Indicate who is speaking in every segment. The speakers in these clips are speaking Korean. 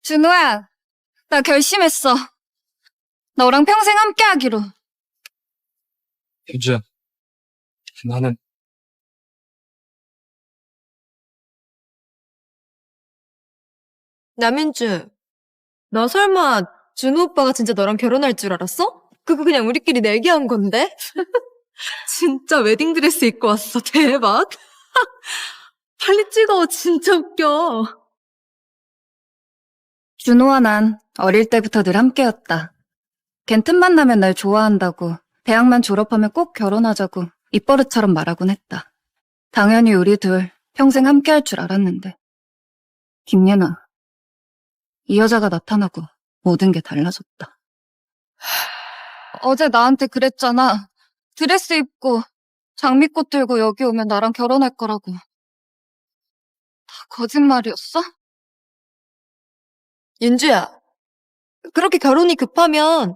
Speaker 1: 준호야, 나 결심했어. 너랑 평생 함께 하기로.
Speaker 2: 윤주야, 나는
Speaker 3: 남윤주, 너 설마 준호 오빠가 진짜 너랑 결혼할 줄 알았어? 그거 그냥 우리끼리 내기한 건데? 진짜 웨딩드레스 입고 왔어. 대박. 빨리 찍어. 진짜 웃겨.
Speaker 1: 준호와 난 어릴 때부터 늘 함께였다. 걘 틈만 나면 날 좋아한다고, 대학만 졸업하면 꼭 결혼하자고 입버릇처럼 말하곤 했다. 당연히 우리 둘 평생 함께할 줄 알았는데. 김예나, 이 여자가 나타나고 모든 게 달라졌다. 어제 나한테 그랬잖아. 드레스 입고 장미꽃 들고 여기 오면 나랑 결혼할 거라고. 다 거짓말이었어?
Speaker 3: 윤주야, 그렇게 결혼이 급하면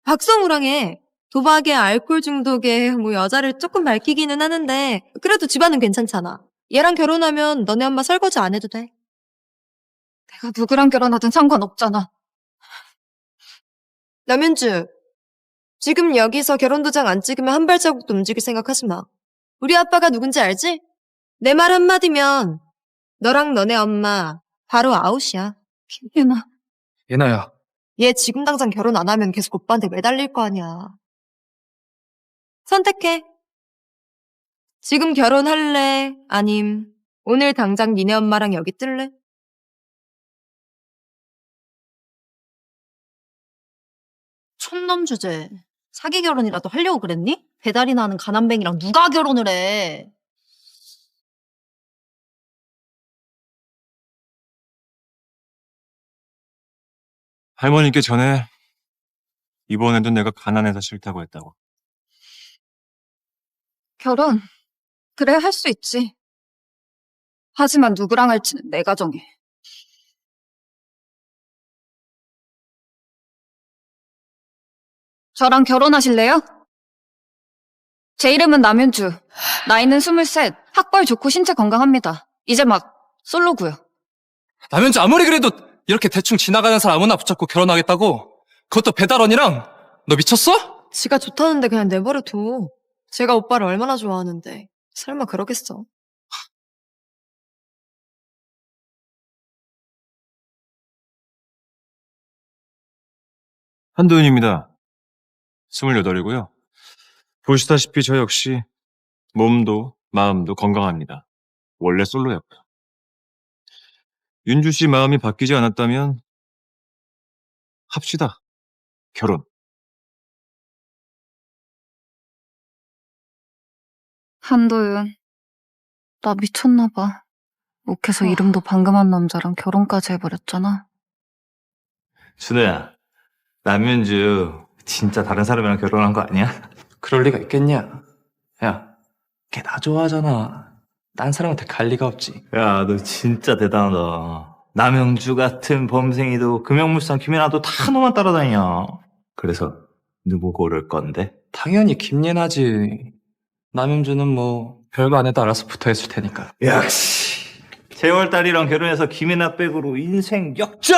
Speaker 3: 박성우랑 해. 도박에 알코올 중독에 여자를 조금 밝히기는 하는데 그래도 집안은 괜찮잖아. 얘랑 결혼하면 너네 엄마 설거지 안 해도 돼.
Speaker 1: 내가 누구랑 결혼하든 상관없잖아.
Speaker 3: 남윤주, 지금 여기서 결혼도장 안 찍으면 한 발자국도 움직일 생각하지 마. 우리 아빠가 누군지 알지? 내 말 한마디면 너랑 너네 엄마 바로 아웃이야.
Speaker 1: 김예나,
Speaker 2: 예나야.
Speaker 3: 얘 지금 당장 결혼 안 하면 계속 오빠한테 매달릴 거 아니야. 선택해. 지금 결혼할래? 아님 오늘 당장 니네 엄마랑 여기 뜰래?
Speaker 4: 촌놈 주제. 사기 결혼이라도 하려고 그랬니? 배달이나 하는 가난뱅이랑 누가 결혼을 해?
Speaker 2: 할머니께 전에 이번에도 내가 가난해서 싫다고 했다고.
Speaker 1: 결혼. 그래, 할 수 있지. 하지만 누구랑 할지는 내가 정해. 저랑 결혼하실래요? 제 이름은 남윤주. 나이는 23. 학벌 좋고 신체 건강합니다. 이제 막 솔로고요.
Speaker 2: 남현주 아무리 그래도 이렇게 대충 지나가는 사람 아무나 붙잡고 결혼하겠다고? 그것도 배달원이랑? 너 미쳤어?
Speaker 3: 지가 좋다는데 그냥 내버려둬. 제가 오빠를 얼마나 좋아하는데 설마 그러겠어.
Speaker 2: 한도윤입니다. 28이고요. 보시다시피 저 역시 몸도 마음도 건강합니다. 원래 솔로였고요. 윤주 씨 마음이 바뀌지 않았다면 합시다. 결혼.
Speaker 1: 한도윤, 나 미쳤나 봐. 옥해서 이름도 방금한 남자랑 결혼까지 해버렸잖아.
Speaker 5: 준호야, 남윤주 진짜 다른 사람이랑 결혼한 거 아니야?
Speaker 6: 그럴 리가 있겠냐? 야, 걔 나 좋아하잖아. 딴 사람한테 갈 리가 없지.
Speaker 5: 야, 너 진짜 대단하다. 남영주 같은 범생이도 금영물산 김연아도 다 너만 따라다녀. 그래서 누구 고를 건데?
Speaker 6: 당연히 김예나지. 남윤주는 별거 안 해도 알아서 붙어있을 테니까.
Speaker 5: 역시 재월달이랑 결혼해서 김연아 백으로 인생 역전!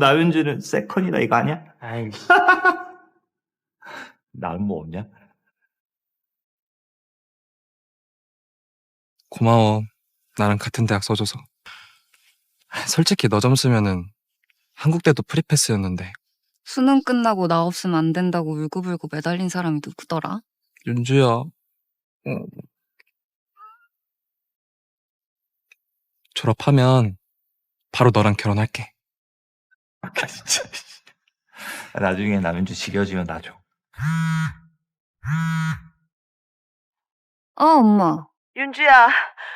Speaker 5: 남윤주는 세컨이다 이거 아니야?
Speaker 6: 아이,
Speaker 5: 나는 뭐 없냐?
Speaker 6: 고마워. 나랑 같은 대학 써줘서. 솔직히 너 점수면은 한국대도 프리패스였는데.
Speaker 1: 수능 끝나고 나 없으면 안 된다고 울고불고 매달린 사람이 누구더라?
Speaker 6: 윤주야. 졸업하면 바로 너랑 결혼할게.
Speaker 5: 진짜. 나중에 남윤주 지겨지면 나 줘.
Speaker 1: 엄마.
Speaker 7: 윤주야,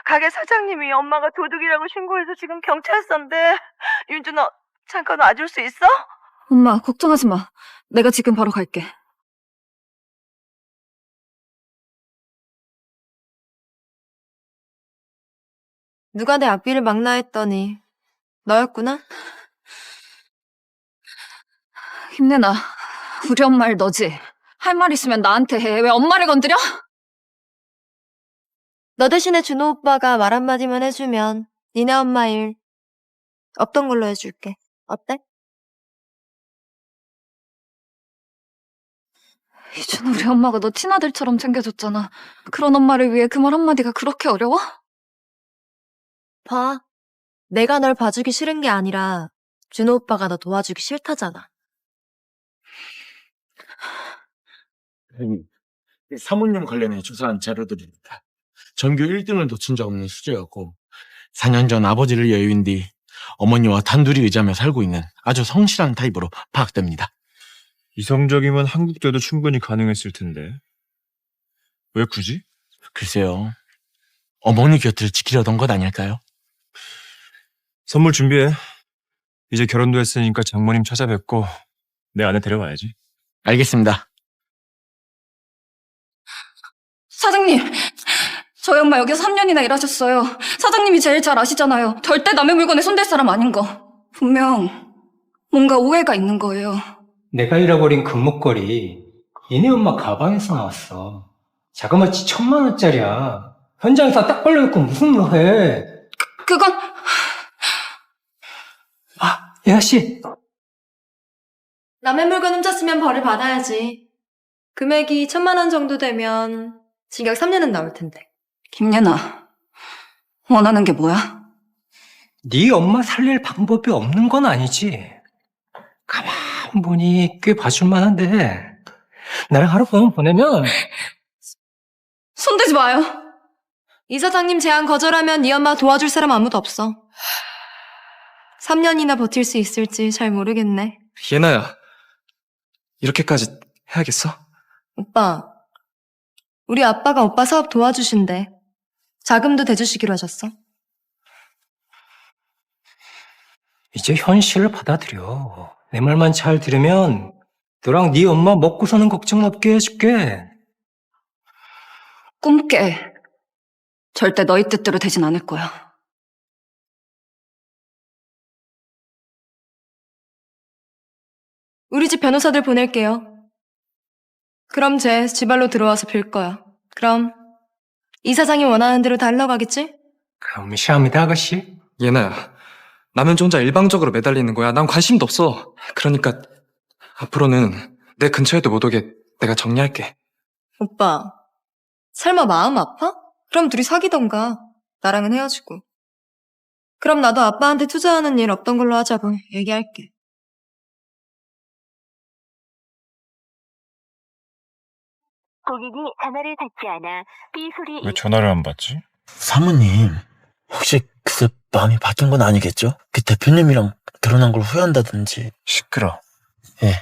Speaker 7: 가게 사장님이 엄마가 도둑이라고 신고해서 지금 경찰서인데 윤주 너 잠깐 와줄 수 있어?
Speaker 1: 엄마, 걱정하지 마. 내가 지금 바로 갈게.
Speaker 3: 누가 내 앞길을 막나 했더니 너였구나?
Speaker 1: 힘내나. 우리 엄마 일 너지? 할 말 있으면 나한테 해. 왜 엄마를 건드려?
Speaker 3: 너 대신에 준호 오빠가 말 한마디만 해주면 니네 엄마 일 없던 걸로 해줄게. 어때?
Speaker 1: 이준 우리 엄마가 너 친아들처럼 챙겨줬잖아. 그런 엄마를 위해 그 말 한마디가 그렇게 어려워?
Speaker 3: 봐. 내가 널 봐주기 싫은 게 아니라 준호 오빠가 너 도와주기 싫다잖아.
Speaker 8: 사모님 관련해 조사한 자료들입니다. 전교 1등을 놓친 적 없는 수재였고 4년 전 아버지를 여유인 뒤 어머니와 단둘이 의지하며 살고 있는 아주 성실한 타입으로 파악됩니다.
Speaker 9: 이성적이면 한국대도 충분히 가능했을 텐데. 왜 굳이?
Speaker 8: 글쎄요. 어머니 곁을 지키려던 것 아닐까요?
Speaker 9: 선물 준비해. 이제 결혼도 했으니까 장모님 찾아뵙고 내 아내 데려가야지.
Speaker 8: 알겠습니다.
Speaker 1: 사장님! 저희 엄마 여기서 3년이나 일하셨어요. 사장님이 제일 잘 아시잖아요. 절대 남의 물건에 손댈 사람 아닌 거. 분명 뭔가 오해가 있는 거예요.
Speaker 10: 내가 잃어버린 금목걸이 얘네 엄마 가방에서 나왔어. 자그마치 1,000만 원짜리야. 현장에서 딱 벌려놓고 무슨 뭐 해.
Speaker 1: 그건
Speaker 10: 이 아저씨.
Speaker 3: 남의 물건 훔쳤으면 벌을 받아야지. 금액이 1,000만 원 정도 되면 징역 3년은 나올 텐데.
Speaker 1: 김예나, 원하는 게 뭐야?
Speaker 10: 네 엄마 살릴 방법이 없는 건 아니지. 가만 보니 꽤 봐줄 만한데 나랑 하룻밤 보내면
Speaker 1: 손대지 마요.
Speaker 3: 이 사장님 제안 거절하면 네 엄마 도와줄 사람 아무도 없어. 3년이나 버틸 수 있을지 잘 모르겠네.
Speaker 2: 예나야, 이렇게까지 해야겠어?
Speaker 3: 오빠, 우리 아빠가 오빠 사업 도와주신대. 자금도 대주시기로 하셨어.
Speaker 10: 이제 현실을 받아들여. 내 말만 잘 들으면 너랑 네 엄마 먹고 사는 걱정 없게 해줄게.
Speaker 1: 꿈깨. 절대 너희 뜻대로 되진 않을 거야.
Speaker 3: 우리 집 변호사들 보낼게요. 그럼 쟤 지발로 들어와서 빌 거야. 그럼 이 사장이 원하는 대로 다 흘러가겠지?
Speaker 10: 감사합니다, 아가씨.
Speaker 2: 예나야, 남현주 혼자 일방적으로 매달리는 거야. 난 관심도 없어. 그러니까 앞으로는 내 근처에도 못 오게 내가 정리할게.
Speaker 3: 오빠, 설마 마음 아파? 그럼 둘이 사귀던가. 나랑은 헤어지고. 그럼 나도 아빠한테 투자하는 일 없던 걸로 하자고 얘기할게.
Speaker 7: 고객이 전화를 받지 않아 삐 소리.
Speaker 9: 왜 전화를 안 받지?
Speaker 11: 사모님, 혹시 그새 마음이 바뀐 건 아니겠죠? 그 대표님이랑 결혼한 걸 후회한다든지.
Speaker 9: 시끄러.
Speaker 11: 예,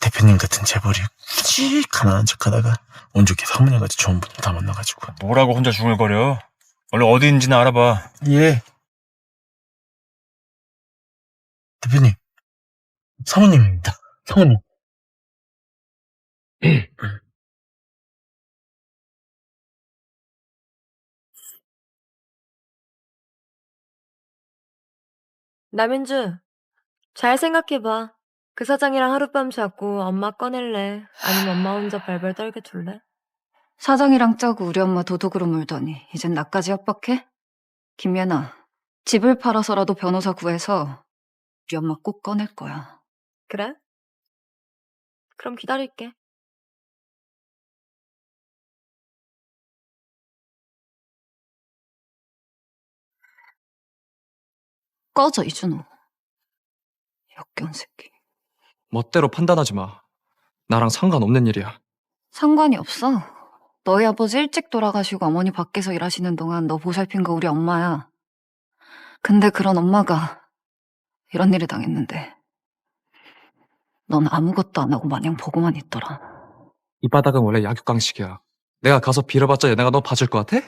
Speaker 11: 대표님 같은 재벌이 굳이 가난한 척하다가 운 좋게 사모님같이 좋은 분 다 만나가지고.
Speaker 9: 뭐라고 혼자 중얼거려? 얼른 어디 있는지는 알아봐.
Speaker 11: 예. 대표님, 사모님입니다. 사모님.
Speaker 3: 남윤주, 잘 생각해봐. 그 사장이랑 하룻밤 자고 엄마 꺼낼래? 아니면 엄마 혼자 발발 떨게 둘래?
Speaker 1: 사장이랑 짜고 우리 엄마 도둑으로 물더니 이젠 나까지 협박해? 김예나, 집을 팔아서라도 변호사 구해서 우리 엄마 꼭 꺼낼 거야.
Speaker 3: 그래? 그럼 기다릴게.
Speaker 1: 꺼져, 이준호. 역겨운 새끼.
Speaker 2: 멋대로 판단하지 마. 나랑 상관없는 일이야.
Speaker 1: 상관이 없어. 너희 아버지 일찍 돌아가시고 어머니 밖에서 일하시는 동안 너 보살핀 거 우리 엄마야. 근데 그런 엄마가 이런 일을 당했는데 넌 아무것도 안 하고 마냥 보고만 있더라.
Speaker 2: 이 바닥은 원래 약육강식이야. 내가 가서 빌어봤자 얘네가 너 봐줄 것 같아?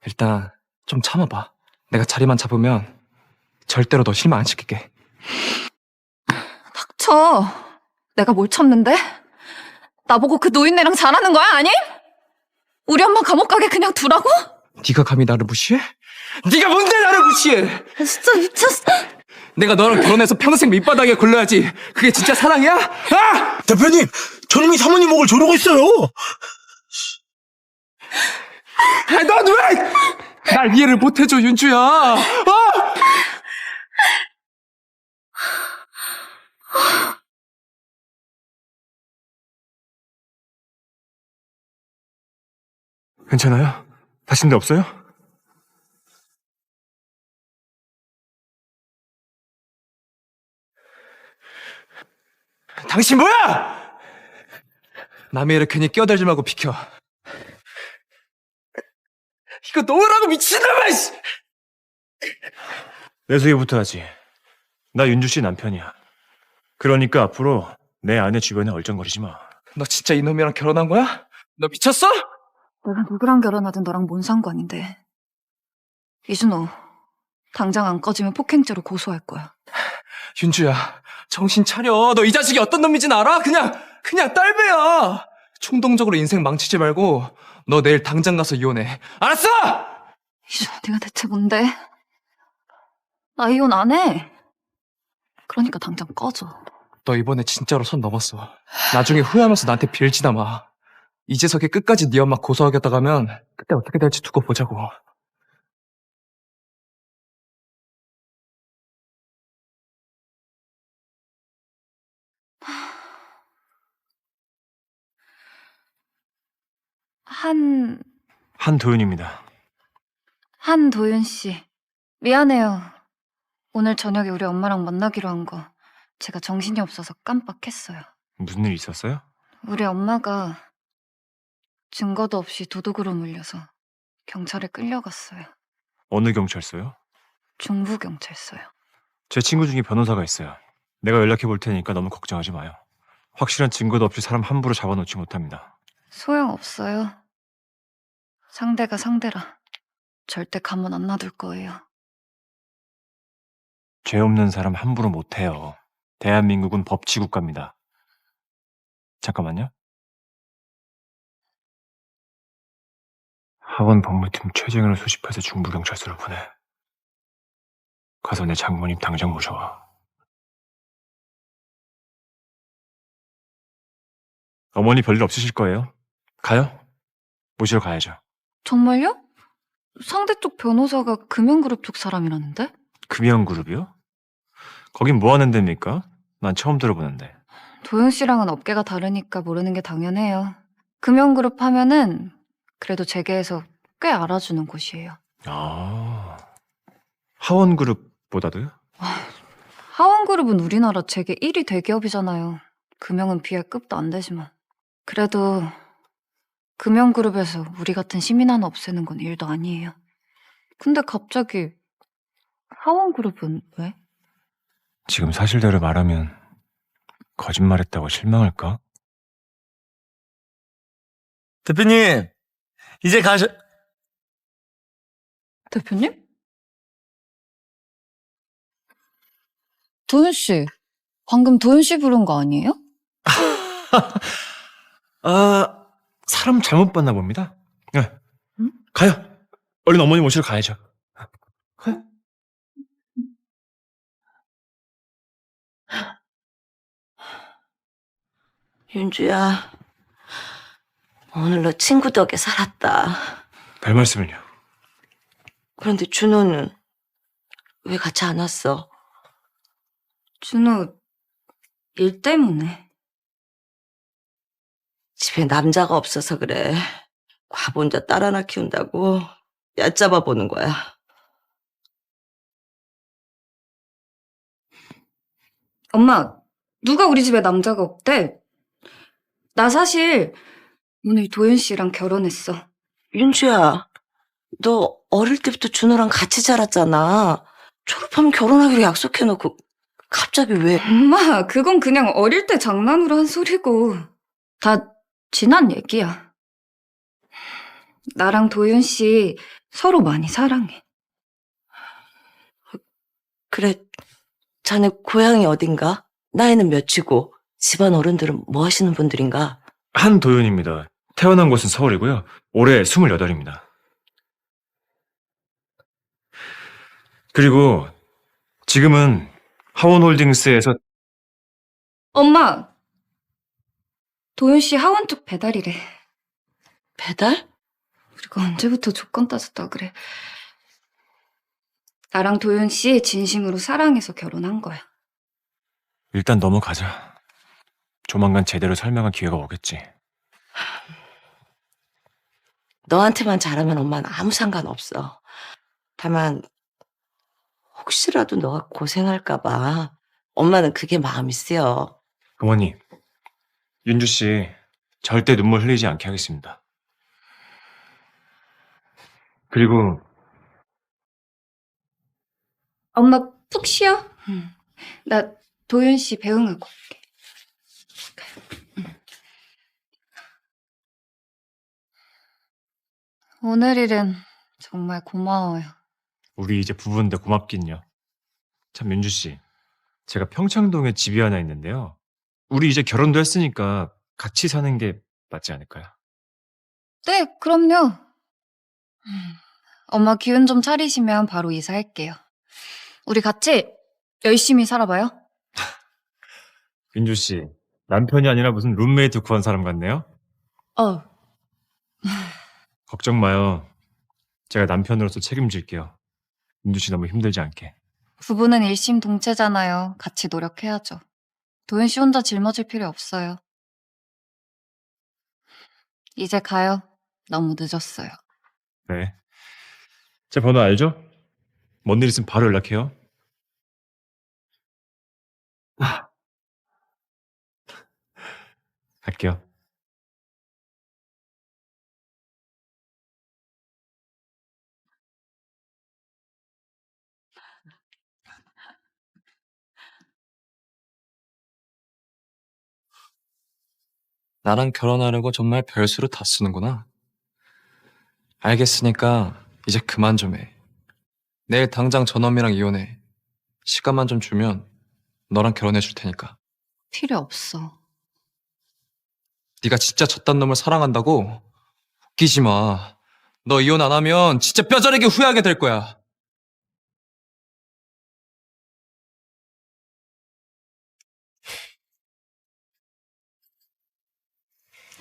Speaker 2: 일단 좀 참아봐. 내가 자리만 잡으면 절대로 너 실망 안 시킬게.
Speaker 1: 닥쳐. 내가 뭘 참는데? 나보고 그 노인네랑 잘하는 거야, 아니? 우리 엄마 감옥 가게 그냥 두라고?
Speaker 2: 네가 감히 나를 무시해? 네가 뭔데 나를 무시해?
Speaker 1: 진짜 미쳤어.
Speaker 2: 내가 너랑 결혼해서 평생 밑바닥에 굴러야지. 그게 진짜 사랑이야? 아!
Speaker 11: 대표님, 저놈이 사모님 목을 조르고 있어요.
Speaker 2: 넌 왜? 날 이해를 못해줘, 윤주야.
Speaker 9: 괜찮아요? 다친 데 없어요?
Speaker 2: 당신 뭐야! 남의 일에 괜히 끼어들지 말고 비켜. 이거 놓으라고 미친놈아! 씨!
Speaker 9: 내 소개부터 하지. 나 윤주 씨 남편이야. 그러니까 앞으로 내 아내 주변에 얼쩡거리지 마.
Speaker 2: 너 진짜 이놈이랑 결혼한 거야? 너 미쳤어?
Speaker 1: 내가 누구랑 결혼하든 너랑 뭔 상관인데. 이준호, 당장 안 꺼지면 폭행죄로 고소할 거야.
Speaker 2: 윤주야, 정신 차려. 너 이 자식이 어떤 놈인지는 알아? 그냥 딸배야. 충동적으로 인생 망치지 말고 너 내일 당장 가서 이혼해. 알았어?
Speaker 1: 이준호, 네가 대체 뭔데? 나 이혼 안 해. 그러니까 당장 꺼져.
Speaker 2: 너 이번에 진짜로 선 넘었어. 나중에 후회하면서 나한테 빌지나 마. 이재석이 끝까지 네 엄마 고소하겠다 가면 그때 어떻게 될지 두고 보자고.
Speaker 9: 한도윤입니다.
Speaker 1: 한도윤 씨. 미안해요. 오늘 저녁에 우리 엄마랑 만나기로 한 거 제가 정신이 없어서 깜빡했어요.
Speaker 9: 무슨 일 있었어요?
Speaker 1: 우리 엄마가 증거도 없이 도둑으로 물려서 경찰에 끌려갔어요.
Speaker 9: 어느 경찰서요?
Speaker 1: 중부경찰서요.
Speaker 9: 제 친구 중에 변호사가 있어요. 내가 연락해 볼 테니까 너무 걱정하지 마요. 확실한 증거도 없이 사람 함부로 잡아놓지 못합니다.
Speaker 1: 소용없어요. 상대가 상대라 절대 가만 안 놔둘 거예요.
Speaker 9: 죄 없는 사람 함부로 못해요. 대한민국은 법치국가입니다. 잠깐만요. 하원 법무팀 최재현을 소집해서 중부경찰서로 보내. 가서 내 장모님 당장 모셔와. 어머니 별일 없으실 거예요. 가요? 모시러 가야죠.
Speaker 1: 정말요? 상대 쪽 변호사가 금융그룹 쪽 사람이라는데?
Speaker 9: 금연그룹이요? 거긴 뭐 하는 데입니까? 난 처음 들어보는데.
Speaker 1: 도윤 씨랑은 업계가 다르니까 모르는 게 당연해요. 금융그룹 하면은 그래도 재계에서 꽤 알아주는 곳이에요.
Speaker 9: 아, 하원그룹보다도요?
Speaker 1: 하원그룹은 우리나라 재계 1위 대기업이잖아요. 금융은 비할 급도 안 되지만. 그래도 금융그룹에서 우리 같은 시민 하나 없애는 건 일도 아니에요. 근데 갑자기 하원그룹은 왜?
Speaker 9: 지금 사실대로 말하면 거짓말했다고 실망할까?
Speaker 11: 대표님, 이제 가셔.
Speaker 1: 대표님? 도윤 씨, 방금 도윤 씨 부른 거 아니에요?
Speaker 9: 아, 사람 잘못 봤나 봅니다. 네.
Speaker 1: 응?
Speaker 9: 가요. 얼른 어머니 모시러 가야죠. 가요.
Speaker 7: 윤주야, 오늘 너 친구 덕에 살았다.
Speaker 9: 별 말씀을요.
Speaker 7: 그런데 준호는 왜 같이 안 왔어?
Speaker 1: 준호, 일 때문에.
Speaker 7: 집에 남자가 없어서 그래. 과부 혼자 딸 하나 키운다고 얕잡아 보는 거야.
Speaker 1: 엄마, 누가 우리 집에 남자가 없대? 나 사실 오늘 도윤 씨랑 결혼했어.
Speaker 7: 윤주야, 너 어릴 때부터 준호랑 같이 자랐잖아. 졸업하면 결혼하기로 약속해놓고 갑자기 왜?
Speaker 1: 엄마, 그건 그냥 어릴 때 장난으로 한 소리고 다 지난 얘기야. 나랑 도윤 씨 서로 많이 사랑해.
Speaker 7: 그래, 자네 고향이 어딘가? 나이는 몇이고 집안 어른들은 뭐 하시는 분들인가?
Speaker 9: 한도윤입니다. 태어난 곳은 서울이고요. 올해 28입니다. 그리고 지금은 하원홀딩스에서
Speaker 1: 엄마, 도윤 씨 하원 쪽 배달이래.
Speaker 7: 배달?
Speaker 1: 우리가 언제부터 조건 따졌다 그래. 나랑 도윤 씨 진심으로 사랑해서 결혼한 거야.
Speaker 9: 일단 넘어가자. 조만간 제대로 설명할 기회가 오겠지.
Speaker 7: 너한테만 잘하면 엄마는 아무 상관없어. 다만 혹시라도 너가 고생할까 봐 엄마는 그게 마음이 쓰여.
Speaker 9: 어머니, 윤주 씨 절대 눈물 흘리지 않게 하겠습니다. 그리고
Speaker 1: 엄마 푹 쉬어. 나 도윤 씨 배웅하고 올게. 오늘 일은 정말 고마워요.
Speaker 9: 우리 이제 부부인데 고맙긴요. 참 윤주 씨, 제가 평창동에 집이 하나 있는데요. 우리 이제 결혼도 했으니까 같이 사는 게 맞지 않을까요?
Speaker 1: 네, 그럼요. 엄마 기운 좀 차리시면 바로 이사할게요. 우리 같이 열심히 살아봐요.
Speaker 9: 윤주 씨, 남편이 아니라 무슨 룸메이트 구한 사람 같네요? 걱정 마요. 제가 남편으로서 책임질게요. 윤주 씨 너무 힘들지 않게.
Speaker 1: 부부는 일심동체잖아요. 같이 노력해야죠. 도윤 씨 혼자 짊어질 필요 없어요. 이제 가요. 너무 늦었어요.
Speaker 9: 네. 제 번호 알죠? 뭔 일 있으면 바로 연락해요. 갈게요.
Speaker 2: 나랑 결혼하려고 정말 별수로 다 쓰는구나. 알겠으니까 이제 그만 좀 해. 내일 당장 전원이랑 이혼해. 시간만 좀 주면 너랑 결혼해 줄 테니까.
Speaker 1: 필요 없어.
Speaker 2: 네가 진짜 저딴 놈을 사랑한다고? 웃기지 마. 너 이혼 안 하면 진짜 뼈저리게 후회하게 될 거야.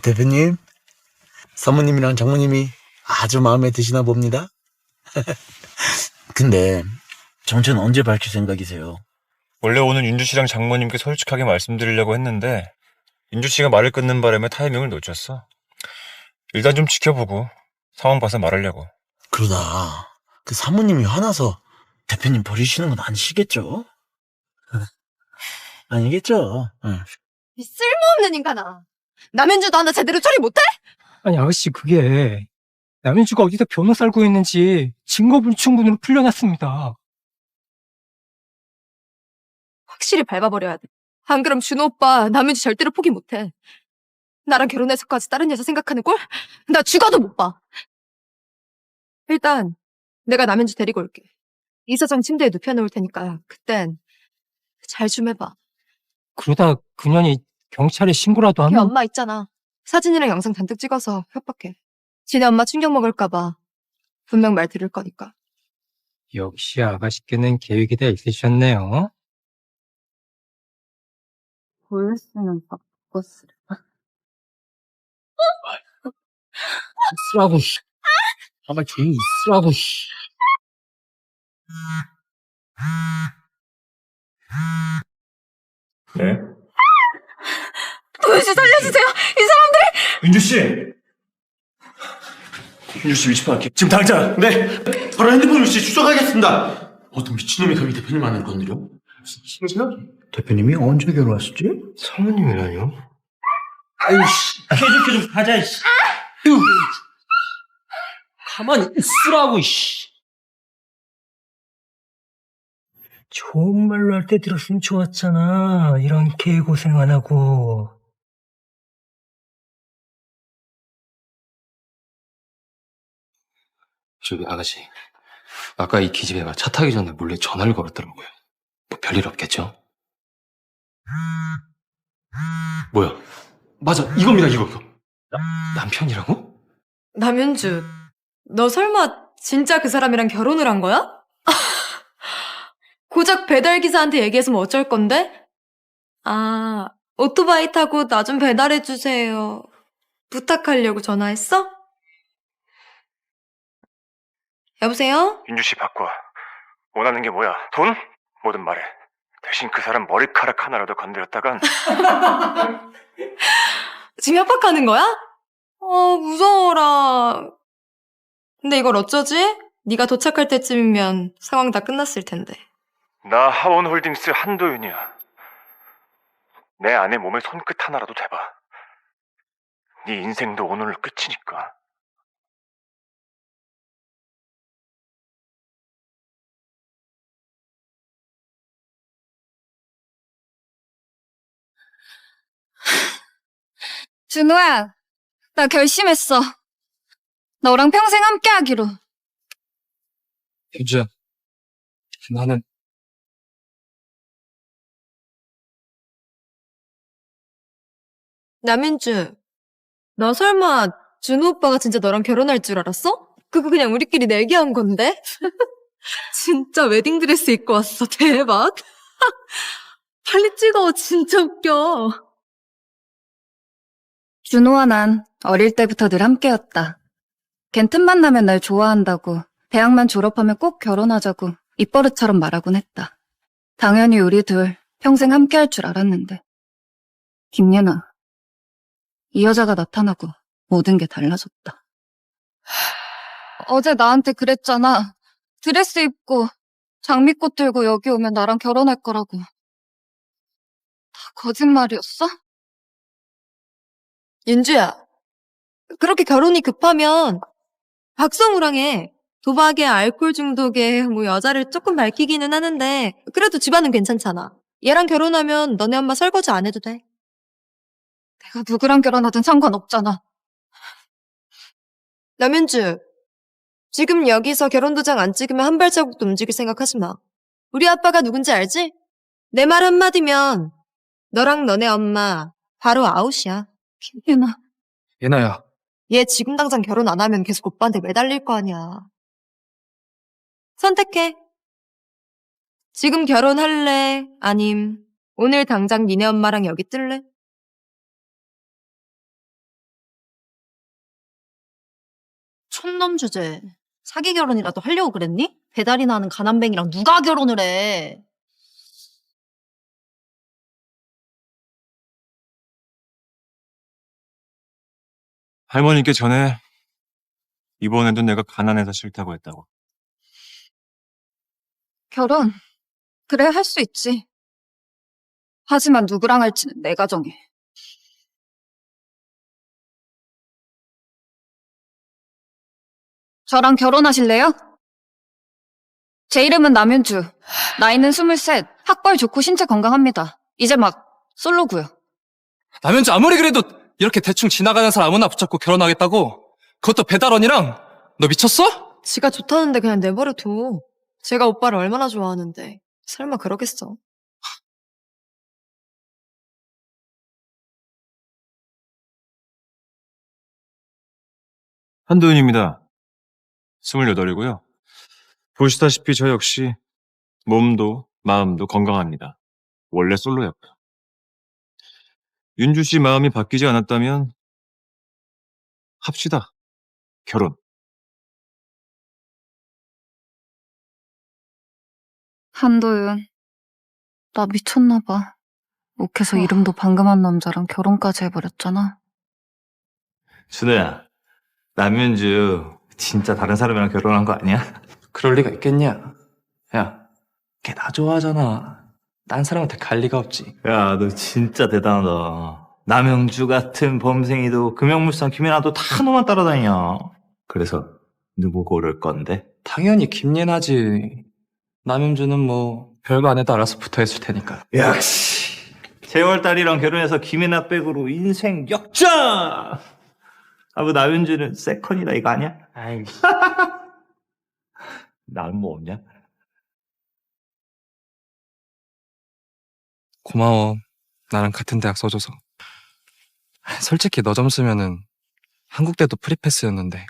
Speaker 11: 대표님, 사모님이랑 장모님이 아주 마음에 드시나 봅니다. 근데 정체는 언제 밝힐 생각이세요?
Speaker 9: 원래 오늘 윤주 씨랑 장모님께 솔직하게 말씀드리려고 했는데 윤주 씨가 말을 끊는 바람에 타이밍을 놓쳤어. 일단 좀 지켜보고 상황 봐서 말하려고.
Speaker 11: 그러다 그 사모님이 화나서 대표님 버리시는 건 아니시겠죠? 아니겠죠? 응.
Speaker 3: 이 쓸모없는 인간아. 남현주도 하나 제대로 처리 못해?
Speaker 10: 아니, 아가씨, 그게 남현주가 어디서 변호사 살고 있는지 증거불충분으로 풀려났습니다.
Speaker 3: 확실히 밟아버려야 돼. 안 그럼 준호 오빠 남현주 절대로 포기 못해. 나랑 결혼해서까지 다른 여자 생각하는 꼴? 나 죽어도 못 봐. 일단 내가 남현주 데리고 올게. 이사장 침대에 눕혀놓을 테니까 그땐 잘 좀 해봐.
Speaker 10: 그러다 그년이 경찰에 신고라도
Speaker 3: 걔
Speaker 10: 하면
Speaker 3: 엄마 있잖아. 사진이랑 영상 잔뜩 찍어서 협박해. 지네 엄마 충격 먹을까봐 분명 말 들을 거니까.
Speaker 10: 역시 아가씨께는 계획이 다 있으셨네요.
Speaker 1: 보였으면 바꿨으려.
Speaker 10: 쓰라고, 씨. 아마 조용히 있으라고, 씨.
Speaker 9: 네?
Speaker 3: 도현 씨 살려주세요. 이 사람들.
Speaker 9: 윤주 씨! 윤주 씨 위치 파악해. 지금 당장!
Speaker 8: 네, 바로 핸드폰 위치 추적하겠습니다. 어떤 미친놈이 감히 대표님 안을 건드려?
Speaker 11: 심지어 대표님이 언제 결혼하셨지?
Speaker 10: 사모님이라뇨?
Speaker 11: 아이씨, 계속 가자, 이씨.
Speaker 10: 가만히 있으라고, 씨. 좋은 말로 할 때 들었으면 좋았잖아. 이런 개고생 안 하고.
Speaker 6: 저기 아가씨, 아까 이 기집애가 차 타기 전에 몰래 전화를 걸었더라고요. 뭐 별일 없겠죠? 뭐야? 맞아, 이겁니다, 이거. 남편이라고?
Speaker 3: 남현주, 너 설마 진짜 그 사람이랑 결혼을 한 거야? 고작 배달기사한테 얘기했으면 어쩔 건데? 아, 오토바이 타고 나 좀 배달해주세요. 부탁하려고 전화했어? 여보세요?
Speaker 9: 윤주 씨 바꿔. 원하는 게 뭐야? 돈? 뭐든 말해. 대신 그 사람 머리카락 하나라도 건드렸다간
Speaker 3: 지금 협박하는 거야? 무서워라. 근데 이걸 어쩌지? 네가 도착할 때쯤이면 상황 다 끝났을 텐데.
Speaker 9: 나 하원홀딩스 한도윤이야. 내 아내 몸에 손끝 하나라도 대봐. 네 인생도 오늘 끝이니까.
Speaker 1: 준호야, 나 결심했어. 너랑 평생 함께 하기로.
Speaker 2: 윤주야, 나는
Speaker 3: 남윤주, 너 설마 준호 오빠가 진짜 너랑 결혼할 줄 알았어? 그거 그냥 우리끼리 내기한 건데? 진짜 웨딩드레스 입고 왔어. 대박. 빨리 찍어. 진짜 웃겨.
Speaker 1: 준호와 난 어릴 때부터 늘 함께였다. 걘 틈만 나면 날 좋아한다고, 대학만 졸업하면 꼭 결혼하자고 입버릇처럼 말하곤 했다. 당연히 우리 둘 평생 함께할 줄 알았는데. 김예나, 이 여자가 나타나고 모든 게 달라졌다. 어제 나한테 그랬잖아. 드레스 입고 장미꽃 들고 여기 오면 나랑 결혼할 거라고. 다 거짓말이었어?
Speaker 3: 윤주야, 그렇게 결혼이 급하면 박성우랑 해. 도박에 알코올 중독에 뭐 여자를 조금 밝히기는 하는데 그래도 집안은 괜찮잖아. 얘랑 결혼하면 너네 엄마 설거지 안 해도 돼.
Speaker 1: 내가 누구랑 결혼하든 상관없잖아.
Speaker 3: 남윤주, 지금 여기서 결혼도장 안 찍으면 한 발자국도 움직일 생각하지 마. 우리 아빠가 누군지 알지? 내 말 한마디면 너랑 너네 엄마 바로 아웃이야.
Speaker 1: 김예나.
Speaker 2: 예나야.
Speaker 3: 얘 지금 당장 결혼 안 하면 계속 오빠한테 매달릴 거 아니야. 선택해. 지금 결혼할래? 아님 오늘 당장 니네 엄마랑 여기 뜰래?
Speaker 4: 촌놈 주제. 사기 결혼이라도 하려고 그랬니? 배달이나 하는 가난뱅이랑 누가 결혼을 해?
Speaker 9: 할머니께 전해. 이번에도 내가 가난해서 싫다고 했다고.
Speaker 1: 결혼. 그래, 할 수 있지. 하지만 누구랑 할지는 내가 정해. 저랑 결혼하실래요? 제 이름은 남윤주. 나이는 23. 학벌 좋고 신체 건강합니다. 이제 막 솔로고요.
Speaker 2: 남현주 아무리 그래도 이렇게 대충 지나가는 사람 아무나 붙잡고 결혼하겠다고? 그것도 배달원이랑? 너 미쳤어?
Speaker 3: 지가 좋다는데 그냥 내버려둬. 제가 오빠를 얼마나 좋아하는데 설마 그러겠어.
Speaker 9: 한도윤입니다. 28이고요. 보시다시피 저 역시 몸도 마음도 건강합니다. 원래 솔로였고요. 윤주 씨 마음이 바뀌지 않았다면 합시다. 결혼.
Speaker 1: 한도윤. 나 미쳤나 봐. 옥해서 이름도 방금 한 남자랑 결혼까지 해버렸잖아.
Speaker 5: 준호야, 남윤주 진짜 다른 사람이랑 결혼한 거 아니야?
Speaker 6: 그럴 리가 있겠냐? 야, 걔 나 좋아하잖아. 딴 사람한테 갈 리가 없지.
Speaker 5: 야, 너 진짜 대단하다. 남영주 같은 범생이도 금영물산 김연아도 다 너만 따라다니냐. 그래서 누구 고를 건데?
Speaker 6: 당연히 김예나지. 남윤주는 뭐 별거 안 해도 알아서 붙어있을 테니까.
Speaker 5: 역시 재월달이랑 결혼해서 김연아 백으로 인생 역전! 아, 뭐 남윤주는 세컨이다 이거 아니야?
Speaker 6: 아이,
Speaker 5: 나는 뭐 없냐?
Speaker 2: 고마워. 나랑 같은 대학 써줘서. 솔직히 너 점수면은 한국대도 프리패스였는데.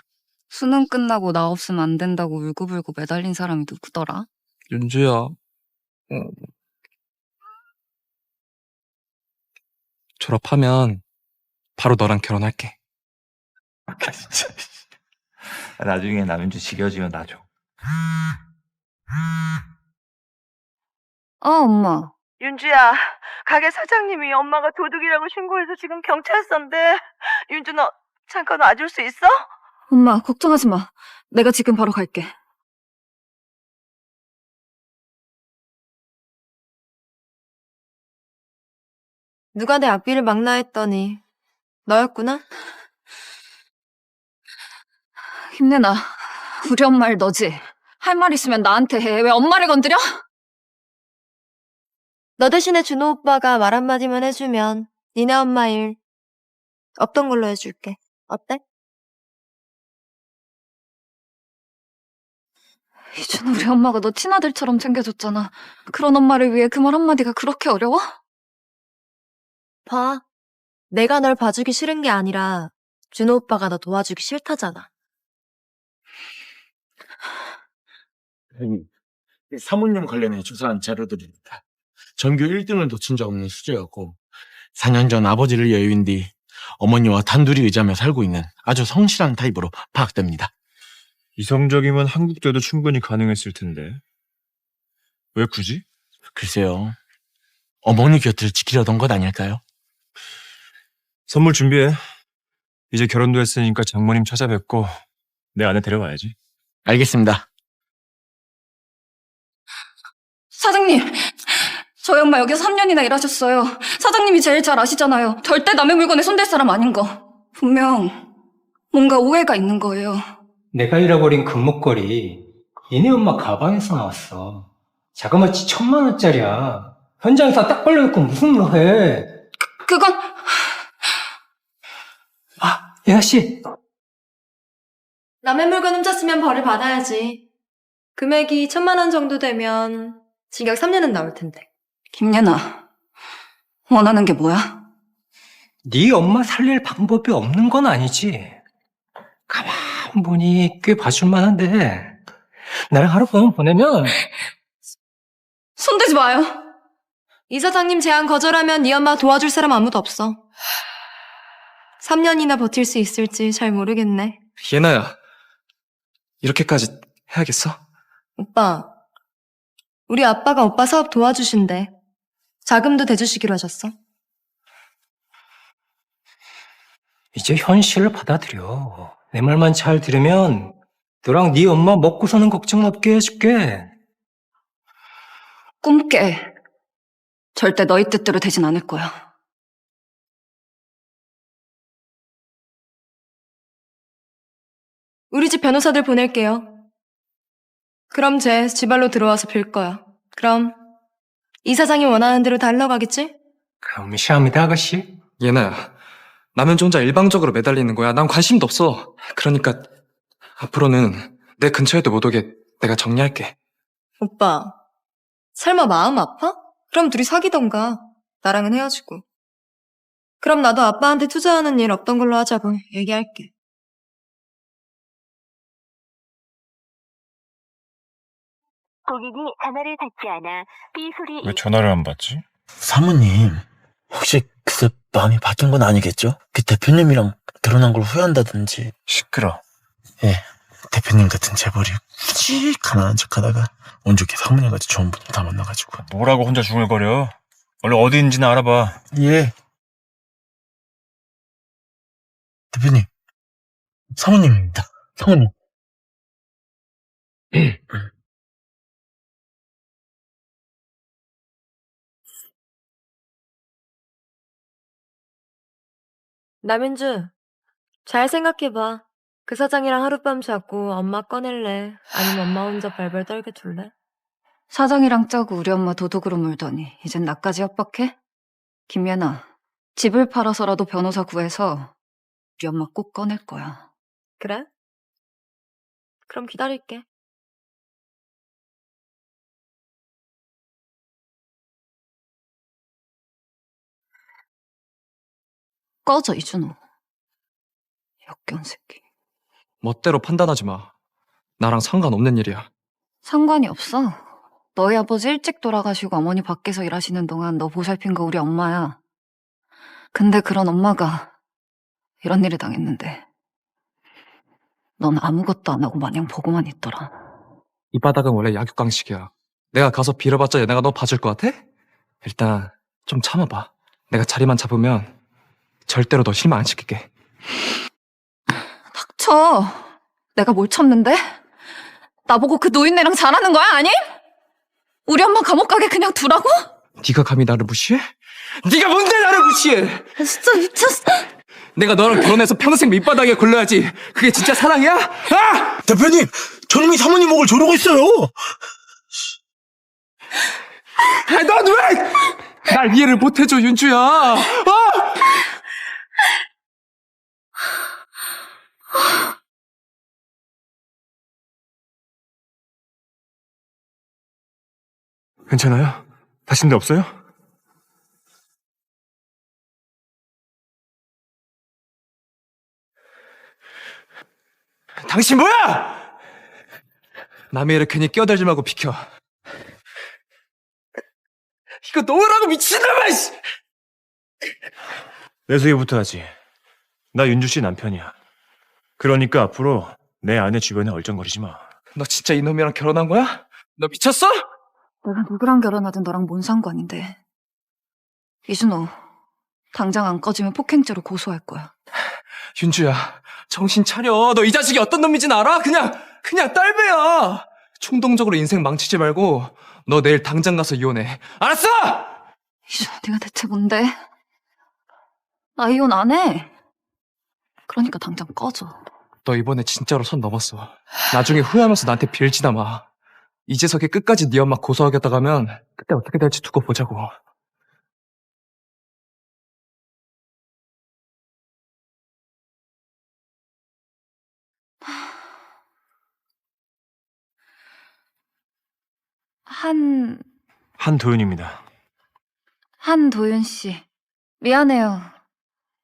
Speaker 1: 수능 끝나고 나 없으면 안 된다고 울고불고 매달린 사람이 누구더라?
Speaker 2: 윤주야. 졸업하면 바로 너랑 결혼할게.
Speaker 5: 진짜. 나중에 남윤주 지겨지면 나 줘.
Speaker 1: 엄마.
Speaker 7: 윤주야, 가게 사장님이 엄마가 도둑이라고 신고해서 지금 경찰서인데. 윤주 너 잠깐 와줄 수 있어?
Speaker 1: 엄마, 걱정하지 마. 내가 지금 바로 갈게.
Speaker 3: 누가 내 앞길을 막나 했더니 너였구나?
Speaker 1: 힘내나. 우리 엄마 일 너지? 할 말 있으면 나한테 해. 왜 엄마를 건드려?
Speaker 3: 너 대신에 준호 오빠가 말 한마디만 해주면 니네 엄마 일 없던 걸로 해줄게. 어때?
Speaker 1: 이준 우리 엄마가 너 친아들처럼 챙겨줬잖아. 그런 엄마를 위해 그 말 한마디가 그렇게 어려워?
Speaker 3: 봐. 내가 널 봐주기 싫은 게 아니라 준호 오빠가 너 도와주기 싫다잖아.
Speaker 8: 사모님 관련해 조사한 자료들입니다. 전교 1등을 놓친 적 없는 수재였고 4년 전 아버지를 예유인 뒤 어머니와 단둘이 의자며 살고 있는 아주 성실한 타입으로 파악됩니다.
Speaker 9: 이성적이면 한국대도 충분히 가능했을 텐데. 왜 굳이?
Speaker 8: 글쎄요. 어머니 곁을 지키려던 것 아닐까요?
Speaker 9: 선물 준비해. 이제 결혼도 했으니까 장모님 찾아뵙고 내 아내 데려와야지.
Speaker 8: 알겠습니다.
Speaker 1: 사장님! 저희 엄마 여기서 3년이나 일하셨어요. 사장님이 제일 잘 아시잖아요. 절대 남의 물건에 손댈 사람 아닌 거. 분명 뭔가 오해가 있는 거예요.
Speaker 10: 내가 잃어버린 금목걸이 얘네 엄마 가방에서 나왔어. 자그마치 1,000만 원짜리야. 현장에서 딱 걸려놓고 무슨 뭐 해.
Speaker 1: 그건
Speaker 10: 예나 씨.
Speaker 3: 남의 물건 훔쳤으면 벌을 받아야지. 금액이 1,000만 원 정도 되면 징역 3년은 나올 텐데.
Speaker 1: 김예나, 원하는 게 뭐야?
Speaker 10: 네 엄마 살릴 방법이 없는 건 아니지. 가만 보니 꽤 봐줄 만한데 나랑 하룻밤 보내면
Speaker 1: 손대지 마요.
Speaker 3: 이 사장님 제안 거절하면 네 엄마 도와줄 사람 아무도 없어. 3년이나 버틸 수 있을지 잘 모르겠네.
Speaker 2: 예나야, 이렇게까지 해야겠어?
Speaker 3: 오빠, 우리 아빠가 오빠 사업 도와주신대. 자금도 대주시기로 하셨어.
Speaker 10: 이제 현실을 받아들여. 내 말만 잘 들으면 너랑 네 엄마 먹고 사는 걱정 없게 해줄게.
Speaker 1: 꿈깨. 절대 너희 뜻대로 되진 않을 거야.
Speaker 3: 우리 집 변호사들 보낼게요. 그럼 쟤 지발로 들어와서 빌 거야. 그럼 이 사장이 원하는 대로 다 흘러가겠지?
Speaker 10: 감사합니다, 아가씨.
Speaker 2: 예나야, 남현주 혼자 일방적으로 매달리는 거야. 난 관심도 없어. 그러니까 앞으로는 내 근처에도 못 오게 내가 정리할게.
Speaker 3: 오빠, 설마 마음 아파? 그럼 둘이 사귀던가. 나랑은 헤어지고. 그럼 나도 아빠한테 투자하는 일 없던 걸로 하자고 얘기할게.
Speaker 12: 고객이 전화를 받지 않아 삐 소리.
Speaker 9: 왜 전화를 안 받지?
Speaker 11: 사모님, 혹시 그새 마음이 바뀐 건 아니겠죠? 그 대표님이랑 결혼한 걸 후회한다든지.
Speaker 9: 시끄러.
Speaker 11: 예, 대표님 같은 재벌이 굳이 가난한 척하다가 온 좋게 사모님같이 좋은 분을 다 만나가지고.
Speaker 9: 뭐라고 혼자 중얼거려? 원래 어디 있는지는 알아봐.
Speaker 11: 예. 대표님, 사모님입니다. 사모님.
Speaker 3: 남윤주, 잘 생각해봐. 그 사장이랑 하룻밤 자고 엄마 꺼낼래? 아니면 엄마 혼자 발발 떨게 둘래?
Speaker 1: 사장이랑 짜고 우리 엄마 도둑으로 물더니 이젠 나까지 협박해? 김예나, 집을 팔아서라도 변호사 구해서 우리 엄마 꼭 꺼낼 거야.
Speaker 3: 그래? 그럼 기다릴게.
Speaker 1: 꺼져, 이준호. 역겨운 새끼.
Speaker 2: 멋대로 판단하지 마. 나랑 상관없는 일이야.
Speaker 1: 상관이 없어. 너희 아버지 일찍 돌아가시고 어머니 밖에서 일하시는 동안 너 보살핀 거 우리 엄마야. 근데 그런 엄마가 이런 일을 당했는데 넌 아무것도 안 하고 마냥 보고만 있더라.
Speaker 2: 이 바닥은 원래 약육강식이야. 내가 가서 빌어봤자 얘네가 너 봐줄 것 같아? 일단 좀 참아봐. 내가 자리만 잡으면 절대로 너 실망 안 시킬게.
Speaker 1: 닥쳐! 쳐. 내가 뭘 쳤는데? 나보고 그 노인네랑 잘하는 거야, 아니? 우리 엄마 감옥 가게 그냥 두라고?
Speaker 2: 네가 감히 나를 무시해? 네가 뭔데 나를 무시해?
Speaker 1: 진짜 미쳤어.
Speaker 2: 내가 너랑 결혼해서 평생 밑바닥에 굴러야지. 그게 진짜 사랑이야? 아!
Speaker 11: 대표님, 저놈이 사모님 목을 조르고 있어요.
Speaker 2: 넌 왜? 날 이해를 못해줘, 윤주야. 아!
Speaker 9: 괜찮아요? 다친 데 없어요?
Speaker 2: 당신 뭐야? 남의 일에 괜히 끼어들지 말고 비켜. 이거 놓으라고 미친놈아! 씨!
Speaker 9: 내 소개부터 하지. 나 윤주 씨 남편이야. 그러니까 앞으로 내 아내 주변에 얼쩡거리지 마.
Speaker 2: 너 진짜 이놈이랑 결혼한 거야? 너 미쳤어?
Speaker 1: 내가 누구랑 결혼하든 너랑 뭔 상관인데. 이준호, 당장 안 꺼지면 폭행죄로 고소할 거야.
Speaker 2: 윤주야, 정신 차려. 너 이 자식이 어떤 놈인지는 알아? 그냥 딸배야. 충동적으로 인생 망치지 말고 너 내일 당장 가서 이혼해. 알았어?
Speaker 1: 이준호, 네가 대체 뭔데? 나 이혼 안 해. 그러니까 당장 꺼져.
Speaker 2: 너 이번에 진짜로 선 넘었어. 나중에 후회하면서 나한테 빌지나 마. 이재석이 끝까지 네 엄마 고소하겠다 가면 그때 어떻게 될지 두고 보자고.
Speaker 9: 한도윤입니다.
Speaker 1: 한도윤 씨. 미안해요.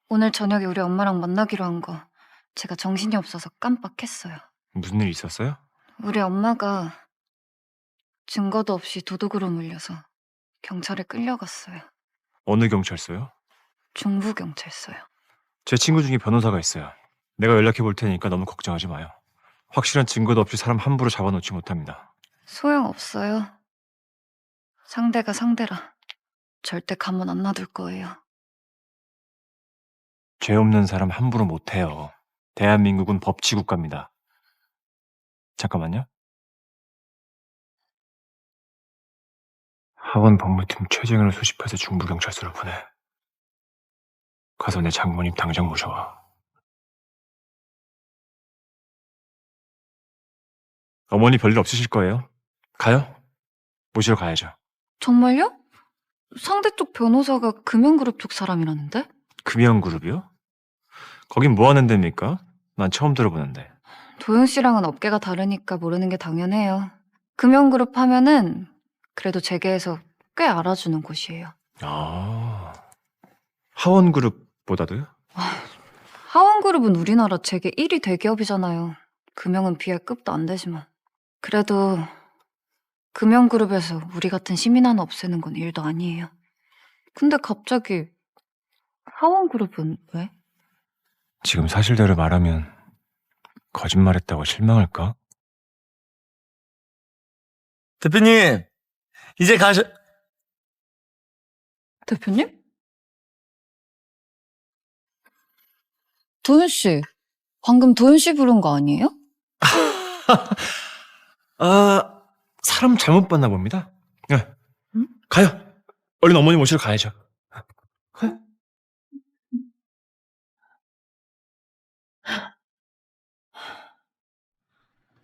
Speaker 1: 오늘 저녁에 우리 엄마랑 만나기로 한 거 제가 정신이 없어서 깜빡했어요.
Speaker 9: 무슨 일 있었어요?
Speaker 1: 우리 엄마가 증거도 없이 도둑으로 물려서 경찰에 끌려갔어요.
Speaker 9: 어느 경찰서요?
Speaker 1: 중부경찰서요.
Speaker 9: 제 친구 중에 변호사가 있어요. 내가 연락해 볼 테니까 너무 걱정하지 마요. 확실한 증거도 없이 사람 함부로 잡아놓지 못합니다.
Speaker 1: 소용없어요. 상대가 상대라. 절대 가만 안 놔둘 거예요.
Speaker 9: 죄 없는 사람 함부로 못해요. 대한민국은 법치국가입니다. 잠깐만요. 하원 법무팀 최정현을 소집해서 중부경찰서로 보내. 가서 내 장모님 당장 모셔와. 어머니 별일 없으실 거예요. 가요? 모시러 가야죠.
Speaker 1: 정말요? 상대 쪽 변호사가 금연그룹 쪽 사람이라는데?
Speaker 9: 금연그룹이요? 거긴 뭐 하는 데입니까? 난 처음 들어보는데.
Speaker 1: 도영 씨랑은 업계가 다르니까 모르는 게 당연해요. 금연그룹 하면은 그래도 재계에서 꽤 알아주는 곳이에요.
Speaker 9: 아, 하원그룹보다도요?
Speaker 1: 하원그룹은 우리나라 재계 1위 대기업이잖아요. 금연은 비할 급도 안 되지만. 그래도 금연그룹에서 우리 같은 시민 하나 없애는 건 일도 아니에요. 근데 갑자기 하원그룹은 왜?
Speaker 9: 지금 사실대로 말하면 거짓말했다고 실망할까?
Speaker 11: 대표님, 이제 가셔.
Speaker 1: 대표님? 도윤 씨, 방금 도윤 씨 부른 거 아니에요?
Speaker 9: 아, 사람 잘못 봤나 봅니다. 네. 가요. 얼른 어머니 모시러 가야죠. 가요.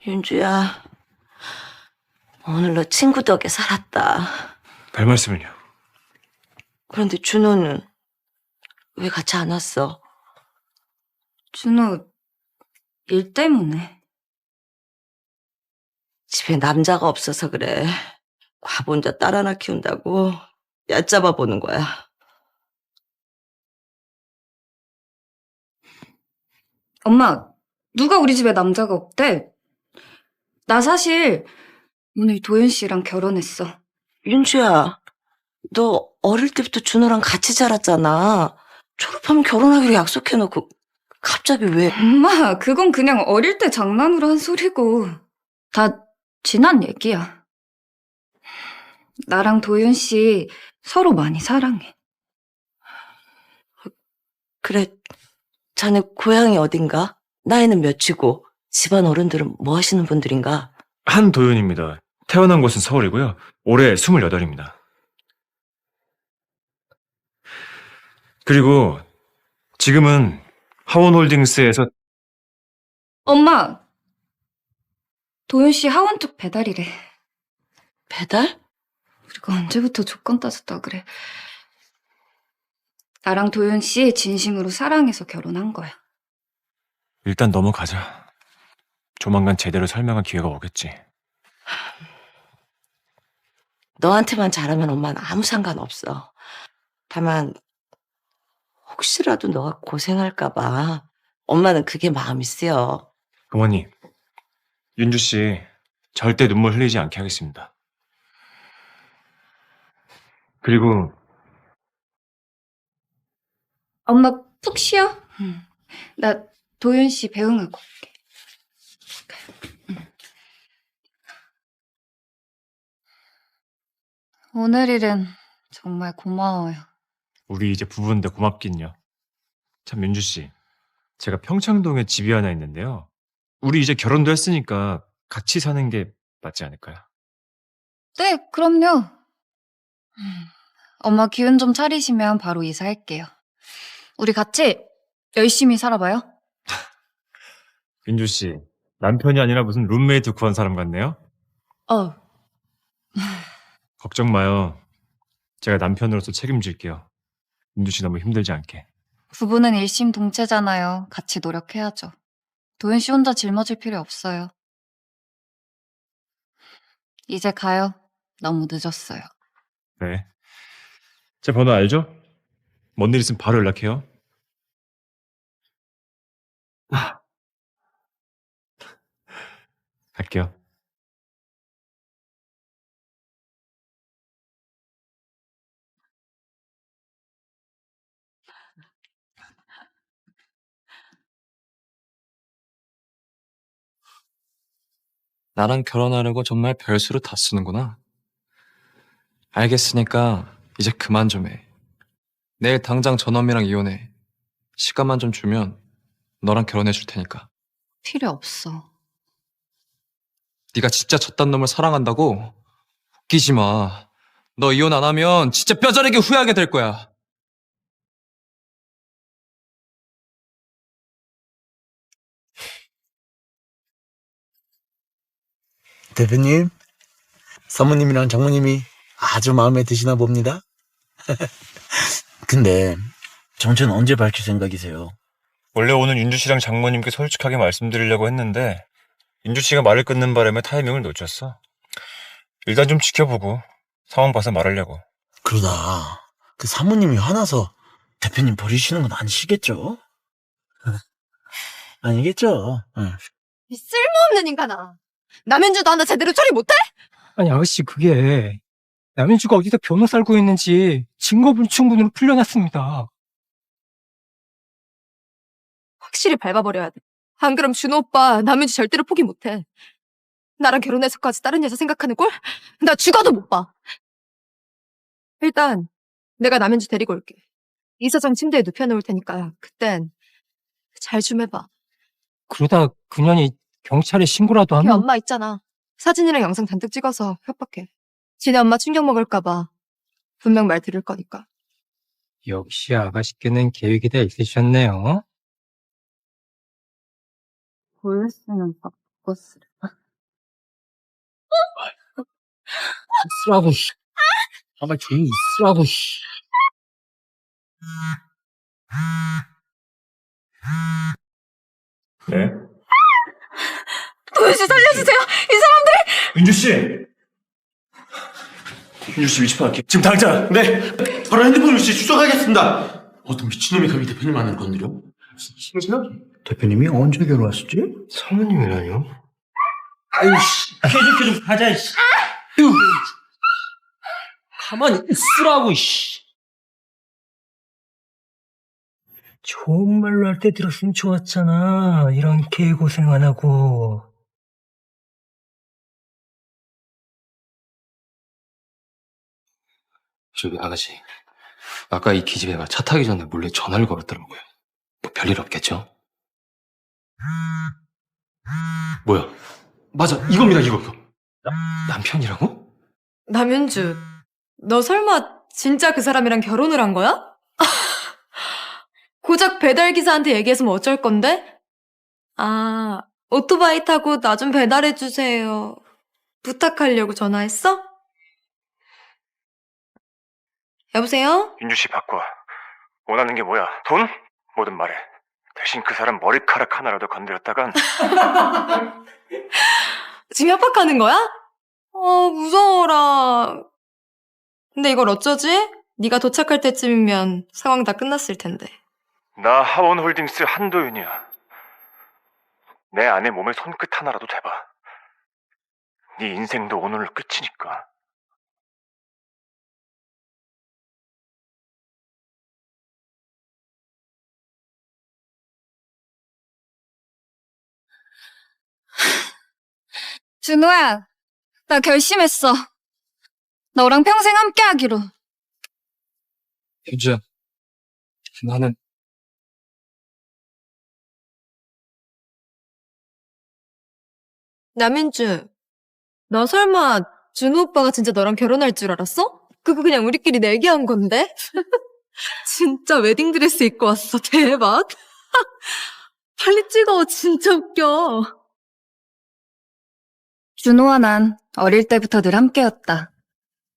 Speaker 7: 윤주야, 오늘 너 친구 덕에 살았다.
Speaker 9: 별 말씀을요.
Speaker 7: 그런데 준호는 왜 같이 안 왔어?
Speaker 1: 준호, 일 때문에.
Speaker 7: 집에 남자가 없어서 그래. 밥 혼자 딸 하나 키운다고 얕잡아 보는 거야.
Speaker 1: 엄마, 누가 우리 집에 남자가 없대? 나 사실 오늘 도윤 씨랑 결혼했어.
Speaker 7: 윤주야, 너 어릴 때부터 준호랑 같이 자랐잖아. 졸업하면 결혼하기로 약속해놓고 갑자기 왜?
Speaker 1: 엄마, 그건 그냥 어릴 때 장난으로 한 소리고 다 지난 얘기야. 나랑 도윤 씨 서로 많이 사랑해.
Speaker 7: 그래, 자네 고향이 어딘가? 나이는 몇이고 집안 어른들은 뭐 하시는 분들인가?
Speaker 9: 한도윤입니다. 태어난 곳은 서울이고요. 올해 28입니다. 그리고 지금은 하원홀딩스에서
Speaker 1: 엄마! 도윤 씨 하원 쪽 배달이래.
Speaker 7: 배달?
Speaker 1: 우리가 언제부터 조건 따졌다 그래. 나랑 도윤 씨 진심으로 사랑해서 결혼한 거야.
Speaker 9: 일단 넘어가자. 조만간 제대로 설명할 기회가 오겠지.
Speaker 7: 너한테만 잘하면 엄마는 아무 상관없어. 다만 혹시라도 너가 고생할까 봐 엄마는 그게 마음이 쓰여.
Speaker 9: 어머니, 윤주 씨 절대 눈물 흘리지 않게 하겠습니다. 그리고
Speaker 1: 엄마 푹 쉬어. 나 도윤 씨 배웅하고 올게. 오늘 일은 정말 고마워요.
Speaker 9: 우리 이제 부부인데 고맙긴요. 참 윤주 씨, 제가 평창동에 집이 하나 있는데요. 우리 이제 결혼도 했으니까 같이 사는 게 맞지 않을까요?
Speaker 1: 네, 그럼요. 엄마 기운 좀 차리시면 바로 이사할게요. 우리 같이 열심히 살아봐요.
Speaker 9: 윤주 씨, 남편이 아니라 무슨 룸메이트 구한 사람 같네요? 걱정 마요. 제가 남편으로서 책임질게요. 윤주 씨 너무 힘들지 않게.
Speaker 1: 부부는 일심동체잖아요. 같이 노력해야죠. 도윤 씨 혼자 짊어질 필요 없어요. 이제 가요. 너무 늦었어요.
Speaker 9: 네. 제 번호 알죠? 뭔 일 있으면 바로 연락해요. 갈게요.
Speaker 2: 나랑 결혼하려고 정말 별수로 다 쓰는구나. 알겠으니까 이제 그만 좀 해. 내일 당장 전원미랑 이혼해. 시간만 좀 주면 너랑 결혼해 줄 테니까.
Speaker 1: 필요 없어.
Speaker 2: 네가 진짜 저딴 놈을 사랑한다고? 웃기지 마. 너 이혼 안 하면 진짜 뼈저리게 후회하게 될 거야.
Speaker 11: 대표님, 사모님이랑 장모님이 아주 마음에 드시나 봅니다. 근데 정체는 언제 밝힐 생각이세요?
Speaker 9: 원래 오늘 윤주 씨랑 장모님께 솔직하게 말씀드리려고 했는데 윤주 씨가 말을 끊는 바람에 타이밍을 놓쳤어. 일단 좀 지켜보고 상황 봐서 말하려고.
Speaker 11: 그러다 그 사모님이 화나서 대표님 버리시는 건 아니시겠죠? 아니겠죠? 응.
Speaker 3: 이 쓸모없는 인간아. 남현주도 하나 제대로 처리 못해?
Speaker 10: 아니, 아가씨, 그게 남현주가 어디서 변호 살고 있는지 증거불충분으로 풀려났습니다.
Speaker 3: 확실히 밟아버려야 돼. 안 그럼 준호 오빠 남현주 절대로 포기 못해. 나랑 결혼해서까지 다른 여자 생각하는 꼴? 나 죽어도 못 봐. 일단 내가 남현주 데리고 올게. 이사장 침대에 눕혀놓을 테니까 그땐 잘 좀 해봐.
Speaker 10: 그러다 그년이 경찰에 신고라도
Speaker 3: 걔
Speaker 10: 하면
Speaker 3: 엄마 있잖아. 사진이랑 영상 잔뜩 찍어서 협박해. 지네 엄마 충격 먹을까봐 분명 말 들을 거니까.
Speaker 10: 역시 아가씨께는 계획이 다 있으셨네요.
Speaker 1: 보였으면 바꿨으려.
Speaker 10: 쓰라고, 씨. 아가 조용히 있으라고, 씨.
Speaker 9: 네?
Speaker 3: 도현 씨 살려주세요. 이 사람들.
Speaker 8: 윤주 씨! 윤주 씨 위치 파악해. 지금 당장! 네! 바로 핸드폰 위치 추적하겠습니다! 어떤 미친놈이 감히 대표님 안을 건드려? 심지어?
Speaker 11: 대표님이 언제 결혼하셨지?
Speaker 8: 사모님이라뇨?
Speaker 10: 아이씨, 쾌좀 가자, 이씨. 가만히 있으라고, 씨. 좋은 말로 할 때 들었으면 좋았잖아. 이런 개고생 안 하고.
Speaker 6: 저기 아가씨, 아까 이 기집애가 차 타기 전에 몰래 전화를 걸었더라고요. 뭐 별일 없겠죠?
Speaker 5: 뭐야?
Speaker 6: 맞아, 이겁니다, 이거. 남편이라고?
Speaker 3: 남윤주, 너 설마 진짜 그 사람이랑 결혼을 한 거야? 고작 배달기사한테 얘기했으면 어쩔 건데? 아, 오토바이 타고 나 좀 배달해주세요. 부탁하려고 전화했어? 여보세요?
Speaker 9: 윤주 씨 바꿔. 원하는 게 뭐야? 돈? 뭐든 말해. 대신 그 사람 머리카락 하나라도 건드렸다간
Speaker 3: 지금 협박하는 거야? 무서워라. 근데 이걸 어쩌지? 네가 도착할 때쯤이면 상황 다 끝났을 텐데.
Speaker 9: 나 하원홀딩스 한도윤이야. 내 아내 몸에 손끝 하나라도 대봐. 네 인생도 오늘로 끝이니까.
Speaker 1: 준호야, 나 결심했어. 너랑 평생 함께 하기로.
Speaker 2: 윤주야, 나는
Speaker 3: 남윤주, 너 설마 준호 오빠가 진짜 너랑 결혼할 줄 알았어? 그거 그냥 우리끼리 내기한 건데? 진짜 웨딩드레스 입고 왔어. 대박. 빨리 찍어. 진짜 웃겨.
Speaker 1: 준호와 난 어릴 때부터 늘 함께였다.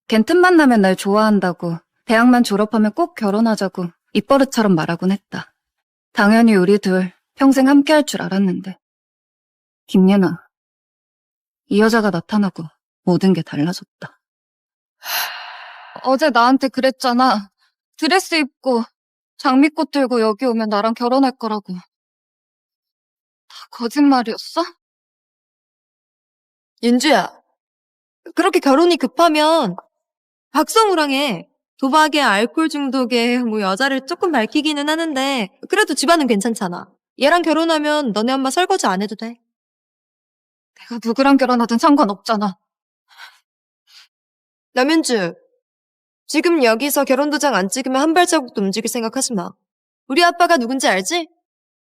Speaker 1: 걘 틈만 나면 날 좋아한다고, 대학만 졸업하면 꼭 결혼하자고 입버릇처럼 말하곤 했다. 당연히 우리 둘 평생 함께할 줄 알았는데. 김예나, 이 여자가 나타나고 모든 게 달라졌다. 어제 나한테 그랬잖아. 드레스 입고 장미꽃 들고 여기 오면 나랑 결혼할 거라고. 다 거짓말이었어?
Speaker 3: 윤주야, 그렇게 결혼이 급하면 박성우랑 해. 도박에 알코올 중독에 뭐 여자를 조금 밝히기는 하는데 그래도 집안은 괜찮잖아. 얘랑 결혼하면 너네 엄마 설거지 안 해도 돼.
Speaker 1: 내가 누구랑 결혼하든 상관없잖아.
Speaker 3: 남윤주, 지금 여기서 결혼도장 안 찍으면 한 발자국도 움직일 생각하지 마. 우리 아빠가 누군지 알지?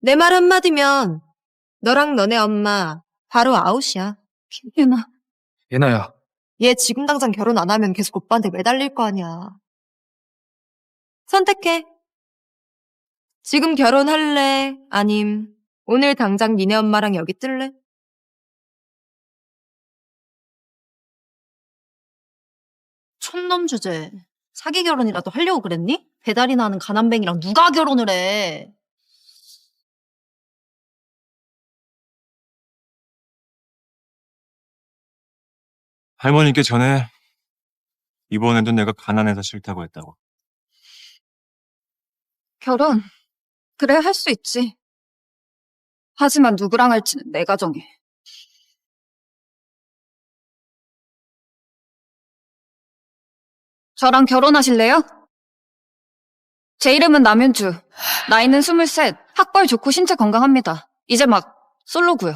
Speaker 3: 내 말 한마디면 너랑 너네 엄마 바로 아웃이야.
Speaker 1: 김예나.
Speaker 2: 예나야,
Speaker 3: 얘 지금 당장 결혼 안 하면 계속 오빠한테 매달릴 거 아니야. 선택해. 지금 결혼할래? 아님 오늘 당장 니네 엄마랑 여기 뜰래?
Speaker 4: 촌놈 주제. 사기 결혼이라도 하려고 그랬니? 배달이나 하는 가난뱅이랑 누가 결혼을 해?
Speaker 9: 할머니께 전해. 이번에도 내가 가난해서 싫다고 했다고.
Speaker 1: 결혼. 그래, 할 수 있지. 하지만 누구랑 할지는 내가 정해. 저랑 결혼하실래요? 제 이름은 남윤주. 나이는 23. 학벌 좋고 신체 건강합니다. 이제 막 솔로고요.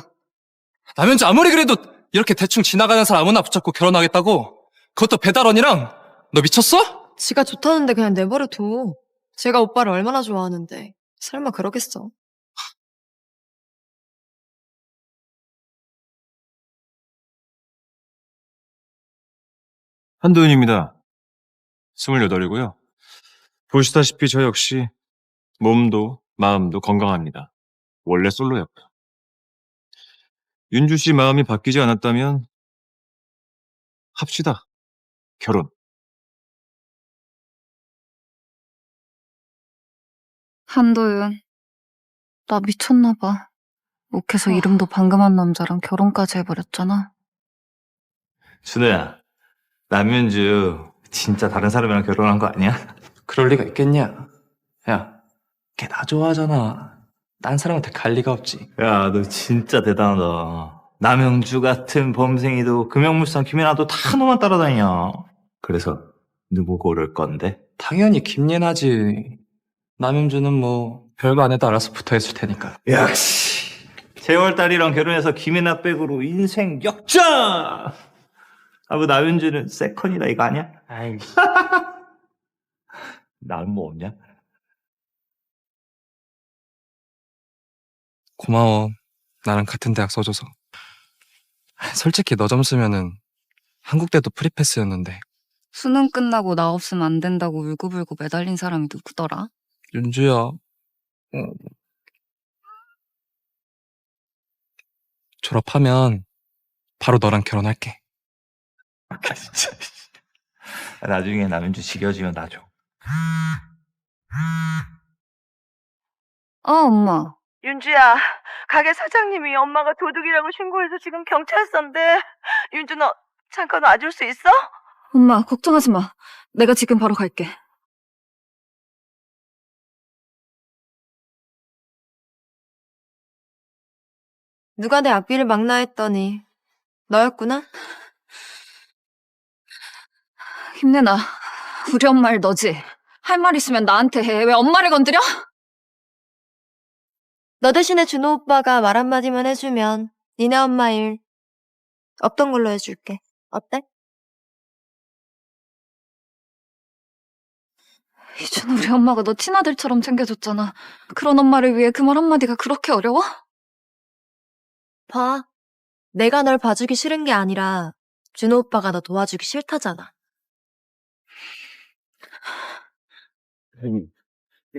Speaker 2: 남현주 아무리 그래도 이렇게 대충 지나가는 사람 아무나 붙잡고 결혼하겠다고? 그것도 배달원이랑? 너 미쳤어?
Speaker 3: 지가 좋다는데 그냥 내버려둬. 제가 오빠를 얼마나 좋아하는데 설마 그러겠어.
Speaker 9: 한도윤입니다. 28이고요. 보시다시피 저 역시 몸도 마음도 건강합니다. 원래 솔로였고요. 윤주 씨 마음이 바뀌지 않았다면 합시다. 결혼.
Speaker 1: 한도윤. 나 미쳤나 봐. 옥해서 이름도 방금 한 남자랑 결혼까지 해버렸잖아.
Speaker 5: 준호야, 남윤주 진짜 다른 사람이랑 결혼한 거 아니야?
Speaker 6: 그럴 리가 있겠냐? 야, 걔 나 좋아하잖아. 딴 사람한테 갈 리가 없지.
Speaker 5: 야, 너 진짜 대단하다. 남영주 같은 범생이도 금영물산 김연아도 다 너만 따라다니냐. 그래서 누구 고를 건데?
Speaker 6: 당연히 김예나지. 남윤주는 뭐 별거 안 해도 알아서 붙어있을 테니까.
Speaker 5: 역시 재월달이랑 결혼해서 김연아 백으로 인생 역전! 아, 뭐 남윤주는 세컨이다 이거 아니야?
Speaker 6: 아이,
Speaker 5: 나는 뭐 없냐?
Speaker 2: 고마워. 나랑 같은 대학 써줘서. 솔직히 너 점수면은 한국대도 프리패스였는데.
Speaker 1: 수능 끝나고 나 없으면 안 된다고 울고불고 매달린 사람이 누구더라?
Speaker 2: 윤주야. 졸업하면 바로 너랑 결혼할게.
Speaker 5: 진짜. 나중에 남윤주 지겨지면 나 줘.
Speaker 1: 엄마.
Speaker 7: 윤주야, 가게 사장님이 엄마가 도둑이라고 신고해서 지금 경찰서인데. 윤주 너 잠깐 와줄 수 있어?
Speaker 1: 엄마, 걱정하지 마. 내가 지금 바로 갈게.
Speaker 3: 누가 내 앞길을 막나 했더니 너였구나?
Speaker 1: 힘내나. 우리 엄마 일 너지? 할 말 있으면 나한테 해. 왜 엄마를 건드려?
Speaker 3: 너 대신에 준호 오빠가 말 한마디만 해주면 니네 엄마 일 없던 걸로 해줄게. 어때?
Speaker 1: 이준 우리 엄마가 너 친아들처럼 챙겨줬잖아. 그런 엄마를 위해 그 말 한마디가 그렇게 어려워?
Speaker 3: 봐. 내가 널 봐주기 싫은 게 아니라 준호 오빠가 너 도와주기 싫다잖아.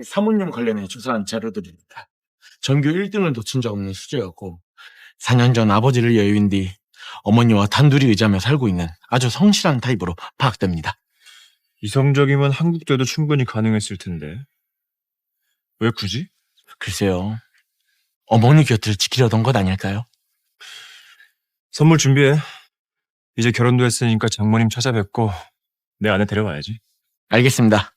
Speaker 8: 사모님 관련해 조사한 자료들입니다. 전교 1등을 놓친 적 없는 수재였고 4년 전 아버지를 예유인 뒤 어머니와 단둘이 의자며 살고 있는 아주 성실한 타입으로 파악됩니다.
Speaker 9: 이성적이면 한국대도 충분히 가능했을 텐데. 왜 굳이?
Speaker 8: 글쎄요. 어머니 곁을 지키려던 것 아닐까요?
Speaker 9: 선물 준비해. 이제 결혼도 했으니까 장모님 찾아뵙고 내 아내 데려와야지.
Speaker 8: 알겠습니다.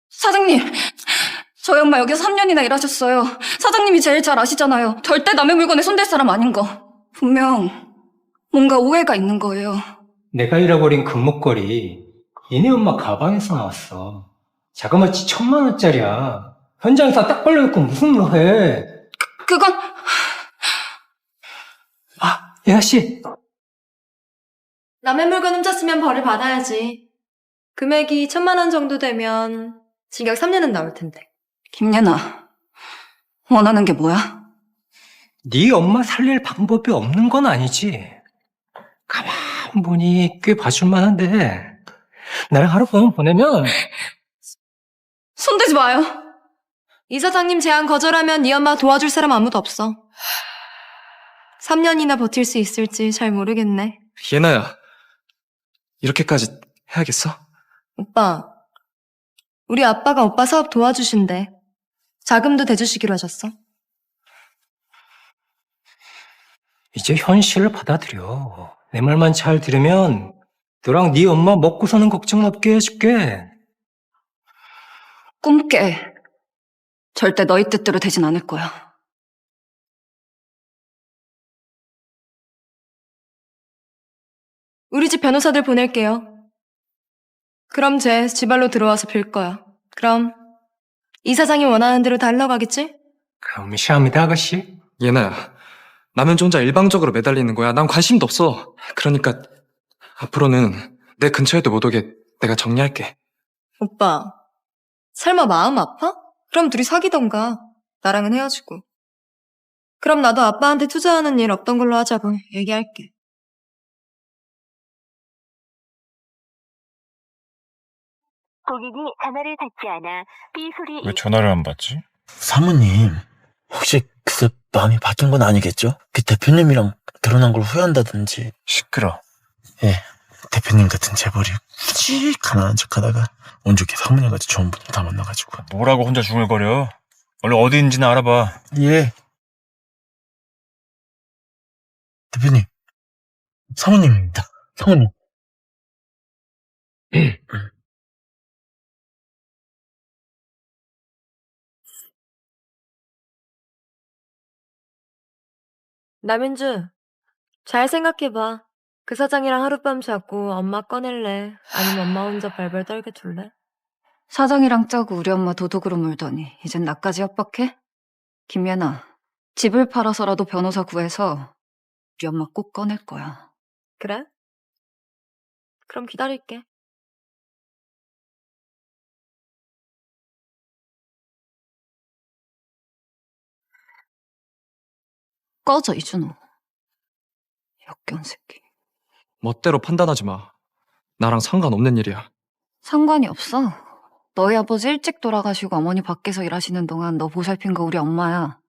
Speaker 1: 사장님! 저희 엄마 여기서 3년이나 일하셨어요. 사장님이 제일 잘 아시잖아요. 절대 남의 물건에 손댈 사람 아닌 거. 분명 뭔가 오해가 있는 거예요.
Speaker 10: 내가 잃어버린 금목걸이 얘네 엄마 가방에서 나왔어. 자그마치 1,000만 원짜리야. 현장에서 딱 벌려놓고 무슨 뭐 해.
Speaker 1: 그건
Speaker 10: 예나씨.
Speaker 3: 남의 물건 훔쳤으면 벌을 받아야지. 금액이 1,000만 원 정도 되면 징역 3년은 나올 텐데.
Speaker 1: 김예나, 원하는 게 뭐야?
Speaker 10: 네 엄마 살릴 방법이 없는 건 아니지. 가만 보니 꽤 봐줄 만한데 나랑 하룻밤 보내면
Speaker 1: 손대지 마요.
Speaker 3: 이 사장님 제안 거절하면 네 엄마 도와줄 사람 아무도 없어. 3년이나 버틸 수 있을지 잘 모르겠네.
Speaker 2: 예나야, 이렇게까지 해야겠어?
Speaker 3: 오빠, 우리 아빠가 오빠 사업 도와주신대. 자금도 대주시기로 하셨어.
Speaker 10: 이제 현실을 받아들여. 내 말만 잘 들으면 너랑 네 엄마 먹고 사는 걱정 없게 해줄게.
Speaker 1: 꿈깨. 절대 너희 뜻대로 되진 않을 거야.
Speaker 3: 우리 집 변호사들 보낼게요. 그럼 쟤 지발로 들어와서 빌 거야. 그럼 이 사장이 원하는 대로 다 흘러가겠지?
Speaker 10: 감사합니다, 아가씨.
Speaker 2: 예나야, 남현주 혼자 일방적으로 매달리는 거야. 난 관심도 없어. 그러니까 앞으로는 내 근처에도 못 오게 내가 정리할게.
Speaker 3: 오빠, 설마 마음 아파? 그럼 둘이 사귀던가. 나랑은 헤어지고. 그럼 나도 아빠한테 투자하는 일 없던 걸로 하자고 얘기할게.
Speaker 12: 고객이 전화를 받지 않아 삐 소리.
Speaker 9: 왜 전화를 안 받지?
Speaker 11: 사모님, 혹시 그새 마음이 바뀐 건 아니겠죠? 그 대표님이랑 결혼한 걸 후회한다든지.
Speaker 9: 시끄러.
Speaker 11: 예, 대표님 같은 재벌이 굳이 가난한 척하다가 온 좋게 사모님같이 좋은 분들 다 만나가지고.
Speaker 9: 뭐라고 혼자 중얼거려? 얼른 어디 있는지는 알아봐.
Speaker 11: 예. 대표님, 사모님입니다. 사모님.
Speaker 3: 남윤주, 잘 생각해봐. 그 사장이랑 하룻밤 자고 엄마 꺼낼래? 아니면 엄마 혼자 발발 떨게 둘래?
Speaker 1: 사장이랑 짜고 우리 엄마 도둑으로 물더니 이젠 나까지 협박해? 김예나, 집을 팔아서라도 변호사 구해서 우리 엄마 꼭 꺼낼 거야.
Speaker 3: 그래? 그럼 기다릴게.
Speaker 1: 꺼져, 이준호. 역겨운 새끼.
Speaker 2: 멋대로 판단하지 마. 나랑 상관없는 일이야.
Speaker 1: 상관이 없어. 너희 아버지 일찍 돌아가시고 어머니 밖에서 일하시는 동안 너 보살핀 거 우리 엄마야.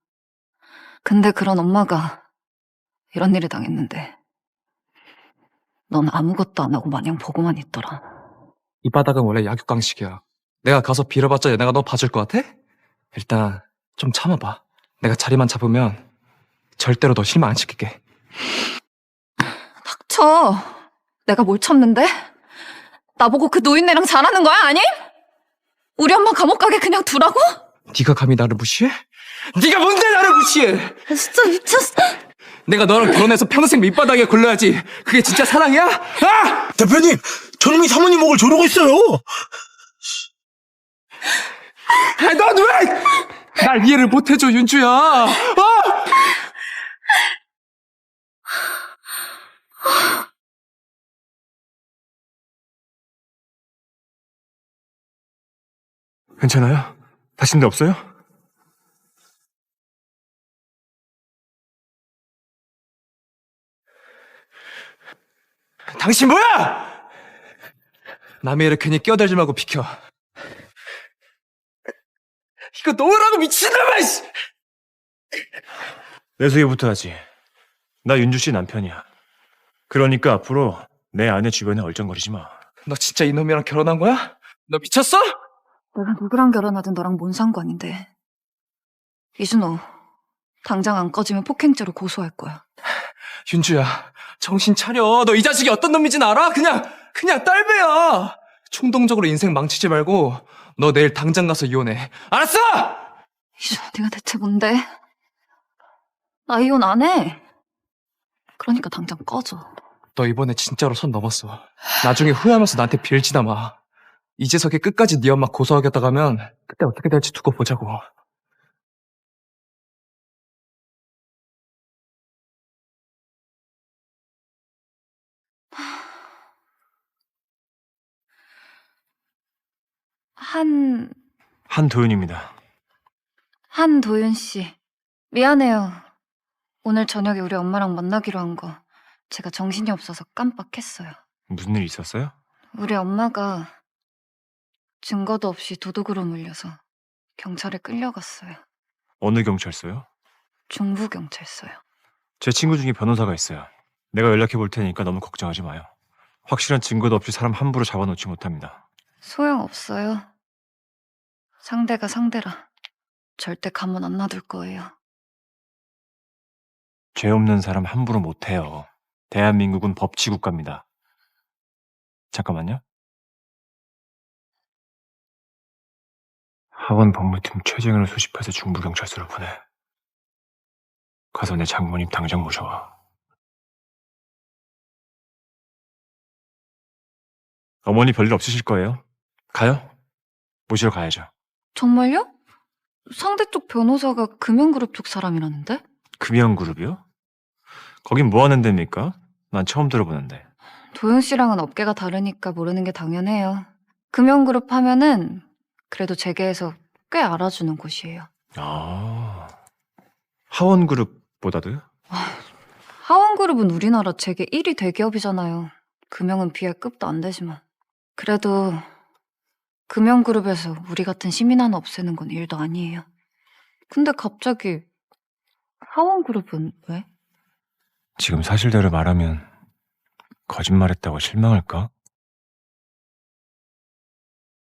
Speaker 1: 근데 그런 엄마가 이런 일을 당했는데 넌 아무것도 안 하고 마냥 보고만 있더라.
Speaker 2: 이 바닥은 원래 약육강식이야. 내가 가서 빌어봤자 얘네가 너 봐줄 것 같아? 일단 좀 참아봐. 내가 자리만 잡으면 절대로 너 실망 안 시킬게.
Speaker 1: 닥쳐. 내가 뭘 참는데? 나보고 그 노인네랑 잘하는 거야, 아니? 우리 엄마 감옥 가게 그냥 두라고?
Speaker 2: 네가 감히 나를 무시해? 네가 뭔데 나를 무시해?
Speaker 1: 진짜 미쳤어.
Speaker 2: 내가 너랑 결혼해서 평생 밑바닥에 굴러야지. 그게 진짜 사랑이야? 아!
Speaker 11: 대표님, 저놈이 사모님 목을 조르고 있어요.
Speaker 2: 넌 왜? 날 이해를 못해줘, 윤주야. 아!
Speaker 9: 괜찮아요? 다친 데 없어요?
Speaker 2: 당신 뭐야? 남의 일에 괜히 끼어들지 말고 비켜. 이거 놓으라고 미친놈아! 씨!
Speaker 9: 내 소개부터 하지. 나 윤주 씨 남편이야. 그러니까 앞으로 내 아내 주변에 얼쩡거리지 마.
Speaker 2: 너 진짜 이놈이랑 결혼한 거야? 너 미쳤어?
Speaker 1: 내가 누구랑 결혼하든 너랑 뭔 상관인데. 이준호, 당장 안 꺼지면 폭행죄로 고소할 거야.
Speaker 2: 윤주야, 정신 차려. 너 이 자식이 어떤 놈인지는 알아? 그냥 딸배야. 충동적으로 인생 망치지 말고 너 내일 당장 가서 이혼해. 알았어?
Speaker 1: 이준호, 네가 대체 뭔데? 나 이혼 안 해. 그러니까 당장 꺼져.
Speaker 2: 너 이번에 진짜로 선 넘었어. 나중에 후회하면서 나한테 빌지나 마. 이재석이 끝까지 네 엄마 고소하겠다 가면 그때 어떻게 될지 두고 보자고.
Speaker 9: 한도윤입니다.
Speaker 1: 한도윤 씨. 미안해요. 오늘 저녁에 우리 엄마랑 만나기로 한 거 제가 정신이 없어서 깜빡했어요.
Speaker 9: 무슨 일 있었어요?
Speaker 1: 우리 엄마가 증거도 없이 도둑으로 물려서 경찰에 끌려갔어요.
Speaker 9: 어느 경찰서요?
Speaker 1: 중부경찰서요.
Speaker 9: 제 친구 중에 변호사가 있어요. 내가 연락해 볼 테니까 너무 걱정하지 마요. 확실한 증거도 없이 사람 함부로 잡아놓지 못합니다.
Speaker 1: 소용없어요. 상대가 상대라. 절대 가만 안 놔둘 거예요.
Speaker 9: 죄 없는 사람 함부로 못해요. 대한민국은 법치국가입니다. 잠깐만요. 하원 법무팀 최정현을 소집해서 중부경찰서로 보내. 가서 내 장모님 당장 모셔와. 어머니 별일 없으실 거예요. 가요? 모시러 가야죠.
Speaker 1: 정말요? 상대 쪽 변호사가 금연그룹 쪽 사람이라는데?
Speaker 9: 금연그룹이요? 거긴 뭐 하는 데입니까? 난 처음 들어보는데.
Speaker 1: 도윤 씨랑은 업계가 다르니까 모르는 게 당연해요. 금연그룹 하면은 그래도 재계에서 꽤 알아주는 곳이에요.
Speaker 9: 아, 하원그룹보다도요?
Speaker 1: 하원그룹은 우리나라 재계 1위 대기업이잖아요. 금연은 비할 급도 안 되지만. 그래도 금연그룹에서 우리 같은 시민 하나 없애는 건 일도 아니에요. 근데 갑자기 하원그룹은 왜?
Speaker 9: 지금 사실대로 말하면 거짓말했다고 실망할까?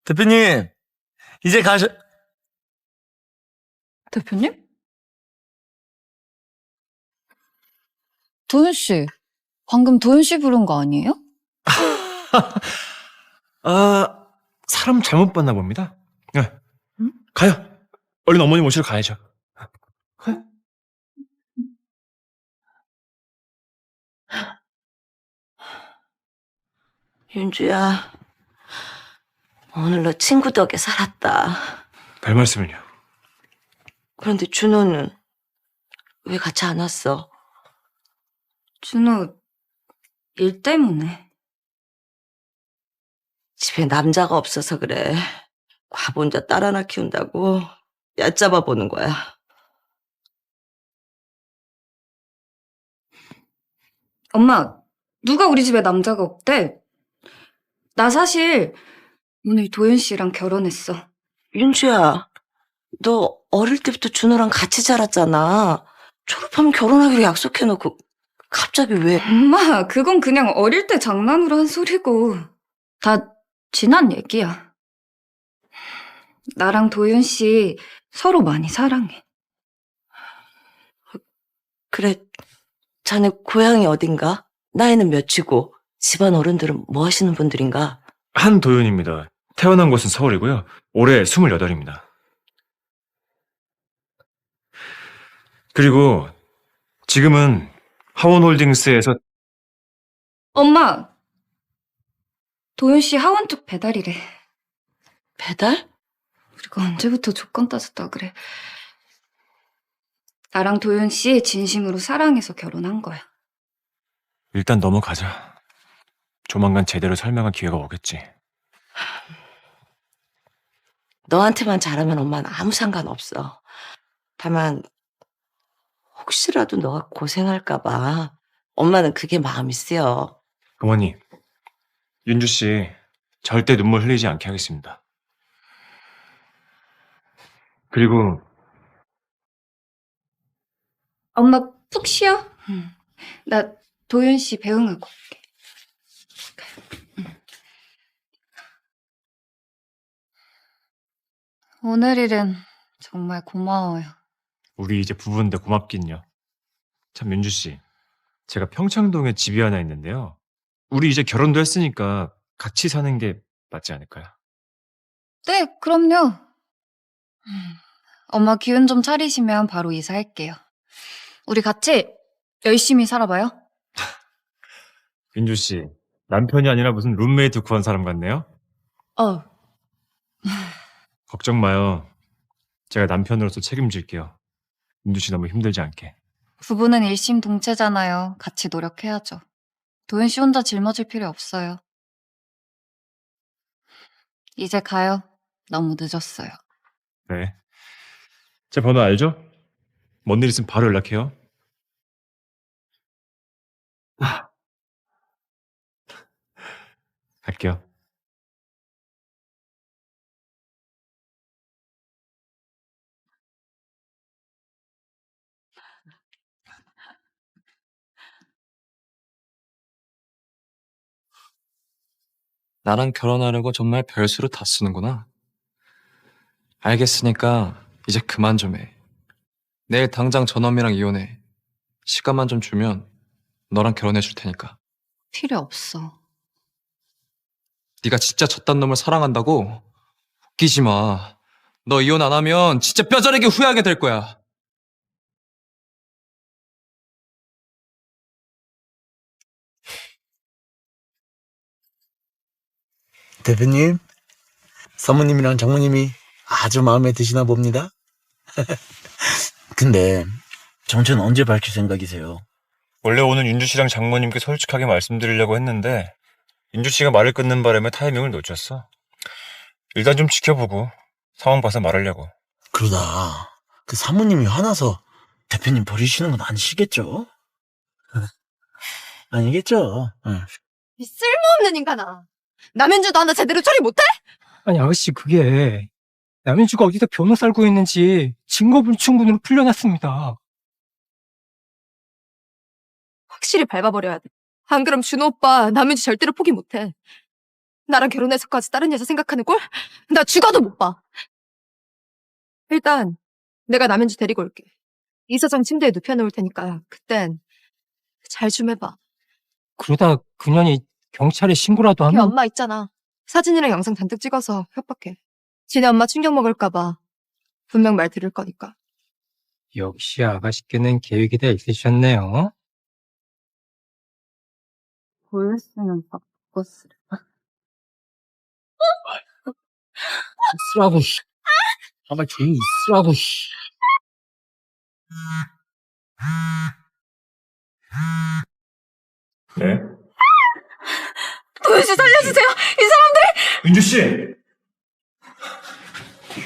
Speaker 11: 대표님, 이제 가셔.
Speaker 1: 대표님? 도윤 씨, 방금 도윤 씨 부른 거 아니에요?
Speaker 9: 아, 사람 잘못 봤나 봅니다. 네. 가요. 얼른 어머니 모시러 가야죠. 가요.
Speaker 7: 윤주야, 오늘 너 친구 덕에 살았다.
Speaker 9: 별 말씀을요.
Speaker 7: 그런데 준호는 왜 같이 안 왔어?
Speaker 1: 준호, 일 때문에.
Speaker 7: 집에 남자가 없어서 그래. 밥 혼자 딸 하나 키운다고 얕잡아 보는 거야.
Speaker 1: 엄마, 누가 우리 집에 남자가 없대? 나 사실 오늘 도윤 씨랑 결혼했어.
Speaker 7: 윤주야, 너 어릴 때부터 준호랑 같이 자랐잖아. 졸업하면 결혼하기로 약속해놓고 갑자기 왜?
Speaker 1: 엄마, 그건 그냥 어릴 때 장난으로 한 소리고 다 지난 얘기야. 나랑 도윤 씨 서로 많이 사랑해.
Speaker 7: 그래, 자네 고향이 어딘가? 나이는 몇이고 집안 어른들은 뭐 하시는 분들인가?
Speaker 9: 한도윤입니다. 태어난 곳은 서울이고요. 올해 28입니다. 그리고 지금은 하원홀딩스에서
Speaker 1: 엄마, 도윤 씨 하원 쪽 배달이래.
Speaker 7: 배달?
Speaker 1: 그리고 언제부터 조건 따졌다 그래. 나랑 도윤 씨 진심으로 사랑해서 결혼한 거야.
Speaker 9: 일단 넘어가자. 조만간 제대로 설명할 기회가 오겠지.
Speaker 7: 너한테만 잘하면 엄마는 아무 상관없어. 다만 혹시라도 너가 고생할까 봐 엄마는 그게 마음이 쓰여.
Speaker 9: 어머니, 윤주 씨 절대 눈물 흘리지 않게 하겠습니다. 그리고
Speaker 1: 엄마 푹 쉬어. 나 도윤 씨 배웅하고 올게. 오늘 일은 정말 고마워요.
Speaker 9: 우리 이제 부부인데 고맙긴요. 참 윤주 씨, 제가 평창동에 집이 하나 있는데요. 우리 이제 결혼도 했으니까 같이 사는 게 맞지 않을까요?
Speaker 1: 네, 그럼요. 엄마 기운 좀 차리시면 바로 이사할게요. 우리 같이 열심히 살아봐요.
Speaker 9: 윤주 씨, 남편이 아니라 무슨 룸메이트 구한 사람 같네요? 걱정 마요. 제가 남편으로서 책임질게요. 윤주 씨 너무 힘들지 않게.
Speaker 1: 부부는 일심동체잖아요. 같이 노력해야죠. 도윤 씨 혼자 짊어질 필요 없어요. 이제 가요. 너무 늦었어요.
Speaker 9: 네. 제 번호 알죠? 뭔 일 있으면 바로 연락해요. 갈게요.
Speaker 2: 나랑 결혼하려고 정말 별수로 다 쓰는구나. 알겠으니까 이제 그만 좀 해. 내일 당장 전원이랑 이혼해. 시간만 좀 주면 너랑 결혼해 줄 테니까.
Speaker 1: 필요 없어.
Speaker 2: 네가 진짜 저딴 놈을 사랑한다고? 웃기지 마. 너 이혼 안 하면 진짜 뼈저리게 후회하게 될 거야.
Speaker 11: 대표님, 사모님이랑 장모님이 아주 마음에 드시나 봅니다. 근데 정체는 언제 밝힐 생각이세요?
Speaker 9: 원래 오늘 윤주 씨랑 장모님께 솔직하게 말씀드리려고 했는데 윤주 씨가 말을 끊는 바람에 타이밍을 놓쳤어. 일단 좀 지켜보고 상황 봐서 말하려고.
Speaker 11: 그러다 그 사모님이 화나서 대표님 버리시는 건 아니시겠죠? 아니겠죠? 응.
Speaker 3: 이 쓸모없는 인간아. 남현주도 하나 제대로 처리 못해?
Speaker 10: 아니, 아가씨, 그게 남현주가 어디서 변호 살고 있는지 증거불충분으로 풀려났습니다.
Speaker 3: 확실히 밟아버려야 돼. 안 그럼 준호 오빠 남현주 절대로 포기 못해. 나랑 결혼해서까지 다른 여자 생각하는 꼴? 나 죽어도 못 봐. 일단 내가 남현주 데리고 올게. 이사장 침대에 눕혀놓을 테니까 그땐 잘 좀 해봐.
Speaker 10: 그러다 그년이 경찰에 신고라도
Speaker 3: 걔
Speaker 10: 하면
Speaker 3: 엄마 있잖아. 사진이랑 영상 잔뜩 찍어서 협박해. 지네 엄마 충격 먹을까봐 분명 말 들을 거니까.
Speaker 10: 역시 아가씨께는 계획이 다 있으셨네요.
Speaker 1: 보였으면 바꿨으려.
Speaker 10: 있으라고. 아가 조용히 있으라고.
Speaker 9: 네?
Speaker 3: 도윤 씨 살려주세요. 이 사람들.
Speaker 9: 윤주 씨!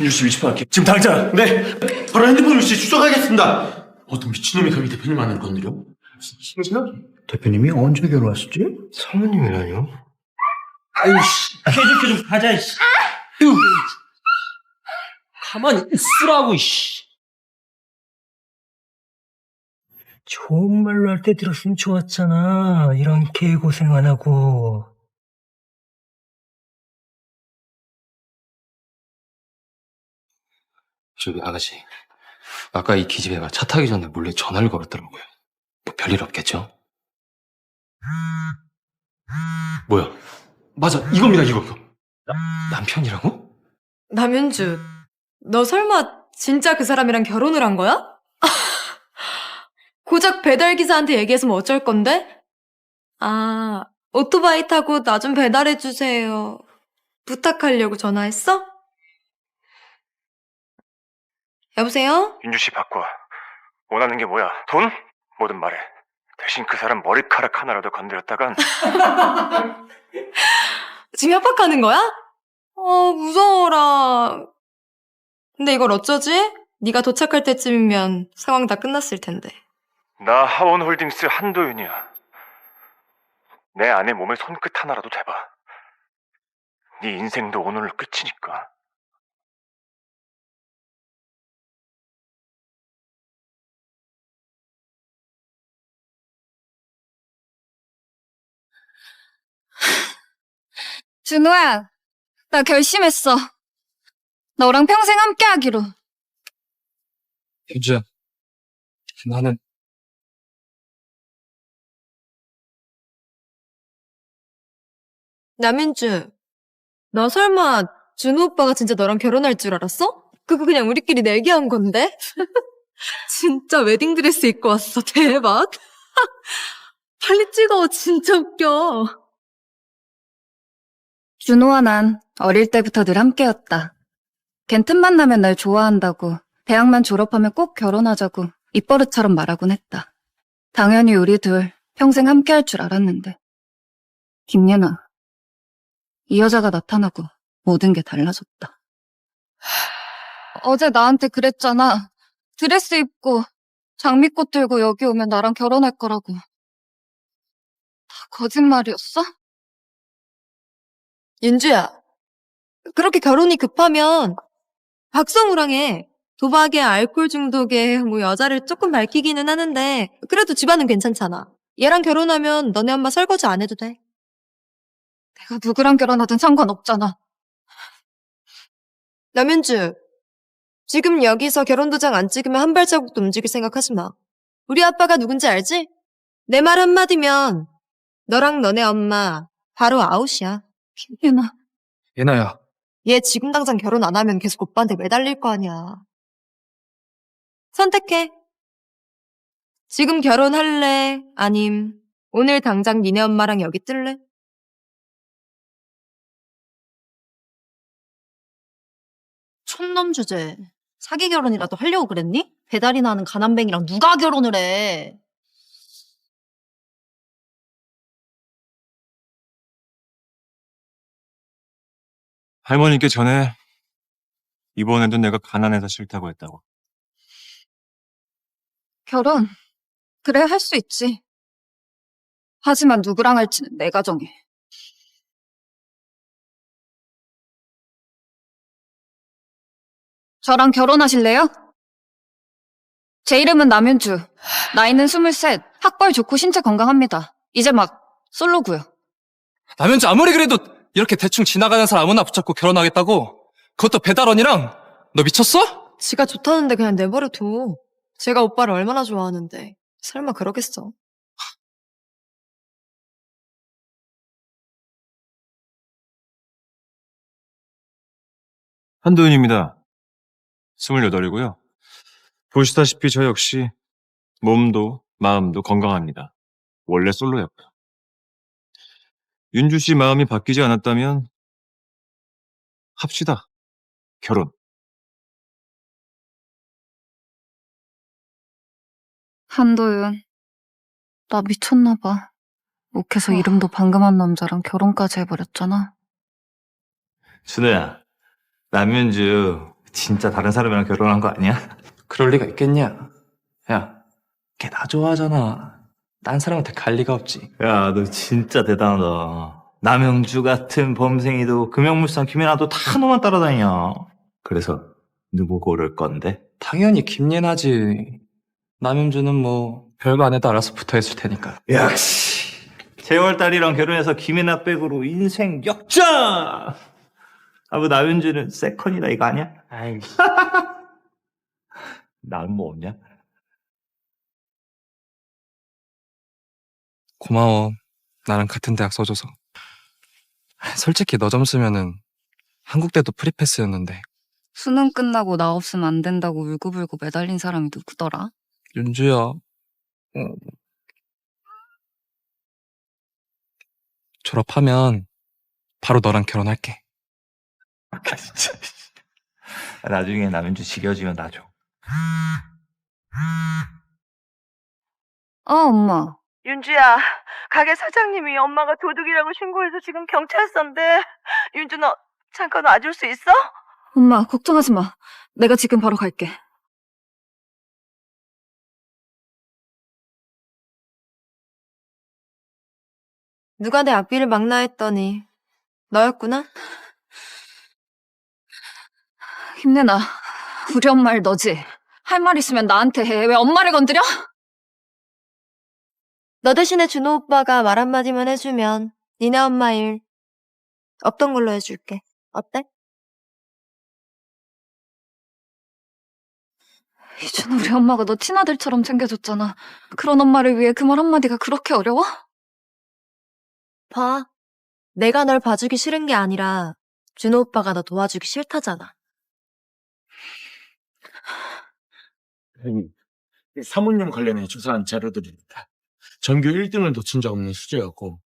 Speaker 9: 윤주 씨 위치 파악해. 지금 당장!
Speaker 11: 네, 바로 핸드폰 위치 추적하겠습니다. 어떤 미친놈이 감히 대표님 안을 건드려?
Speaker 9: 신기하게.
Speaker 11: 대표님이 언제 결혼하셨지?
Speaker 10: 사모님이라뇨? 아이씨, 쾌좀 가자, 이씨. 가만히 있으라고, 이씨. 좋은 말로 할 때 들었으면 좋았잖아. 이런 개고생 안 하고.
Speaker 6: 저기 아가씨, 아까 이 기집애가 차 타기 전에 몰래 전화를 걸었더라고요. 뭐 별일 없겠죠? 뭐야? 맞아, 이겁니다, 이거. 남편이라고?
Speaker 3: 남윤주, 너 설마 진짜 그 사람이랑 결혼을 한 거야? 고작 배달기사한테 얘기했으면 어쩔 건데? 아, 오토바이 타고 나 좀 배달해주세요. 부탁하려고 전화했어? 여보세요?
Speaker 9: 윤주 씨 바꿔. 원하는 게 뭐야? 돈? 뭐든 말해. 대신 그 사람 머리카락 하나라도 건드렸다간
Speaker 3: 지금 협박하는 거야? 무서워라. 근데 이걸 어쩌지? 네가 도착할 때쯤이면 상황 다 끝났을 텐데.
Speaker 9: 나 하원홀딩스 한도윤이야. 내 아내 몸에 손끝 하나라도 대봐. 네 인생도 오늘로 끝이니까.
Speaker 1: 준호야, 나 결심했어. 너랑 평생 함께 하기로.
Speaker 2: 윤주야, 나는
Speaker 3: 남윤주, 너 설마 준호 오빠가 진짜 너랑 결혼할 줄 알았어? 그거 그냥 우리끼리 내기한 건데? 진짜 웨딩드레스 입고 왔어. 대박. 빨리 찍어. 진짜 웃겨.
Speaker 1: 준호와 난 어릴 때부터 늘 함께였다. 걘 틈만 나면 날 좋아한다고, 대학만 졸업하면 꼭 결혼하자고 입버릇처럼 말하곤 했다. 당연히 우리 둘 평생 함께할 줄 알았는데. 김예나, 이 여자가 나타나고 모든 게 달라졌다. 어제 나한테 그랬잖아. 드레스 입고 장미꽃 들고 여기 오면 나랑 결혼할 거라고. 다 거짓말이었어?
Speaker 3: 윤주야, 그렇게 결혼이 급하면 박성우랑 해. 도박에 알코올 중독에 뭐 여자를 조금 밝히기는 하는데 그래도 집안은 괜찮잖아. 얘랑 결혼하면 너네 엄마 설거지 안 해도 돼.
Speaker 1: 내가 누구랑 결혼하든 상관없잖아.
Speaker 3: 남윤주, 지금 여기서 결혼도장 안 찍으면 한 발자국도 움직일 생각하지 마. 우리 아빠가 누군지 알지? 내 말 한마디면 너랑 너네 엄마 바로 아웃이야.
Speaker 1: 예나.
Speaker 2: 예나야,
Speaker 3: 얘 지금 당장 결혼 안 하면 계속 오빠한테 매달릴 거 아니야. 선택해. 지금 결혼할래? 아님 오늘 당장 니네 엄마랑 여기 뜰래?
Speaker 4: 촌놈 주제. 사기 결혼이라도 하려고 그랬니? 배달이나 하는 가난뱅이랑 누가 결혼을 해?
Speaker 9: 할머니께 전에 이번에도 내가 가난해서 싫다고 했다고.
Speaker 1: 결혼. 그래, 할 수 있지. 하지만 누구랑 할지는 내가 정해. 저랑 결혼하실래요? 제 이름은 남윤주. 나이는 23. 학벌 좋고 신체 건강합니다. 이제 막 솔로고요.
Speaker 2: 남현주 아무리 그래도 이렇게 대충 지나가는 사람 아무나 붙잡고 결혼하겠다고? 그것도 배달원이랑? 너 미쳤어?
Speaker 3: 지가 좋다는데 그냥 내버려둬. 제가 오빠를 얼마나 좋아하는데 설마 그러겠어.
Speaker 9: 한도윤입니다. 28이고요. 보시다시피 저 역시 몸도 마음도 건강합니다. 원래 솔로였고요. 윤주 씨 마음이 바뀌지 않았다면 합시다. 결혼.
Speaker 1: 한도윤. 나 미쳤나봐. 욱해서 이름도 방금 한 남자랑 결혼까지 해버렸잖아.
Speaker 5: 준호야, 남윤주 진짜 다른 사람이랑 결혼한 거 아니야?
Speaker 6: 그럴 리가 있겠냐? 야, 걔 나 좋아하잖아.
Speaker 2: 딴 사람한테 갈 리가 없지.
Speaker 5: 야, 너 진짜 대단하다. 남영주 같은 범생이도 금영물산 김연아도 다 너만 따라다니냐. 그래서 누구 고를 건데?
Speaker 2: 당연히 김예나지. 남영주는 뭐 별거 안 해도 알아서 붙어있을 테니까.
Speaker 5: 역시 재월달이랑 결혼해서 김연아 백으로 인생 역전! 아, 뭐 남영주는 세컨이다 이거 아니야?
Speaker 11: 아이,
Speaker 5: 나는 뭐 없냐?
Speaker 2: 고마워. 나랑 같은 대학 써줘서. 솔직히 너 점수면은 한국대도 프리패스였는데.
Speaker 1: 수능 끝나고 나 없으면 안 된다고 울고불고 매달린 사람이 누구더라?
Speaker 2: 윤주야. 졸업하면 바로 너랑 결혼할게.
Speaker 5: 진짜. 나중에 남영주 지겨지면 나 줘.
Speaker 1: 엄마.
Speaker 7: 윤주야, 가게 사장님이 엄마가 도둑이라고 신고해서 지금 경찰서인데. 윤주, 너 잠깐 와줄 수 있어?
Speaker 1: 엄마, 걱정하지 마. 내가 지금 바로 갈게.
Speaker 3: 누가 내 앞길을 막나 했더니 너였구나?
Speaker 1: 힘내나. 우리 엄마 일 너지? 할 말 있으면 나한테 해. 왜 엄마를 건드려?
Speaker 3: 너 대신에 준호 오빠가 말 한마디만 해주면 니네 엄마 일 없던 걸로 해줄게. 어때?
Speaker 1: 이준 우리 엄마가 너 친아들처럼 챙겨줬잖아. 그런 엄마를 위해 그 말 한마디가 그렇게 어려워?
Speaker 3: 봐. 내가 널 봐주기 싫은 게 아니라 준호 오빠가 너 도와주기 싫다잖아.
Speaker 8: 사모님 관련해 조사한 자료들입니다. 전교 1등을 놓친 적 없는 수재였고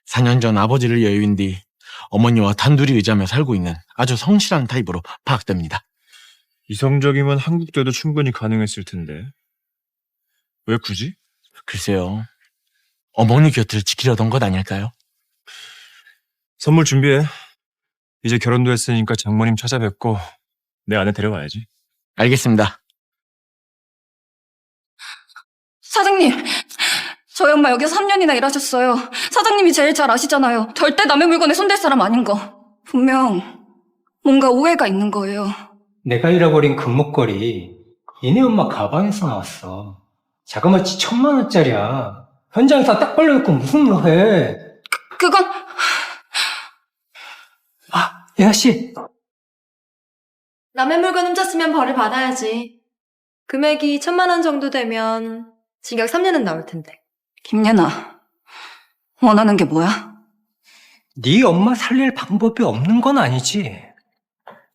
Speaker 8: 4년 전 아버지를 예유인 뒤 어머니와 단둘이 의자며 살고 있는 아주 성실한 타입으로 파악됩니다.
Speaker 9: 이성적이면 한국대도 충분히 가능했을 텐데. 왜 굳이?
Speaker 11: 글쎄요. 어머니 곁을 지키려던 것 아닐까요?
Speaker 9: 선물 준비해. 이제 결혼도 했으니까 장모님 찾아뵙고 내 아내 데려와야지.
Speaker 11: 알겠습니다.
Speaker 1: 사장님! 저희 엄마 여기서 3년이나 일하셨어요. 사장님이 제일 잘 아시잖아요. 절대 남의 물건에 손댈 사람 아닌 거. 분명 뭔가 오해가 있는 거예요.
Speaker 10: 내가 잃어버린 금목걸이 얘네 엄마 가방에서 나왔어. 자그마치 1,000만 원짜리야. 현장에서 딱 벌려놓고 무슨 뭐 해.
Speaker 1: 그건
Speaker 10: 예나씨.
Speaker 3: 남의 물건 훔쳤으면 벌을 받아야지. 금액이 1,000만 원 정도 되면 징역 3년은 나올 텐데.
Speaker 1: 김예나, 원하는 게 뭐야?
Speaker 10: 네 엄마 살릴 방법이 없는 건 아니지.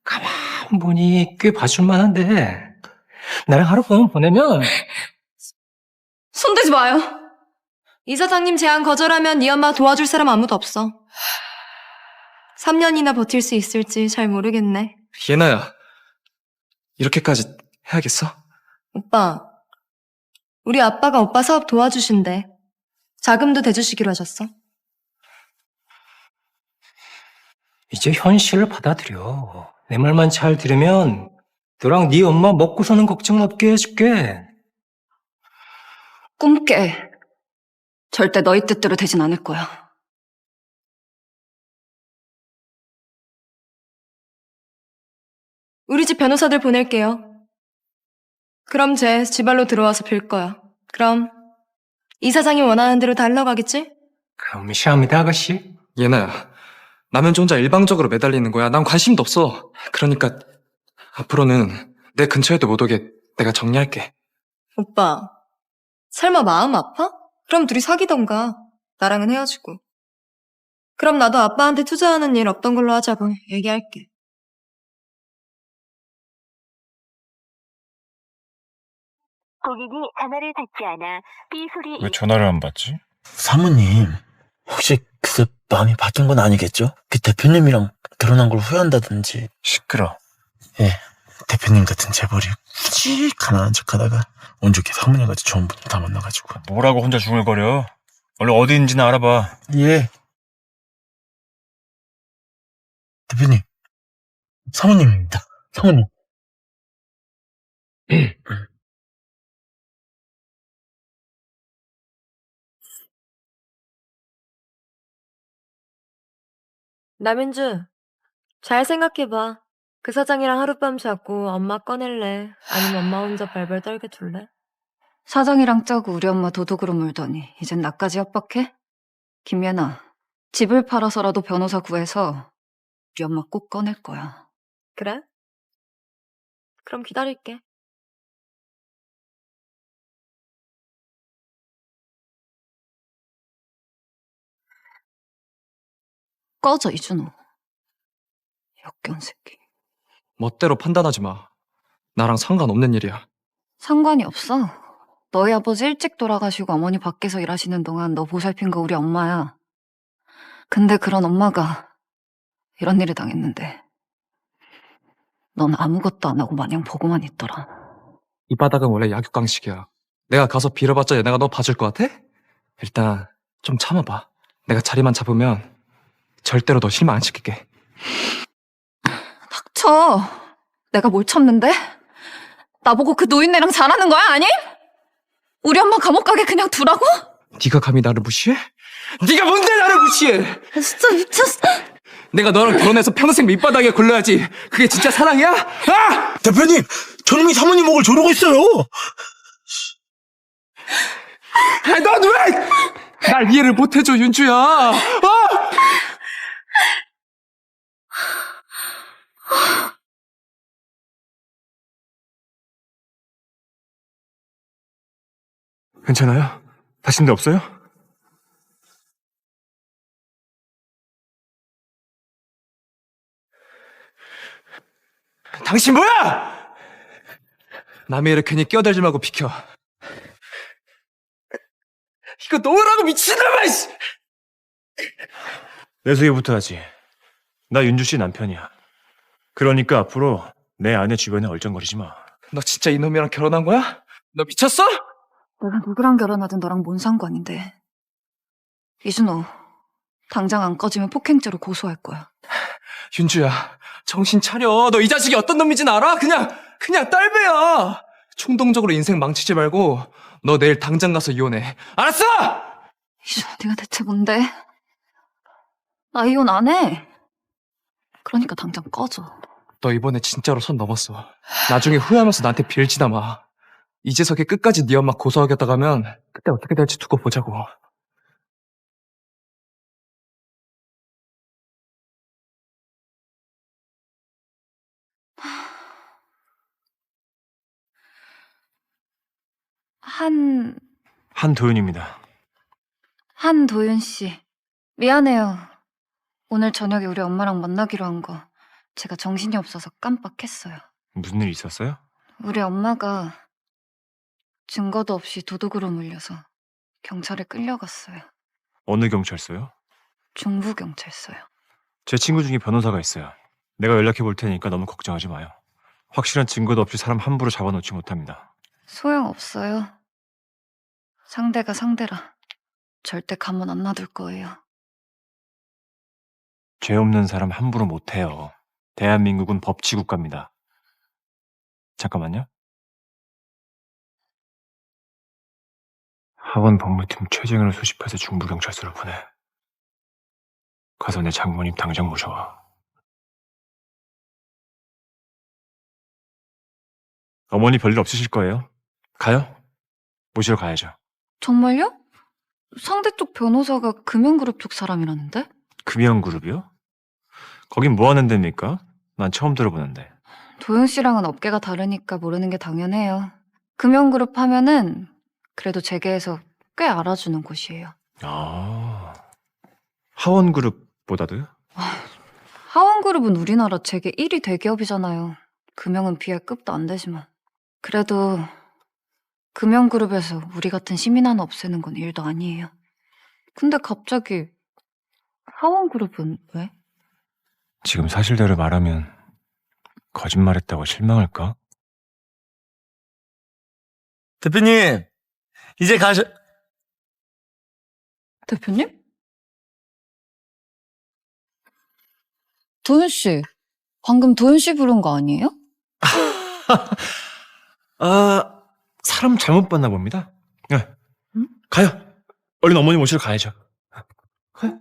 Speaker 10: 가만 보니 꽤 봐줄 만한데 나랑 하루 보내면
Speaker 1: 손대지 마요.
Speaker 3: 이 사장님 제안 거절하면 네 엄마 도와줄 사람 아무도 없어. 3년이나 버틸 수 있을지 잘 모르겠네.
Speaker 2: 예나야. 이렇게까지 해야겠어?
Speaker 3: 오빠, 우리 아빠가 오빠 사업 도와주신대. 자금도 대주시기로 하셨어.
Speaker 10: 이제 현실을 받아들여. 내 말만 잘 들으면 너랑 네 엄마 먹고 사는 걱정 없게 해줄게.
Speaker 1: 꿈깨. 절대 너희 뜻대로 되진 않을 거야.
Speaker 3: 우리 집 변호사들 보낼게요. 그럼 쟤 지발로 들어와서 빌 거야. 그럼 이 사장이 원하는 대로 다 흘러가겠지?
Speaker 10: 감사합니다, 아가씨.
Speaker 2: 예나야. 남현주 혼자 일방적으로 매달리는 거야. 난 관심도 없어. 그러니까 앞으로는 내 근처에도 못 오게 내가 정리할게.
Speaker 3: 오빠, 설마 마음 아파? 그럼 둘이 사귀던가. 나랑은 헤어지고. 그럼 나도 아빠한테 투자하는 일 없던 걸로 하자고 얘기할게.
Speaker 12: 고객이 전화를 받지 않아 삐 소리.
Speaker 9: 왜 전화를 안 받지?
Speaker 11: 사모님, 혹시 그새 마음이 바뀐 건 아니겠죠? 그 대표님이랑 결혼한 걸 후회한다든지.
Speaker 9: 시끄러.
Speaker 11: 예, 대표님 같은 재벌이 굳이 가난한 척하다가 운 좋게 사모님같이 좋은 분을 다 만나가지고.
Speaker 9: 뭐라고 혼자 중얼거려? 얼른 어디 있는지는 알아봐.
Speaker 11: 예. 대표님, 사모님입니다. 사모님.
Speaker 3: 남윤주, 잘 생각해봐. 그 사장이랑 하룻밤 자고 엄마 꺼낼래? 아니면 엄마 혼자 발발 떨게 둘래?
Speaker 1: 사장이랑 짜고 우리 엄마 도둑으로 물더니 이젠 나까지 협박해? 김예나, 집을 팔아서라도 변호사 구해서 우리 엄마 꼭 꺼낼 거야.
Speaker 3: 그래? 그럼 기다릴게.
Speaker 1: 꺼져, 이준호. 역겨운 새끼.
Speaker 2: 멋대로 판단하지 마. 나랑 상관없는 일이야.
Speaker 1: 상관이 없어. 너희 아버지 일찍 돌아가시고 어머니 밖에서 일하시는 동안 너 보살핀 거 우리 엄마야. 근데 그런 엄마가 이런 일을 당했는데 넌 아무것도 안 하고 마냥 보고만 있더라.
Speaker 2: 이 바닥은 원래 약육강식이야. 내가 가서 빌어봤자 얘네가 너 봐줄 것 같아? 일단 좀 참아봐. 내가 자리만 잡으면 절대로 너 실망 안 시킬게.
Speaker 1: 닥쳐. 내가 뭘 참는데? 나보고 그 노인네랑 잘하는 거야, 아니? 우리 엄마 감옥 가게 그냥 두라고?
Speaker 2: 네가 감히 나를 무시해? 네가 뭔데 나를 무시해?
Speaker 1: 진짜 미쳤어.
Speaker 2: 내가 너랑 결혼해서 평생 밑바닥에 굴러야지. 그게 진짜 사랑이야? 아!
Speaker 11: 대표님, 저놈이 사모님 목을 조르고 있어요.
Speaker 2: 넌 왜 날 이해를 못해줘, 윤주야?
Speaker 9: 괜찮아요? 다친 데 없어요?
Speaker 2: 당신 뭐야? 남의 일을 괜히 끼어들지 말고 비켜. 이거 놓으라고 미친놈아! 이씨!
Speaker 9: 내 소개부터 하지. 나 윤주 씨 남편이야. 그러니까 앞으로 내 아내 주변에 얼쩡거리지 마.
Speaker 2: 너 진짜 이놈이랑 결혼한 거야? 너 미쳤어?
Speaker 1: 내가 누구랑 결혼하든 너랑 뭔 상관인데. 이준호, 당장 안 꺼지면 폭행죄로 고소할 거야.
Speaker 2: 윤주야, 정신 차려. 너 이 자식이 어떤 놈인지는 알아? 그냥 딸배야. 충동적으로 인생 망치지 말고 너 내일 당장 가서 이혼해. 알았어?
Speaker 1: 이준호, 네가 대체 뭔데? 나 이혼 안 해. 그러니까 당장 꺼져.
Speaker 2: 너 이번에 진짜로 선 넘었어. 나중에 후회하면서 나한테 빌지나 마. 이재석이 끝까지 네 엄마 고소하겠다 가면 그때 어떻게 될지 두고 보자고.
Speaker 9: 한도윤입니다.
Speaker 1: 한도윤 씨. 미안해요. 오늘 저녁에 우리 엄마랑 만나기로 한 거 제가 정신이 없어서 깜빡했어요.
Speaker 9: 무슨 일 있었어요?
Speaker 1: 우리 엄마가 증거도 없이 도둑으로 물려서 경찰에 끌려갔어요.
Speaker 9: 어느 경찰서요?
Speaker 1: 중부경찰서요.
Speaker 9: 제 친구 중에 변호사가 있어요. 내가 연락해 볼 테니까 너무 걱정하지 마요. 확실한 증거도 없이 사람 함부로 잡아놓지 못합니다.
Speaker 1: 소용없어요. 상대가 상대라. 절대 가만 안 놔둘 거예요.
Speaker 9: 죄 없는 사람 함부로 못해요. 대한민국은 법치국가입니다. 잠깐만요. 하원 법무팀 최정현을 소집해서 중부경찰서로 보내. 가서 내 장모님 당장 모셔와. 어머니 별일 없으실 거예요. 가요? 모시러 가야죠.
Speaker 1: 정말요? 상대 쪽 변호사가 금융그룹 쪽 사람이라는데?
Speaker 9: 금연그룹이요? 거긴 뭐 하는 데입니까? 난 처음 들어보는데.
Speaker 1: 도윤 씨랑은 업계가 다르니까 모르는 게 당연해요. 금융그룹 하면은 그래도 재계에서 꽤 알아주는 곳이에요.
Speaker 9: 아, 하원그룹보다도요?
Speaker 1: 하원그룹은 우리나라 재계 1위 대기업이잖아요. 금융은 비할 급도 안 되지만. 그래도 금융그룹에서 우리 같은 시민 하나 없애는 건 일도 아니에요. 근데 갑자기 하원그룹은 왜?
Speaker 9: 지금 사실대로 말하면 거짓말했다고 실망할까?
Speaker 11: 대표님, 이제 가셔.
Speaker 1: 대표님? 도윤 씨, 방금 도윤 씨 부른 거 아니에요?
Speaker 9: 아, 사람 잘못 봤나 봅니다. 네. 가요. 얼른 어머니 모시러 가야죠. 가요.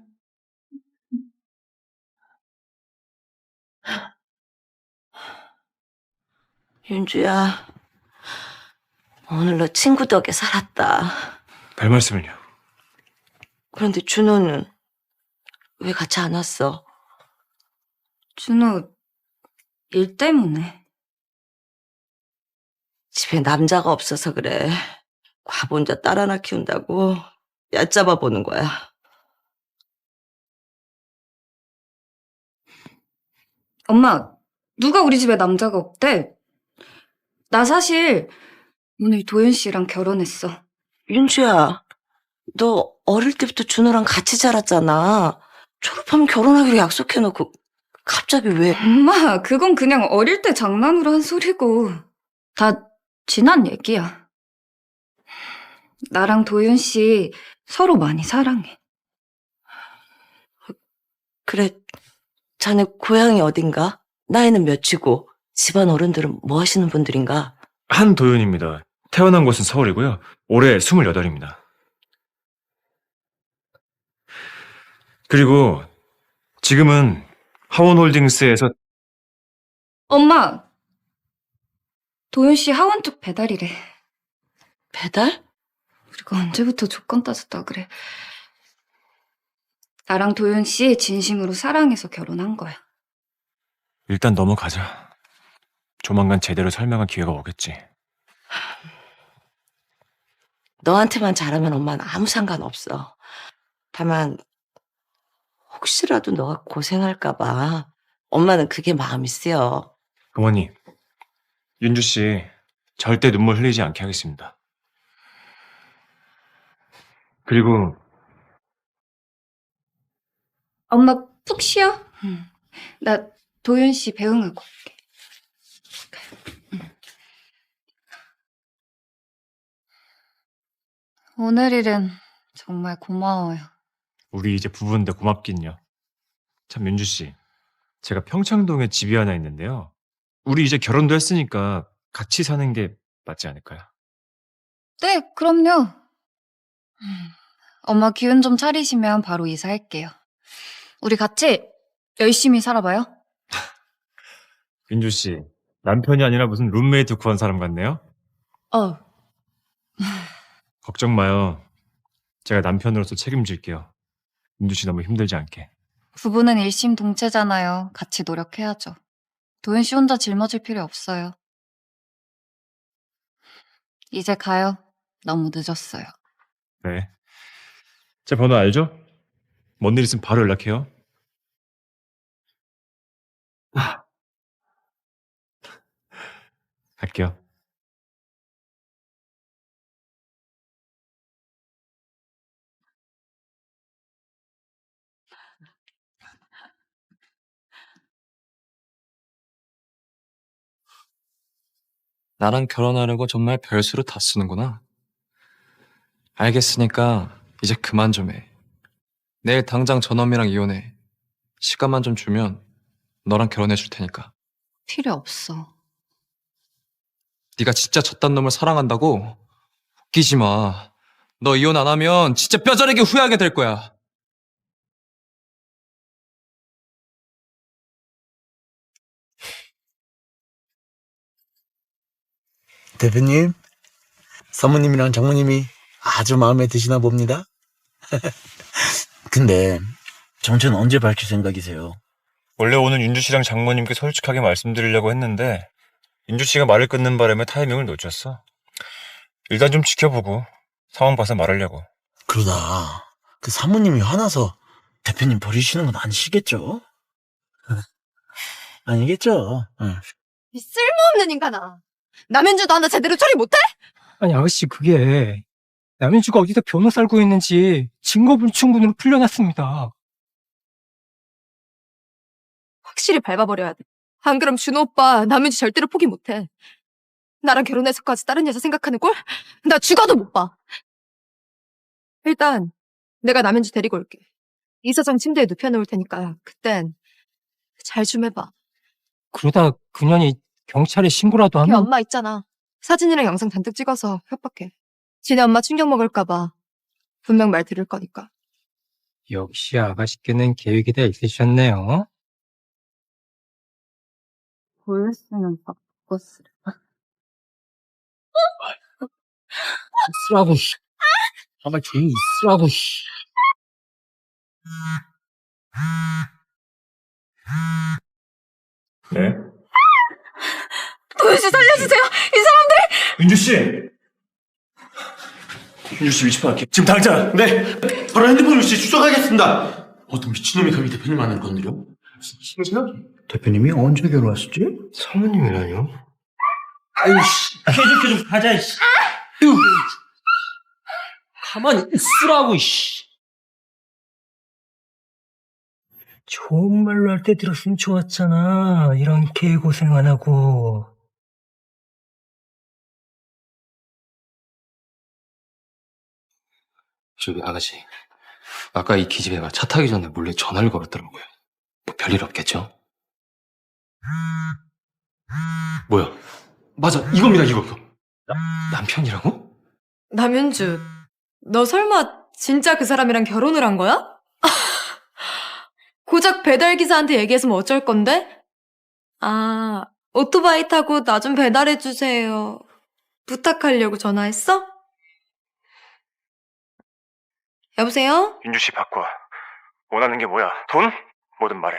Speaker 7: 윤주야, 오늘 너 친구 덕에 살았다.
Speaker 9: 별 말씀을요.
Speaker 7: 그런데 준호는 왜 같이 안 왔어?
Speaker 1: 준호, 일 때문에.
Speaker 7: 집에 남자가 없어서 그래. 과부 혼자 딸 하나 키운다고 얕잡아 보는 거야.
Speaker 1: 엄마, 누가 우리 집에 남자가 없대? 나 사실 오늘 도윤 씨랑 결혼했어.
Speaker 7: 윤주야, 너 어릴 때부터 준호랑 같이 자랐잖아. 졸업하면 결혼하기로 약속해놓고 갑자기 왜?
Speaker 1: 엄마, 그건 그냥 어릴 때 장난으로 한 소리고 다 지난 얘기야. 나랑 도윤 씨 서로 많이 사랑해.
Speaker 7: 그래, 자네 고향이 어딘가? 나이는 몇이고 집안 어른들은 뭐 하시는 분들인가?
Speaker 9: 한도윤입니다. 태어난 곳은 서울이고요. 올해 28입니다. 그리고 지금은 하원홀딩스에서
Speaker 1: 엄마, 도윤 씨 하원 쪽 배달이래.
Speaker 7: 배달?
Speaker 1: 우리가 언제부터 조건 따졌다 그래. 나랑 도윤 씨 진심으로 사랑해서 결혼한 거야.
Speaker 9: 일단 넘어가자. 조만간 제대로 설명할 기회가 오겠지.
Speaker 7: 너한테만 잘하면 엄마는 아무 상관없어. 다만 혹시라도 너가 고생할까 봐 엄마는 그게 마음이 쓰여.
Speaker 9: 어머니, 윤주 씨 절대 눈물 흘리지 않게 하겠습니다. 그리고
Speaker 1: 엄마 푹 쉬어. 나 도윤 씨 배웅하고 올게. 오늘 일은 정말 고마워요.
Speaker 9: 우리 이제 부부인데 고맙긴요. 참 윤주 씨, 제가 평창동에 집이 하나 있는데요. 우리 이제 결혼도 했으니까 같이 사는 게 맞지 않을까요?
Speaker 1: 네, 그럼요. 엄마 기운 좀 차리시면 바로 이사할게요. 우리 같이 열심히 살아봐요.
Speaker 9: 윤주 씨, 남편이 아니라 무슨 룸메이트 구한 사람 같네요? 걱정 마요. 제가 남편으로서 책임질게요. 윤주 씨 너무 힘들지 않게.
Speaker 1: 부부는 일심동체잖아요. 같이 노력해야죠. 도윤 씨 혼자 짊어질 필요 없어요. 이제 가요. 너무 늦었어요.
Speaker 9: 네. 제 번호 알죠? 뭔 일 있으면 바로 연락해요. 갈게요.
Speaker 2: 나랑 결혼하려고 정말 별수로 다 쓰는구나. 알겠으니까 이제 그만 좀 해. 내일 당장 전원이랑 이혼해. 시간만 좀 주면 너랑 결혼해 줄 테니까.
Speaker 1: 필요 없어.
Speaker 2: 네가 진짜 저딴 놈을 사랑한다고? 웃기지 마. 너 이혼 안 하면 진짜 뼈저리게 후회하게 될 거야.
Speaker 11: 대표님, 사모님이랑 장모님이 아주 마음에 드시나 봅니다. 근데 정체는 언제 밝힐 생각이세요?
Speaker 9: 원래 오늘 윤주 씨랑 장모님께 솔직하게 말씀드리려고 했는데 윤주 씨가 말을 끊는 바람에 타이밍을 놓쳤어. 일단 좀 지켜보고 상황 봐서 말하려고.
Speaker 11: 그러다 그 사모님이 화나서 대표님 버리시는 건 아니시겠죠? 아니겠죠? 응.
Speaker 3: 이 쓸모없는 인간아. 남현주도 하나 제대로 처리 못해?
Speaker 10: 아니, 아가씨, 그게 남인주가 어디서 변호 살고 있는지 증거불충분으로 풀려났습니다.
Speaker 3: 확실히 밟아버려야 돼. 안 그럼 준호 오빠 남현주 절대로 포기 못해. 나랑 결혼해서까지 다른 여자 생각하는 꼴? 나 죽어도 못 봐. 일단 내가 남현주 데리고 올게. 이사장 침대에 눕혀놓을 테니까 그땐 잘 좀 해봐.
Speaker 10: 그러다 그년이 경찰에 신고라도
Speaker 3: 걔
Speaker 10: 하면
Speaker 3: 엄마 있잖아. 사진이랑 영상 잔뜩 찍어서 협박해. 지네 엄마 충격 먹을까봐 분명 말 들을 거니까.
Speaker 10: 역시 아가씨께는 계획이 다 있으셨네요.
Speaker 1: 보였으면 바꿨으려.
Speaker 10: 쓰라고, 씨. 가만 조용히 있으라고, 씨.
Speaker 9: 네?
Speaker 3: 도현 씨 살려주세요. 이 사람들.
Speaker 8: 윤주 씨! 윤주 씨 위치 파악해. 지금 당장! 네! 바로 핸드폰 위치 추적하겠습니다! 어떤 미친놈이 감히 대표님만을 건드려? 심지어?
Speaker 11: 대표님이 언제 결혼하셨지?
Speaker 10: 사모님이라뇨?
Speaker 11: 아이씨, 계속 가자, 이씨.
Speaker 10: 가만히 있으라고, 씨. 좋은 말로 할 때 들었으면 좋았잖아. 이런 개고생 안 하고.
Speaker 6: 저기 아가씨, 아까 이 기집애가 차 타기 전에 몰래 전화를 걸었더라고요. 뭐 별일 없겠죠? 뭐야? 맞아, 이겁니다, 이거. 남편이라고?
Speaker 3: 남윤주, 너 설마 진짜 그 사람이랑 결혼을 한 거야? 고작 배달기사한테 얘기했으면 어쩔 건데? 아, 오토바이 타고 나 좀 배달해주세요. 부탁하려고 전화했어? 여보세요?
Speaker 9: 윤주 씨 바꿔. 원하는 게 뭐야? 돈? 뭐든 말해.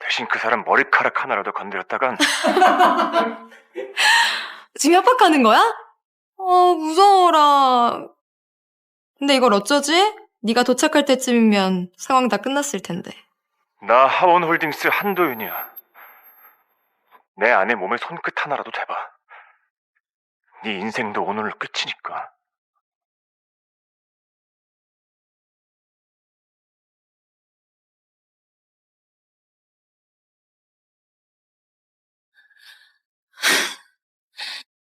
Speaker 9: 대신 그 사람 머리카락 하나라도 건드렸다간
Speaker 3: 지금 협박하는 거야? 무서워라. 근데 이걸 어쩌지? 네가 도착할 때쯤이면 상황 다 끝났을 텐데.
Speaker 9: 나 하원홀딩스 한도윤이야. 내 아내 몸에 손끝 하나라도 대봐. 네 인생도 오늘로 끝이니까.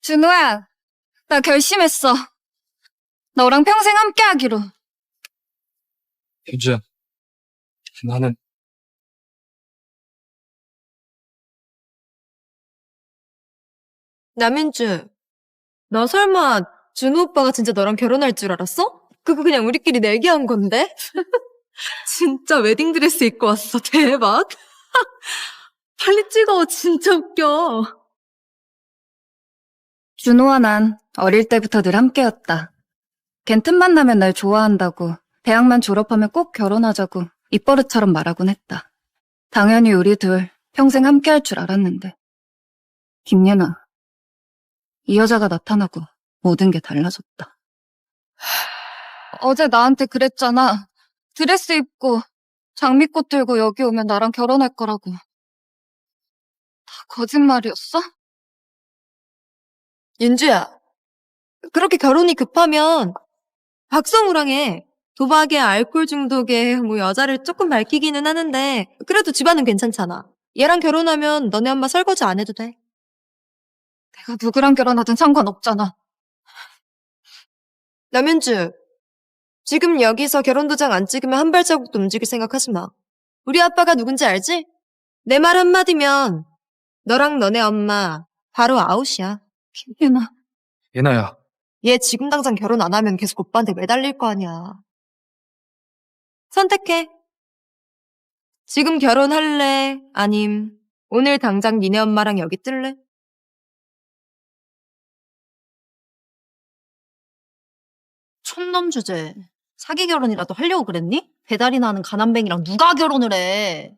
Speaker 1: 준호야, 나 결심했어. 너랑 평생 함께 하기로.
Speaker 2: 윤주야, 나는
Speaker 3: 남윤주, 너 설마 준호 오빠가 진짜 너랑 결혼할 줄 알았어? 그거 그냥 우리끼리 내기한 건데? 진짜 웨딩드레스 입고 왔어. 대박. 빨리 찍어. 진짜 웃겨.
Speaker 1: 준호와 난 어릴 때부터 늘 함께였다. 걘 틈만 나면 날 좋아한다고, 대학만 졸업하면 꼭 결혼하자고 입버릇처럼 말하곤 했다. 당연히 우리 둘 평생 함께할 줄 알았는데. 김예나, 이 여자가 나타나고 모든 게 달라졌다. 어제 나한테 그랬잖아. 드레스 입고 장미꽃 들고 여기 오면 나랑 결혼할 거라고. 다 거짓말이었어?
Speaker 3: 윤주야, 그렇게 결혼이 급하면 박성우랑 해. 도박에 알코올 중독에 뭐 여자를 조금 밝히기는 하는데 그래도 집안은 괜찮잖아. 얘랑 결혼하면 너네 엄마 설거지 안 해도 돼.
Speaker 1: 내가 누구랑 결혼하든 상관없잖아.
Speaker 3: 남윤주, 지금 여기서 결혼도장 안 찍으면 한 발자국도 움직일 생각하지 마. 우리 아빠가 누군지 알지? 내 말 한마디면 너랑 너네 엄마 바로 아웃이야.
Speaker 1: 김예나.
Speaker 2: 예나야,
Speaker 3: 얘 지금 당장 결혼 안 하면 계속 오빠한테 매달릴 거 아니야. 선택해. 지금 결혼할래? 아님 오늘 당장 니네 엄마랑 여기 뜰래?
Speaker 4: 촌놈 주제. 사기 결혼이라도 하려고 그랬니? 배달이나 하는 가난뱅이랑 누가 결혼을 해?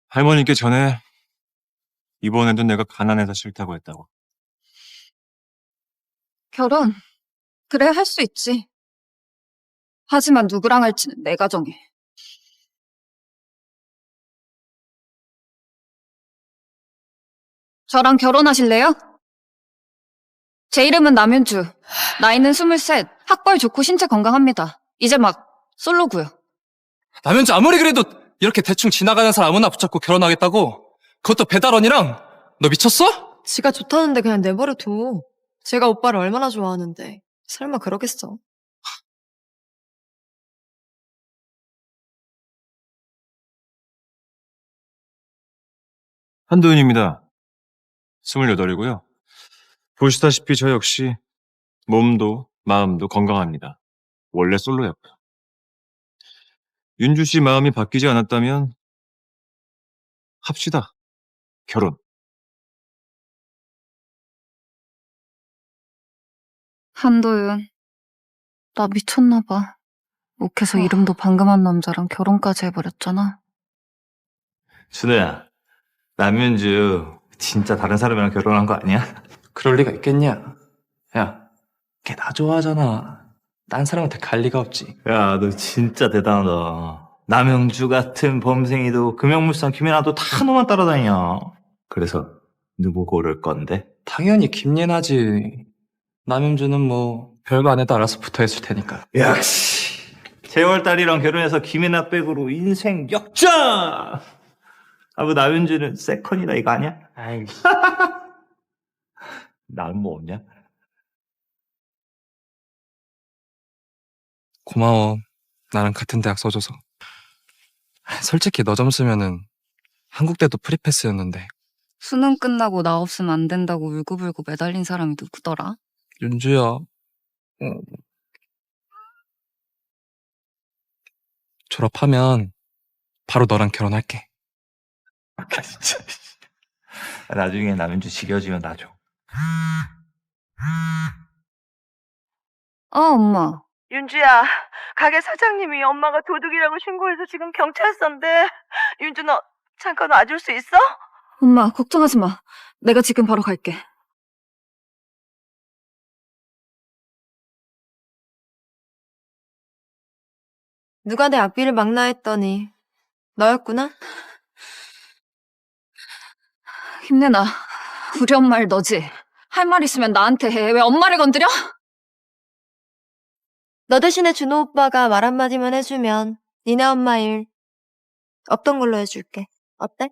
Speaker 9: 할머니께 전에 이번에도 내가 가난해서 싫다고 했다고.
Speaker 1: 결혼. 그래, 할 수 있지. 하지만 누구랑 할지는 내가 정해. 저랑 결혼하실래요? 제 이름은 남윤주. 나이는 23. 학벌 좋고 신체 건강합니다. 이제 막 솔로고요.
Speaker 2: 남현주 아무리 그래도 이렇게 대충 지나가는 사람 아무나 붙잡고 결혼하겠다고? 그것도 배달원이랑? 너 미쳤어?
Speaker 3: 지가 좋다는데 그냥 내버려 둬. 제가 오빠를 얼마나 좋아하는데 설마 그러겠어.
Speaker 9: 한도윤입니다. 28이고요. 보시다시피 저 역시 몸도 마음도 건강합니다. 원래 솔로였고요. 윤주 씨 마음이 바뀌지 않았다면 합시다. 결혼.
Speaker 1: 한도윤, 나 미쳤나 봐. 욱해서 이름도 방금 한 남자랑 결혼까지 해버렸잖아.
Speaker 5: 준호야, 남윤주 진짜 다른 사람이랑 결혼한 거 아니야?
Speaker 6: 그럴 리가 있겠냐? 야, 걔 나 좋아하잖아. 딴 사람한테 갈 리가 없지.
Speaker 5: 야, 너 진짜 대단하다. 남영주 같은 범생이도 금영물산 김예나도 다 너만 따라다녀. 그래서 누구 고를 건데?
Speaker 6: 당연히 김예나지. 남현주는 뭐 별거 안 해도 알아서 붙어있을 테니까.
Speaker 5: 역시 재월달이랑 결혼해서 김예나 백으로 인생 역전! 뭐 남윤주는 세컨이다 이거 아니야?
Speaker 6: 아이,
Speaker 5: 나는 뭐 없냐?
Speaker 2: 고마워. 나랑 같은 대학 써줘서. 솔직히 너 점수면은 한국대도 프리패스였는데.
Speaker 1: 수능 끝나고 나 없으면 안 된다고 울고불고 매달린 사람이 누구더라?
Speaker 2: 윤주야. 졸업하면 바로 너랑 결혼할게.
Speaker 5: 진짜. 나중에 남윤주 지겨지면 나 줘.
Speaker 1: 엄마.
Speaker 7: 윤주야, 가게 사장님이 엄마가 도둑이라고 신고해서 지금 경찰서인데. 윤주 너 잠깐 와줄 수 있어?
Speaker 1: 엄마, 걱정하지 마. 내가 지금 바로 갈게.
Speaker 3: 누가 내 앞길을 막나 했더니 너였구나?
Speaker 1: 힘내나. 우리 엄마를 너지. 할 말 있으면 나한테 해. 왜 엄마를 건드려?
Speaker 3: 너 대신에 준호 오빠가 말 한마디만 해주면 니네 엄마 일 없던 걸로 해줄게. 어때?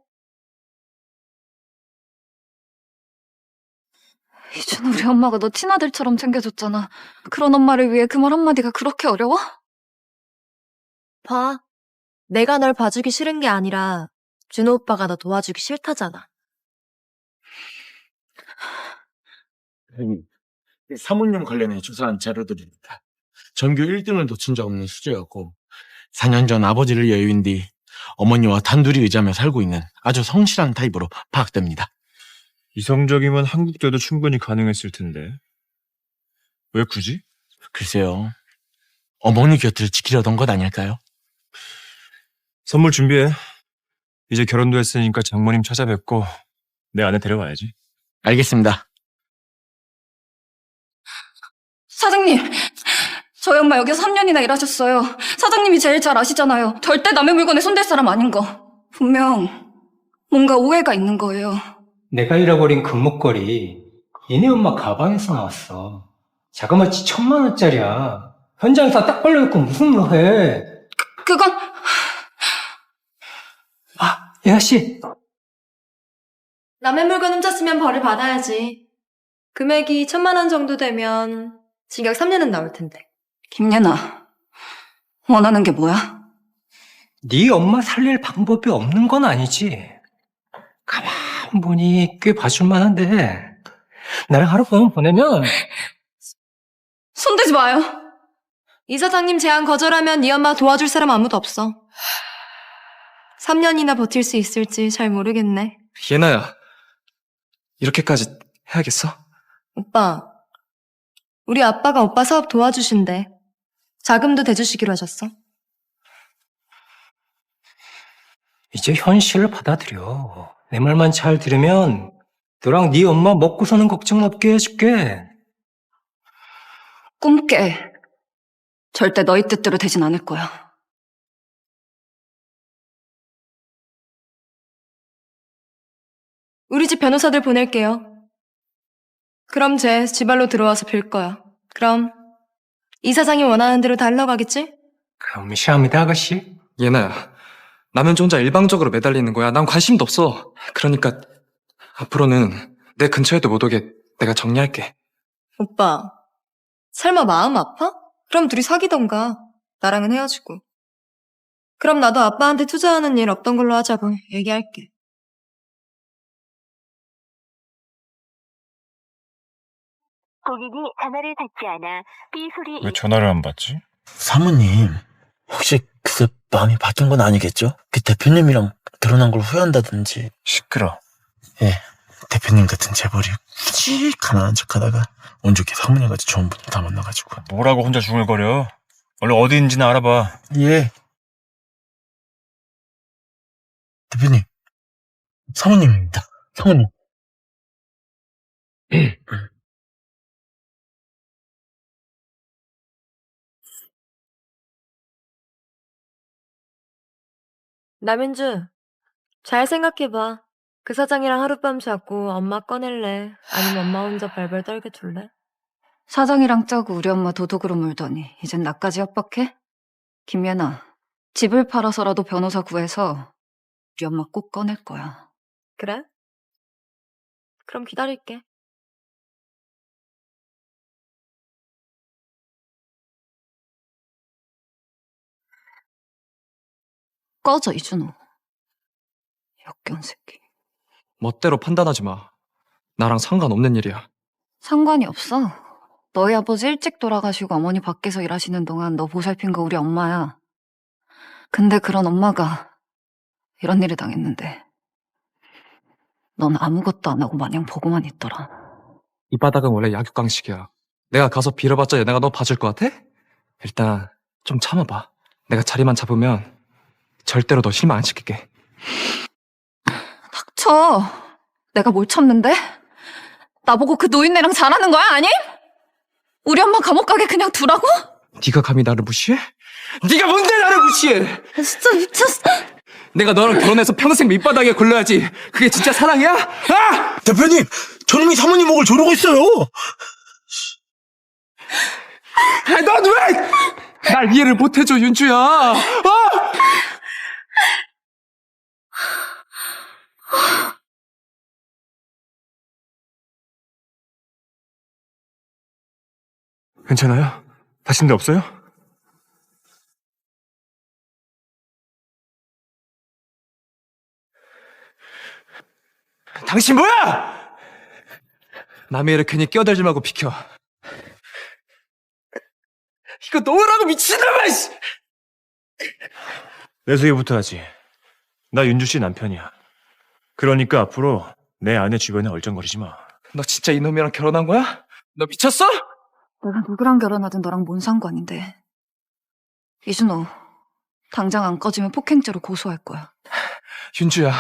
Speaker 1: 이준 우리 엄마가 너 친아들처럼 챙겨줬잖아. 그런 엄마를 위해 그 말 한마디가 그렇게 어려워?
Speaker 3: 봐. 내가 널 봐주기 싫은 게 아니라 준호 오빠가 너 도와주기 싫다잖아.
Speaker 8: 사모님 관련해 조사한 자료들입니다. 전교 1등을 놓친 적 없는 수재였고 4년 전 아버지를 예유인 뒤 어머니와 단둘이 의자며 살고 있는 아주 성실한 타입으로 파악됩니다.
Speaker 9: 이성적이면 한국대도 충분히 가능했을 텐데. 왜 굳이?
Speaker 11: 글쎄요. 어머니 곁을 지키려던 것 아닐까요?
Speaker 9: 선물 준비해. 이제 결혼도 했으니까 장모님 찾아뵙고 내 아내 데려와야지.
Speaker 11: 알겠습니다.
Speaker 1: 사장님! 저희 엄마 여기서 3년이나 일하셨어요. 사장님이 제일 잘 아시잖아요. 절대 남의 물건에 손댈 사람 아닌 거. 분명 뭔가 오해가 있는 거예요.
Speaker 10: 내가 잃어버린 금목걸이 얘네 엄마 가방에서 나왔어. 자그마치 1,000만 원짜리야. 현장에서 딱 벌려놓고 무슨 뭐 해.
Speaker 1: 그건
Speaker 10: 예나씨.
Speaker 3: 남의 물건 훔쳤으면 벌을 받아야지. 금액이 1,000만 원 정도 되면 징역 3년은 나올 텐데.
Speaker 1: 김예나, 원하는 게 뭐야?
Speaker 10: 네 엄마 살릴 방법이 없는 건 아니지. 가만 보니 꽤 봐줄 만한데 나랑 하룻밤 보내면
Speaker 1: 손대지 마요.
Speaker 3: 이 사장님 제안 거절하면 네 엄마 도와줄 사람 아무도 없어. 3년이나 버틸 수 있을지 잘 모르겠네.
Speaker 2: 예나야. 이렇게까지 해야겠어?
Speaker 3: 오빠, 우리 아빠가 오빠 사업 도와주신대. 자금도 대주시기로 하셨어.
Speaker 10: 이제 현실을 받아들여. 내 말만 잘 들으면 너랑 네 엄마 먹고 사는 걱정 없게 해줄게.
Speaker 1: 꿈깨. 절대 너희 뜻대로 되진 않을 거야.
Speaker 3: 우리 집 변호사들 보낼게요. 그럼 쟤 지발로 들어와서 빌 거야. 그럼 이 사장이 원하는 대로 다 흘러가겠지?
Speaker 10: 감사합니다, 아가씨.
Speaker 2: 예나야. 남현주 혼자 일방적으로 매달리는 거야. 난 관심도 없어. 그러니까 앞으로는 내 근처에도 못 오게 내가 정리할게.
Speaker 3: 오빠, 설마 마음 아파? 그럼 둘이 사귀던가. 나랑은 헤어지고. 그럼 나도 아빠한테 투자하는 일 없던 걸로 하자고 얘기할게.
Speaker 12: 고객이 전화를 받지 않아 삐 소리.
Speaker 9: 왜 전화를 안 받지?
Speaker 11: 사모님, 혹시 그새 마음이 바뀐 건 아니겠죠? 그 대표님이랑 결혼한 걸 후회한다든지.
Speaker 8: 시끄러.
Speaker 11: 예, 대표님 같은 재벌이 굳이 가난한 척하다가 운 좋게 사모님같이 좋은 분들 다 만나가지고.
Speaker 9: 뭐라고 혼자 중얼거려? 얼른 어디 있는지는 알아봐.
Speaker 11: 예. 대표님, 사모님입니다. 사모님.
Speaker 3: 남윤주, 잘 생각해봐. 그 사장이랑 하룻밤 자고 엄마 꺼낼래? 아니면 엄마 혼자 발발 떨게 둘래?
Speaker 1: 사장이랑 짜고 우리 엄마 도둑으로 물더니 이젠 나까지 협박해? 김예나, 집을 팔아서라도 변호사 구해서 우리 엄마 꼭 꺼낼 거야.
Speaker 3: 그래? 그럼 기다릴게.
Speaker 1: 꺼져, 이준호. 역겨운 새끼.
Speaker 2: 멋대로 판단하지 마. 나랑 상관없는 일이야.
Speaker 1: 상관이 없어. 너희 아버지 일찍 돌아가시고 어머니 밖에서 일하시는 동안 너 보살핀 거 우리 엄마야. 근데 그런 엄마가 이런 일을 당했는데 넌 아무것도 안 하고 마냥 보고만 있더라.
Speaker 2: 이 바닥은 원래 약육강식이야. 내가 가서 빌어봤자 얘네가 너 봐줄 것 같아? 일단 좀 참아봐. 내가 자리만 잡으면 절대로 너 실망 안 시킬게.
Speaker 1: 닥쳐. 내가 뭘 참는데? 나보고 그 노인네랑 잘하는 거야, 아니? 우리 엄마 감옥 가게 그냥 두라고?
Speaker 2: 네가 감히 나를 무시해? 네가 뭔데 나를 무시해?
Speaker 1: 진짜 미쳤어.
Speaker 2: 내가 너랑 결혼해서 평생 밑바닥에 굴러야지. 그게 진짜 사랑이야? 아!
Speaker 11: 대표님, 저놈이 사모님 목을 조르고 있어요.
Speaker 2: 넌 왜 날 이해를 못해줘, 윤주야?
Speaker 9: 괜찮아요? 다친 데 없어요?
Speaker 2: 당신 뭐야? 남의 일을 괜히 끼어들지 말고 비켜. 이거 놓으라고 미친놈아! 씨!
Speaker 9: 내 소개부터 하지. 나 윤주 씨 남편이야. 그러니까 앞으로 내 아내 주변에 얼쩡거리지 마.
Speaker 2: 너 진짜 이놈이랑 결혼한 거야? 너 미쳤어?
Speaker 1: 내가 누구랑 결혼하든 너랑 뭔 상관인데. 이준호, 당장 안 꺼지면 폭행죄로 고소할 거야.
Speaker 2: 윤주야,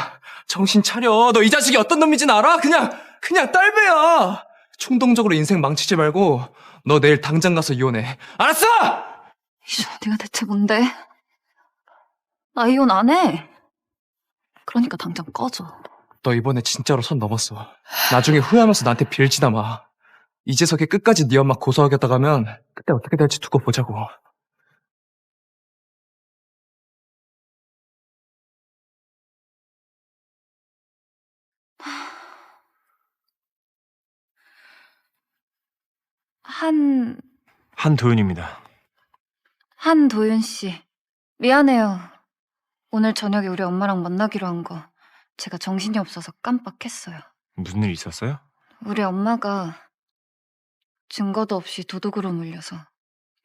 Speaker 2: 정신 차려. 너 이 자식이 어떤 놈인지는 알아? 그냥 딸배야. 충동적으로 인생 망치지 말고 너 내일 당장 가서 이혼해. 알았어?
Speaker 1: 이준호, 네가 대체 뭔데? 나 이혼 안 해. 그러니까 당장 꺼져.
Speaker 2: 너 이번에 진짜로 선 넘었어. 나중에 후회하면서 나한테 빌지나 마. 이재석이 끝까지 네 엄마 고소하겠다고 하면 그때 어떻게 될지 두고 보자고.
Speaker 9: 한도윤입니다.
Speaker 1: 한도윤 씨. 미안해요. 오늘 저녁에 우리 엄마랑 만나기로 한 거 제가 정신이 없어서 깜빡했어요.
Speaker 9: 무슨 일 있었어요?
Speaker 1: 우리 엄마가 증거도 없이 도둑으로 물려서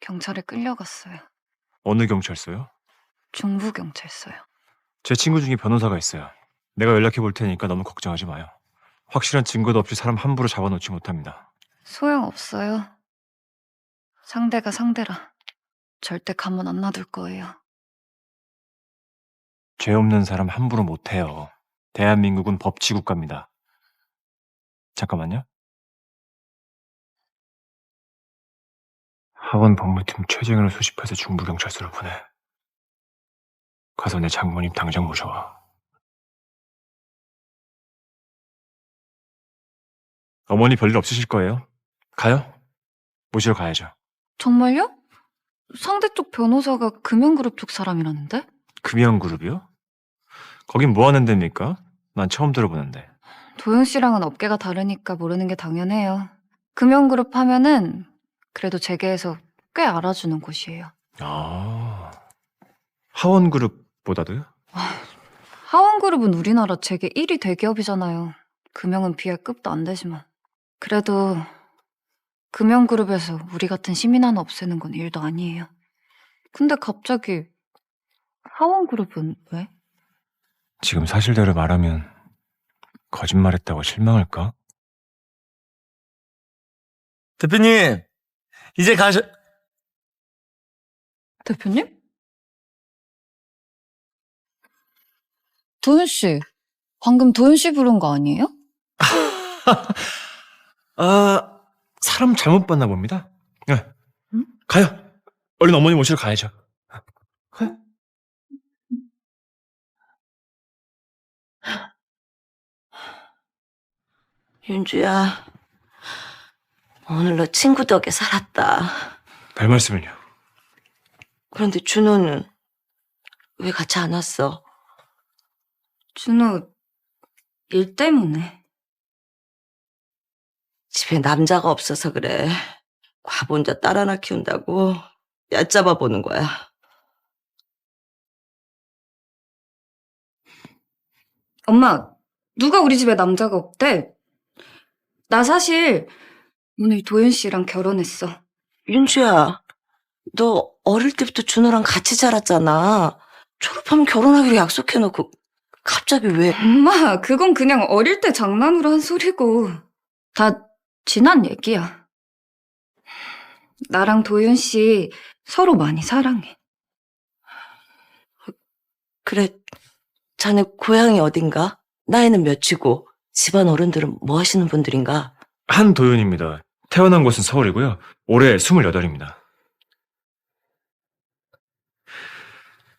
Speaker 1: 경찰에 끌려갔어요.
Speaker 9: 어느 경찰서요?
Speaker 1: 중부경찰서요.
Speaker 9: 제 친구 중에 변호사가 있어요. 내가 연락해 볼 테니까 너무 걱정하지 마요. 확실한 증거도 없이 사람 함부로 잡아놓지 못합니다.
Speaker 1: 소용없어요. 상대가 상대라. 절대 가만 안 놔둘 거예요.
Speaker 9: 죄 없는 사람 함부로 못해요. 대한민국은 법치국가입니다. 잠깐만요. 하원 법무팀 최정현을 소집해서 중부경찰서로 보내. 가서 내 장모님 당장 모셔와. 어머니 별일 없으실 거예요. 가요? 모시러 가야죠.
Speaker 1: 정말요? 상대 쪽 변호사가 금연그룹 쪽 사람이라는데?
Speaker 9: 금연그룹이요? 거긴 뭐 하는 데입니까? 난 처음 들어보는데.
Speaker 1: 도윤 씨랑은 업계가 다르니까 모르는 게 당연해요. 금연그룹 하면은 그래도 재계에서 꽤 알아주는 곳이에요.
Speaker 9: 아, 하원그룹보다도요?
Speaker 1: 하원그룹은 우리나라 재계 1위 대기업이잖아요. 금연은 비할 급도 안 되지만. 그래도 금연그룹에서 우리 같은 시민 하나 없애는 건 일도 아니에요. 근데 갑자기 하원그룹은 왜?
Speaker 9: 지금 사실대로 말하면 거짓말했다고 실망할까?
Speaker 11: 대표님, 이제 가셔.
Speaker 1: 대표님? 도현 씨, 방금 도현 씨 부른 거 아니에요?
Speaker 9: 아, 사람 잘못 봤나 봅니다. 네. 가요. 얼른 어머니 모시러 가야죠. 가요.
Speaker 7: 윤주야, 오늘 너 친구 덕에 살았다.
Speaker 9: 별 말씀을요.
Speaker 7: 그런데 준호는 왜 같이 안 왔어?
Speaker 1: 준호, 일 때문에.
Speaker 7: 집에 남자가 없어서 그래. 과부 혼자 딸 하나 키운다고 얕잡아 보는 거야.
Speaker 1: 엄마, 누가 우리 집에 남자가 없대? 나 사실 오늘 도현 씨랑 결혼했어.
Speaker 7: 윤주야, 너 어릴 때부터 준호랑 같이 자랐잖아. 졸업하면 결혼하기로 약속해놓고 갑자기 왜?
Speaker 1: 엄마, 그건 그냥 어릴 때 장난으로 한 소리고 다 지난 얘기야. 나랑 도현 씨 서로 많이 사랑해.
Speaker 7: 그래, 자네 고향이 어딘가? 나이는 몇이고 집안 어른들은 뭐 하시는 분들인가?
Speaker 9: 한도윤입니다. 태어난 곳은 서울이고요. 올해 28입니다.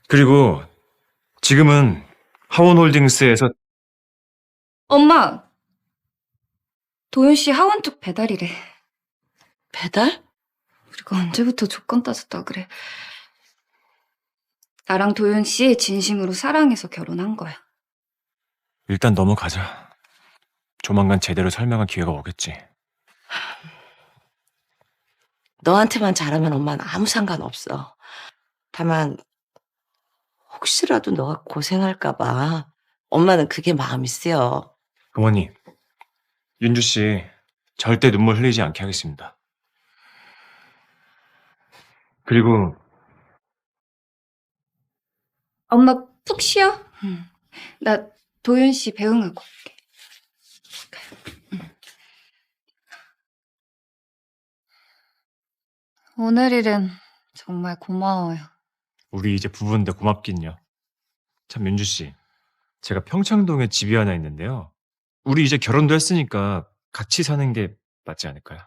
Speaker 9: 그리고 지금은 하원홀딩스에서
Speaker 1: 엄마, 도현 씨 하원 쪽 배달이래.
Speaker 7: 배달?
Speaker 1: 우리가 언제부터 조건 따졌다 그래. 나랑 도현 씨 진심으로 사랑해서 결혼한 거야.
Speaker 9: 일단 넘어가자. 조만간 제대로 설명할 기회가 오겠지.
Speaker 7: 너한테만 잘하면 엄마는 아무 상관없어. 다만 혹시라도 너가 고생할까 봐 엄마는 그게 마음이 쓰여.
Speaker 9: 어머니, 윤주 씨 절대 눈물 흘리지 않게 하겠습니다. 그리고
Speaker 1: 엄마 푹 쉬어. 나 도현 씨 배웅하고 올게. 오늘 일은 정말 고마워요.
Speaker 9: 우리 이제 부부인데 고맙긴요. 참 윤주 씨, 제가 평창동에 집이 하나 있는데요. 우리 이제 결혼도 했으니까 같이 사는 게 맞지 않을까요?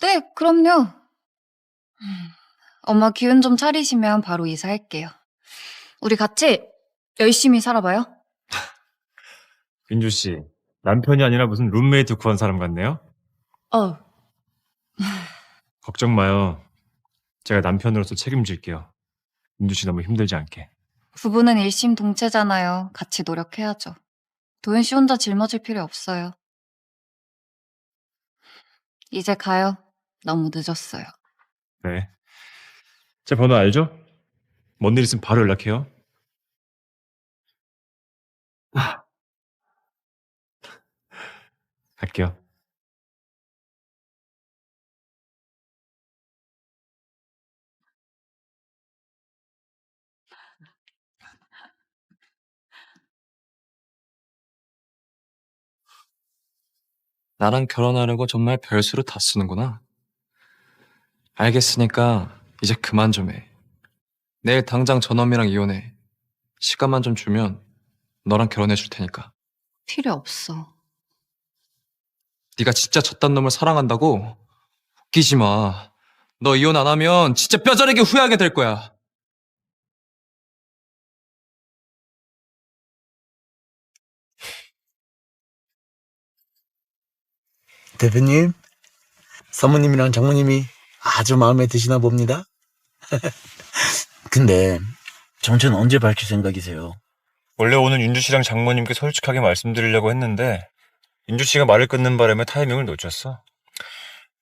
Speaker 1: 네, 그럼요. 엄마 기운 좀 차리시면 바로 이사할게요. 우리 같이 열심히 살아봐요.
Speaker 9: 윤주 씨, 남편이 아니라 무슨 룸메이트 구한 사람 같네요? 걱정 마요. 제가 남편으로서 책임질게요. 윤주 씨 너무 힘들지 않게.
Speaker 1: 부부는 일심동체잖아요. 같이 노력해야죠. 도현 씨 혼자 짊어질 필요 없어요. 이제 가요. 너무 늦었어요.
Speaker 9: 네. 제 번호 알죠? 뭔 일 있으면 바로 연락해요. 갈게요.
Speaker 2: 나랑 결혼하려고 정말 별수로 다 쓰는구나. 알겠으니까 이제 그만 좀 해. 내일 당장 저놈이랑 이혼해. 시간만 좀 주면 너랑 결혼해 줄 테니까.
Speaker 1: 필요 없어.
Speaker 2: 네가 진짜 저딴 놈을 사랑한다고? 웃기지 마. 너 이혼 안 하면 진짜 뼈저리게 후회하게 될 거야.
Speaker 11: 대표님, 사모님이랑 장모님이 아주 마음에 드시나 봅니다. 근데 정체는 언제 밝힐 생각이세요?
Speaker 9: 원래 오늘 윤주 씨랑 장모님께 솔직하게 말씀드리려고 했는데 윤주 씨가 말을 끊는 바람에 타이밍을 놓쳤어.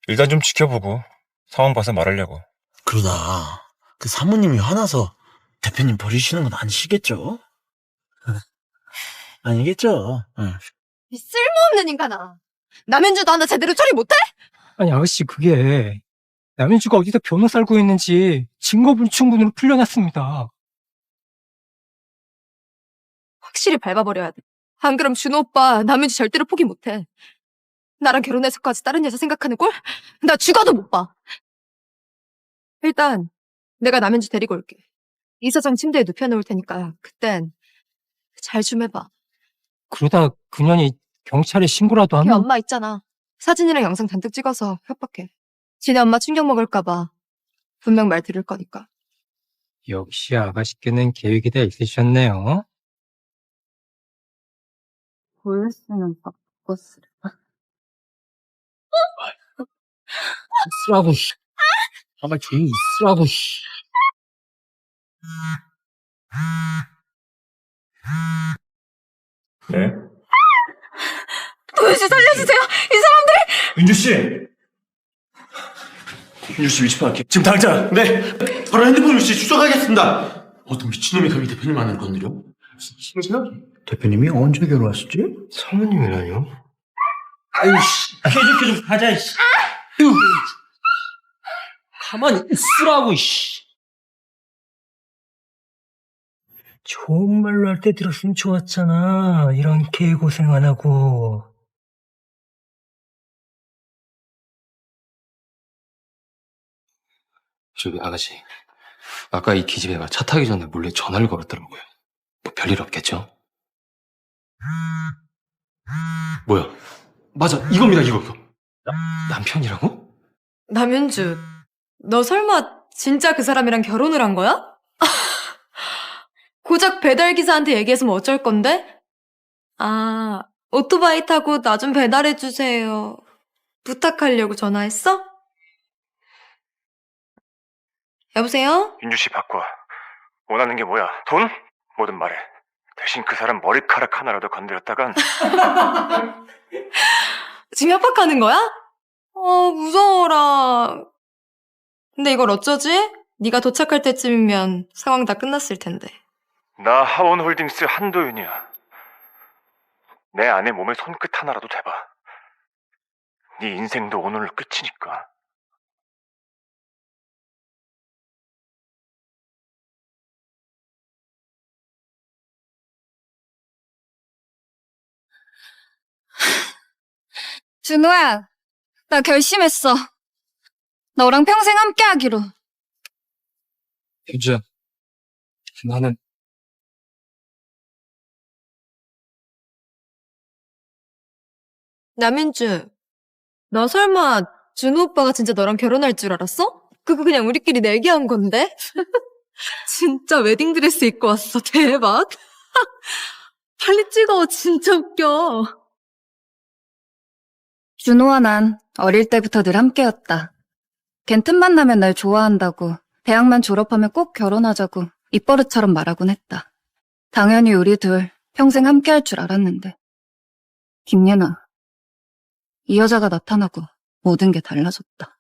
Speaker 9: 일단 좀 지켜보고 상황 봐서 말하려고.
Speaker 11: 그러다 그 사모님이 화나서 대표님 버리시는 건 아니시겠죠? 아니겠죠? 응.
Speaker 3: 이 쓸모없는 인간아. 남현주도 하나 제대로 처리 못해?
Speaker 10: 아니, 아가씨, 그게 남현주가 어디서 변호사 살고 있는지 증거불충분으로 풀려났습니다.
Speaker 3: 확실히 밟아버려야 돼. 안 그럼 준호 오빠 남윤주 절대로 포기 못해. 나랑 결혼해서까지 다른 여자 생각하는 꼴? 나 죽어도 못 봐. 일단 내가 남윤주 데리고 올게. 이사장 침대에 눕혀놓을 테니까 그땐 잘 좀 해봐.
Speaker 10: 그러다 그년이 경찰에 신고라도
Speaker 3: 걔
Speaker 10: 하면
Speaker 3: 엄마 있잖아. 사진이랑 영상 잔뜩 찍어서 협박해. 지네 엄마 충격 먹을까봐 분명 말 들을 거니까.
Speaker 10: 역시 아가씨께는 계획이 다 있으셨네요.
Speaker 1: 보였으면 바꿨으려.
Speaker 10: 쓰라고. 아마 조용히 있으라고.
Speaker 9: 네?
Speaker 3: 도현 씨 살려주세요! 이 사람들!
Speaker 8: 윤주 씨! 윤주 씨 위치 파악해. 지금 당장! 네! 바로 핸드폰을 씨 추적하겠습니다! 어떤 미친놈이 감히 대표님 안을 건드려? 심지어?
Speaker 11: 대표님이 언제 결혼하셨지?
Speaker 10: 사모님이라뇨?
Speaker 11: 아이씨, 쾌죽 하자, 이씨.
Speaker 10: 가만히 있으라고, 씨. 좋은 말로 할 때 들었으면 좋았잖아. 이런 개고생 안 하고.
Speaker 6: 저기 아가씨, 아까 이 기집애가 차 타기 전에 몰래 전화를 걸었더라고요. 뭐 별일 없겠죠? 뭐야? 맞아, 이겁니다, 이거. 남편이라고?
Speaker 3: 남윤주, 너 설마 진짜 그 사람이랑 결혼을 한 거야? 고작 배달기사한테 얘기했으면 어쩔 건데? 아, 오토바이 타고 나 좀 배달해주세요. 부탁하려고 전화했어? 여보세요?
Speaker 9: 윤주 씨 바꿔. 원하는 게 뭐야? 돈? 뭐든 말해. 대신 그 사람 머리카락 하나라도 건드렸다간
Speaker 3: 지금 협박하는 거야? 무서워라. 근데 이걸 어쩌지? 네가 도착할 때쯤이면 상황 다 끝났을 텐데.
Speaker 9: 나 하원홀딩스 한도윤이야. 내 아내 몸에 손끝 하나라도 대봐. 네 인생도 오늘 끝이니까.
Speaker 1: 준호야, 나 결심했어. 너랑 평생 함께 하기로.
Speaker 2: 윤주야, 나는
Speaker 3: 남윤주, 너 설마 준호 오빠가 진짜 너랑 결혼할 줄 알았어? 그거 그냥 우리끼리 내기한 건데? 진짜 웨딩드레스 입고 왔어. 대박. 빨리 찍어. 진짜 웃겨.
Speaker 1: 준호와 난 어릴 때부터 늘 함께였다. 걘 틈만 나면 날 좋아한다고, 대학만 졸업하면 꼭 결혼하자고 입버릇처럼 말하곤 했다. 당연히 우리 둘 평생 함께할 줄 알았는데. 김예나, 이 여자가 나타나고 모든 게 달라졌다.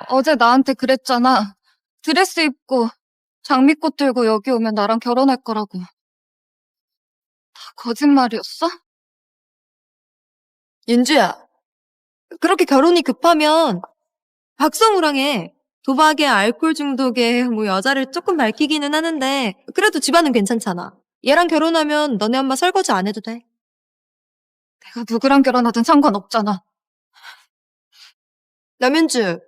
Speaker 1: 어제 나한테 그랬잖아. 드레스 입고 장미꽃 들고 여기 오면 나랑 결혼할 거라고. 다 거짓말이었어?
Speaker 3: 윤주야, 그렇게 결혼이 급하면 박성우랑 해. 도박에 알코올 중독에 뭐 여자를 조금 밝히기는 하는데 그래도 집안은 괜찮잖아. 얘랑 결혼하면 너네 엄마 설거지 안 해도 돼.
Speaker 1: 내가 누구랑 결혼하든 상관없잖아.
Speaker 3: 남윤주,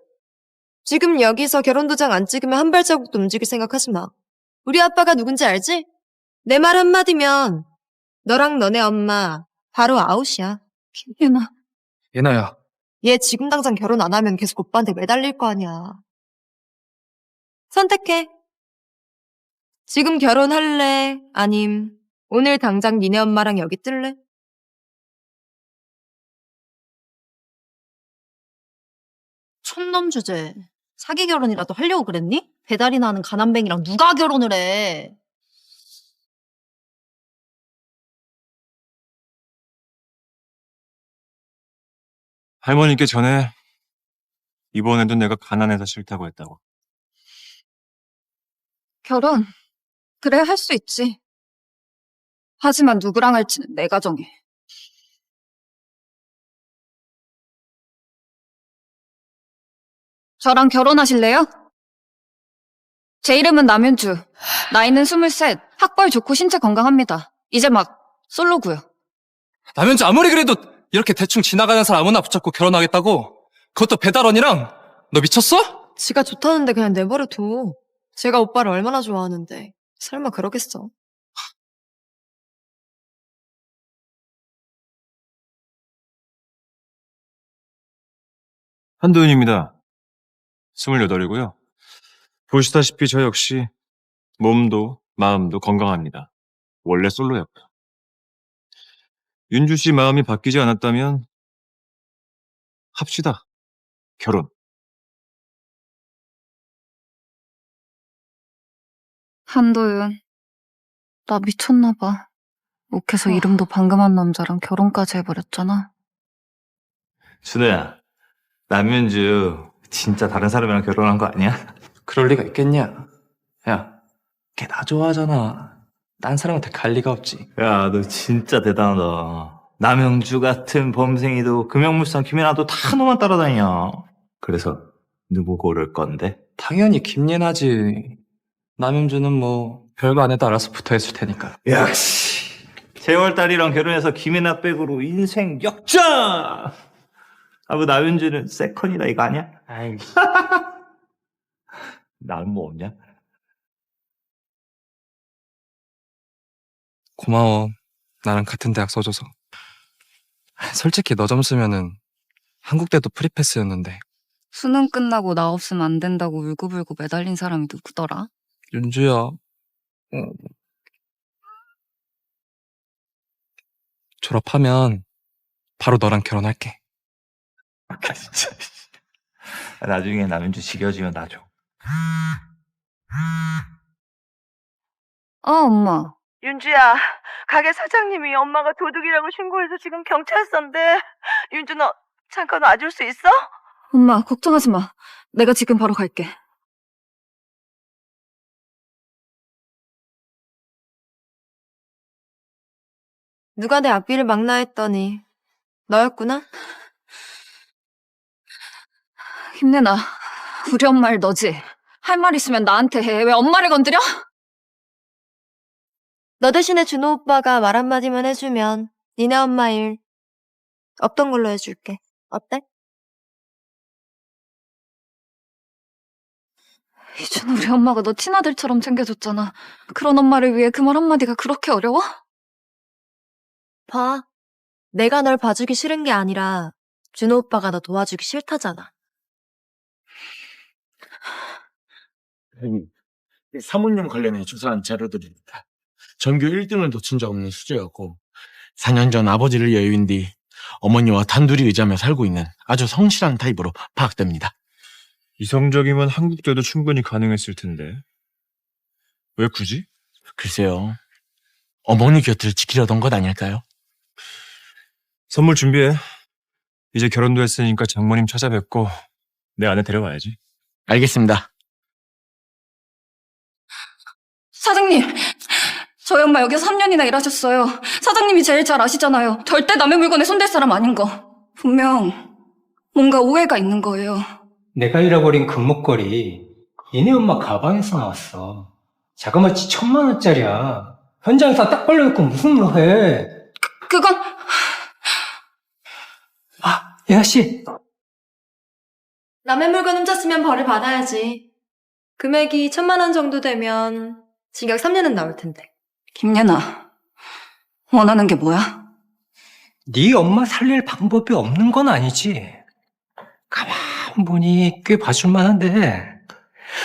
Speaker 3: 지금 여기서 결혼도장 안 찍으면 한 발자국도 움직일 생각하지 마. 우리 아빠가 누군지 알지? 내 말 한마디면 너랑 너네 엄마 바로 아웃이야.
Speaker 1: 김예나.
Speaker 2: 예나야,
Speaker 3: 얘 지금 당장 결혼 안 하면 계속 오빠한테 매달릴 거 아니야. 선택해. 지금 결혼할래? 아님 오늘 당장 니네 엄마랑 여기 뜰래?
Speaker 4: 촌놈 주제. 사기 결혼이라도 하려고 그랬니? 배달이나 하는 가난뱅이랑 누가 결혼을 해?
Speaker 9: 할머니께 전해. 이번에도 내가 가난해서 싫다고 했다고.
Speaker 1: 결혼. 그래, 할 수 있지. 하지만 누구랑 할지는 내가 정해. 저랑 결혼하실래요? 제 이름은 남윤주. 나이는 23. 학벌 좋고 신체 건강합니다. 이제 막 솔로고요.
Speaker 2: 남현주 아무리 그래도 이렇게 대충 지나가는 사람 아무나 붙잡고 결혼하겠다고? 그것도 배달원이랑? 너 미쳤어?
Speaker 3: 지가 좋다는데 그냥 내버려 둬. 제가 오빠를 얼마나 좋아하는데. 설마 그러겠어.
Speaker 9: 한도윤입니다. 28이고요. 보시다시피 저 역시 몸도 마음도 건강합니다. 원래 솔로였고요. 윤주 씨 마음이 바뀌지 않았다면 합시다. 결혼.
Speaker 1: 한도윤, 나 미쳤나 봐. 옥해서 이름도 방금 한 남자랑 결혼까지 해버렸잖아.
Speaker 5: 준호야, 남윤주 진짜 다른 사람이랑 결혼한 거 아니야?
Speaker 6: 그럴 리가 있겠냐? 야, 걔 나 좋아하잖아. 딴 사람한테 갈 리가 없지.
Speaker 5: 야, 너 진짜 대단하다. 남영주 같은 범생이도 금영물산 김예나도 다 너만 따라다니냐. 그래서 누구 고를 건데?
Speaker 6: 당연히 김예나지. 남윤주는 뭐 별거 안 해도 알아서 붙어있을 테니까.
Speaker 5: 역시 재월달이랑 결혼해서 김예나 백으로 인생 역전! 아, 뭐 남윤주는 세컨이다 이거 아니야?
Speaker 6: 아이,
Speaker 5: 나는 뭐 없냐?
Speaker 2: 고마워. 나랑 같은 대학 써줘서. 솔직히 너 점수면은 한국대도 프리패스였는데.
Speaker 1: 수능 끝나고 나 없으면 안 된다고 울고불고 매달린 사람이 누구더라?
Speaker 2: 윤주야. 졸업하면 바로 너랑 결혼할게.
Speaker 5: 진짜. 나중에 남윤주 지겨지면 나 줘.
Speaker 1: 엄마.
Speaker 7: 윤주야, 가게 사장님이 엄마가 도둑이라고 신고해서 지금 경찰서인데. 윤주 너 잠깐 와줄 수 있어?
Speaker 1: 엄마, 걱정하지 마. 내가 지금 바로 갈게.
Speaker 3: 누가 내 앞길을 막나 했더니 너였구나?
Speaker 1: 힘내나. 우리 엄마를 너지. 할 말 있으면 나한테 해. 왜 엄마를 건드려?
Speaker 3: 너 대신에 준호 오빠가 말 한마디만 해주면 니네 엄마 일 없던 걸로 해줄게. 어때?
Speaker 1: 이준 우리 엄마가 너 친아들처럼 챙겨줬잖아. 그런 엄마를 위해 그 말 한마디가 그렇게 어려워?
Speaker 3: 봐. 내가 널 봐주기 싫은 게 아니라 준호 오빠가 너 도와주기 싫다잖아.
Speaker 8: 사모님 관련해 조사한 자료들입니다. 전교 1등을 놓친 적 없는 수재였고 4년 전 아버지를 예유인 뒤 어머니와 단둘이 의자며 살고 있는 아주 성실한 타입으로 파악됩니다.
Speaker 9: 이성적이면 한국대도 충분히 가능했을 텐데. 왜 굳이?
Speaker 11: 글쎄요. 어머니 곁을 지키려던 것 아닐까요?
Speaker 9: 선물 준비해. 이제 결혼도 했으니까 장모님 찾아뵙고 내 아내 데려와야지.
Speaker 11: 알겠습니다.
Speaker 1: 사장님! 저희 엄마 여기서 3년이나 일하셨어요. 사장님이 제일 잘 아시잖아요. 절대 남의 물건에 손댈 사람 아닌 거. 분명 뭔가 오해가 있는 거예요.
Speaker 10: 내가 잃어버린 금목걸이 얘네 엄마 가방에서 나왔어. 자그마치 1,000만 원짜리야. 현장에서 딱 걸려놓고 무슨 뭐 해.
Speaker 1: 그건
Speaker 10: 예나씨.
Speaker 3: 남의 물건 훔쳤으면 벌을 받아야지. 금액이 1,000만 원 정도 되면 징역 3년은 나올 텐데.
Speaker 1: 김예나, 원하는 게 뭐야?
Speaker 10: 네 엄마 살릴 방법이 없는 건 아니지. 가만 보니 꽤 봐줄만 한데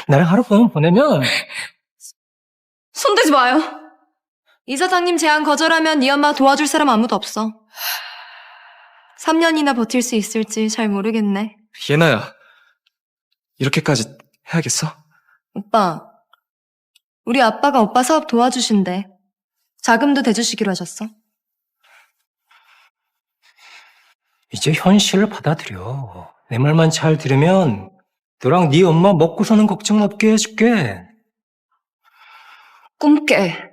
Speaker 10: 나랑 하룻밤 보내면
Speaker 1: 손대지 마요.
Speaker 3: 이 사장님 제안 거절하면 네 엄마 도와줄 사람 아무도 없어. 3년이나 버틸 수 있을지 잘 모르겠네.
Speaker 2: 예나야. 이렇게까지 해야겠어?
Speaker 3: 오빠, 우리 아빠가 오빠 사업 도와주신대. 자금도 대주시기로 하셨어.
Speaker 10: 이제 현실을 받아들여. 내 말만 잘 들으면 너랑 네 엄마 먹고 사는 걱정 없게 해줄게.
Speaker 1: 꿈깨.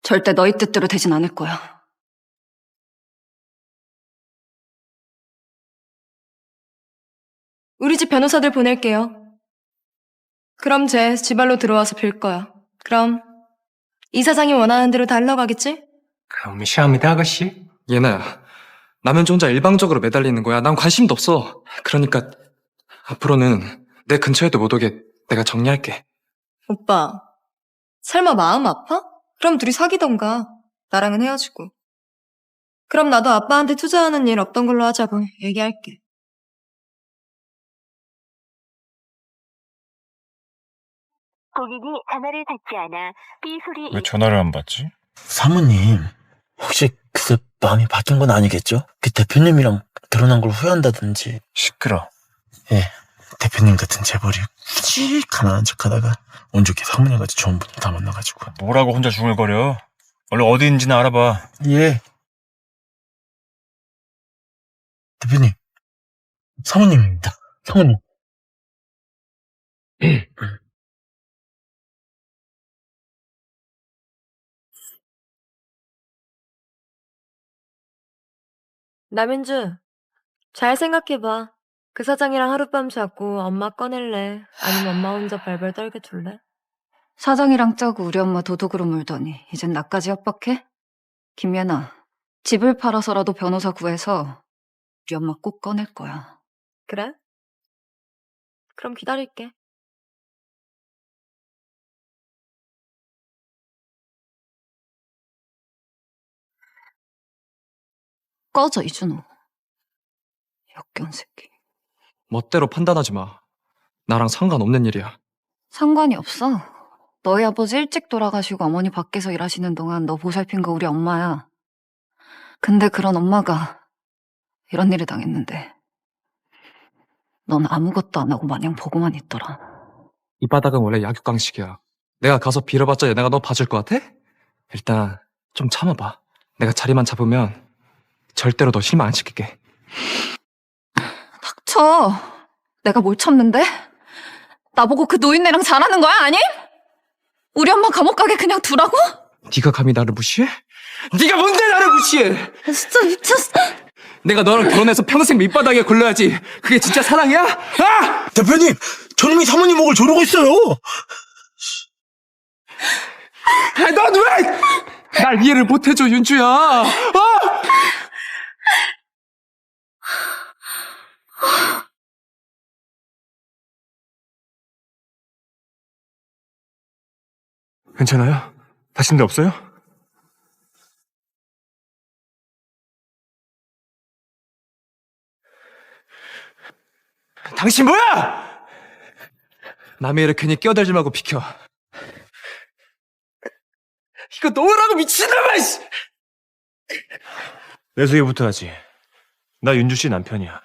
Speaker 1: 절대 너희 뜻대로 되진 않을 거야.
Speaker 3: 우리 집 변호사들 보낼게요. 그럼 쟤 지발로 들어와서 빌 거야. 그럼 이사장이 원하는 대로 다 흘러가겠지?
Speaker 10: 그럼 시합니다, 아가씨.
Speaker 2: 예나야, 남현주 혼자 일방적으로 매달리는 거야. 난 관심도 없어. 그러니까 앞으로는 내 근처에도 못 오게 내가 정리할게.
Speaker 3: 오빠, 설마 마음 아파? 그럼 둘이 사귀던가. 나랑은 헤어지고. 그럼 나도 아빠한테 투자하는 일 없던 걸로 하자고 얘기할게.
Speaker 12: 고객이 전화를 받지 않아 삐 소리.
Speaker 9: 왜 전화를 안 받지?
Speaker 11: 사모님, 혹시 그새 마음이 바뀐 건 아니겠죠? 그 대표님이랑 결혼한 걸 후회한다든지.
Speaker 9: 시끄러.
Speaker 11: 예, 대표님 같은 재벌이 굳이 가난한 척하다가 운 좋게 사모님같이 좋은 분을 다 만나가지고.
Speaker 9: 뭐라고 혼자 중얼거려? 얼른 어디 있는지는 알아봐.
Speaker 11: 예. 대표님, 사모님입니다. 사모님.
Speaker 3: 남윤주, 잘 생각해봐. 그 사장이랑 하룻밤 자고 엄마 꺼낼래? 아니면 엄마 혼자 발발 떨게 둘래?
Speaker 1: 사장이랑 짜고 우리 엄마 도둑으로 물더니 이젠 나까지 협박해? 김예나, 집을 팔아서라도 변호사 구해서 우리 엄마 꼭 꺼낼 거야.
Speaker 3: 그래? 그럼 기다릴게.
Speaker 1: 꺼져, 이준호. 역겨운 새끼.
Speaker 2: 멋대로 판단하지 마. 나랑 상관없는 일이야.
Speaker 1: 상관이 없어. 너희 아버지 일찍 돌아가시고 어머니 밖에서 일하시는 동안 너 보살핀 거 우리 엄마야. 근데 그런 엄마가 이런 일을 당했는데 넌 아무것도 안 하고 마냥 보고만 있더라.
Speaker 2: 이 바닥은 원래 약육강식이야. 내가 가서 빌어봤자 얘네가 너 봐줄 것 같아? 일단 좀 참아봐. 내가 자리만 잡으면 절대로 너 실망 안 시킬게.
Speaker 1: 닥쳐. 내가 뭘 참는데? 나보고 그 노인네랑 잘하는 거야, 아니? 우리 엄마 감옥 가게 그냥 두라고?
Speaker 2: 네가 감히 나를 무시해? 네가 뭔데 나를 무시해?
Speaker 1: 진짜 미쳤어.
Speaker 2: 내가 너랑 결혼해서 평생 밑바닥에 굴러야지. 그게 진짜 사랑이야? 아!
Speaker 11: 대표님, 저놈이 사모님 목을 조르고 있어요.
Speaker 2: 넌 왜 날 이해를 못해줘, 윤주야? 아!
Speaker 9: 괜찮아요? 다친 데 없어요?
Speaker 2: 당신 뭐야? 남의 일을 괜히 끼어들지 말고 비켜. 이거 놓으라고 미친놈아! 씨!
Speaker 9: 내 소개부터 하지. 나 윤주 씨 남편이야.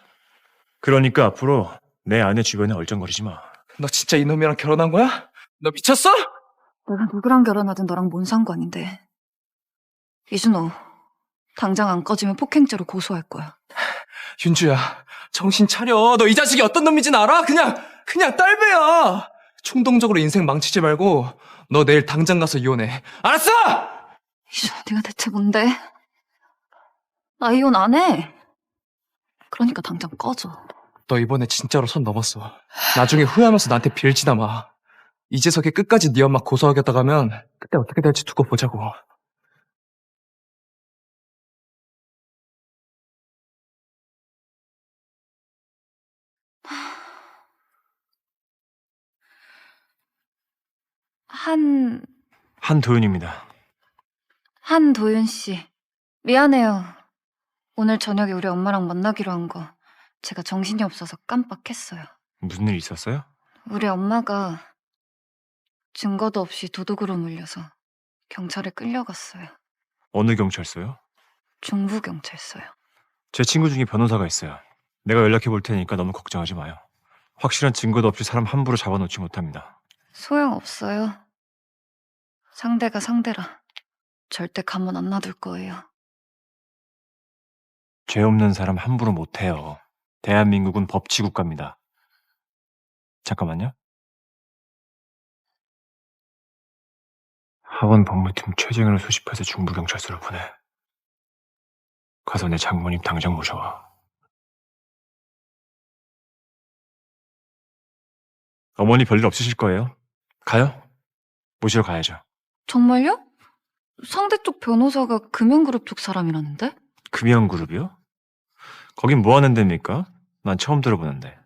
Speaker 9: 그러니까 앞으로 내 아내 주변에 얼쩡거리지 마.
Speaker 2: 너 진짜 이놈이랑 결혼한 거야? 너 미쳤어?
Speaker 1: 내가 누구랑 결혼하든 너랑 뭔 상관인데. 이준호, 당장 안 꺼지면 폭행죄로 고소할 거야.
Speaker 2: 윤주야, 정신 차려. 너 이 자식이 어떤 놈인지는 알아? 그냥 딸배야. 충동적으로 인생 망치지 말고 너 내일 당장 가서 이혼해. 알았어?
Speaker 1: 이준호, 네가 대체 뭔데? 나 이혼 안 해. 그러니까 당장 꺼져.
Speaker 2: 너 이번에 진짜로 선 넘었어. 나중에 후회하면서 나한테 빌지나 마. 이재석이 끝까지 네 엄마 고소하겠다고 하면 그때 어떻게 될지 두고 보자고.
Speaker 9: 한도윤입니다.
Speaker 1: 한도윤 씨. 미안해요. 오늘 저녁에 우리 엄마랑 만나기로 한 거 제가 정신이 없어서 깜빡했어요.
Speaker 9: 무슨 일 있었어요?
Speaker 1: 우리 엄마가 증거도 없이 도둑으로 물려서 경찰에 끌려갔어요.
Speaker 9: 어느 경찰서요?
Speaker 1: 중부경찰서요.
Speaker 9: 제 친구 중에 변호사가 있어요. 내가 연락해 볼 테니까 너무 걱정하지 마요. 확실한 증거도 없이 사람 함부로 잡아놓지 못합니다.
Speaker 1: 소용없어요. 상대가 상대라. 절대 가만 안 놔둘 거예요.
Speaker 9: 죄 없는 사람 함부로 못해요. 대한민국은 법치국가입니다. 잠깐만요. 하원 법무팀 최정현을 소집해서 중부경찰서로 보내. 가서 내 장모님 당장 모셔와. 어머니 별일 없으실 거예요. 가요? 모시러 가야죠.
Speaker 1: 정말요? 상대 쪽 변호사가 금융그룹 쪽 사람이라는데?
Speaker 9: 금연그룹이요? 거긴 뭐 하는 데입니까? 난 처음 들어보는데.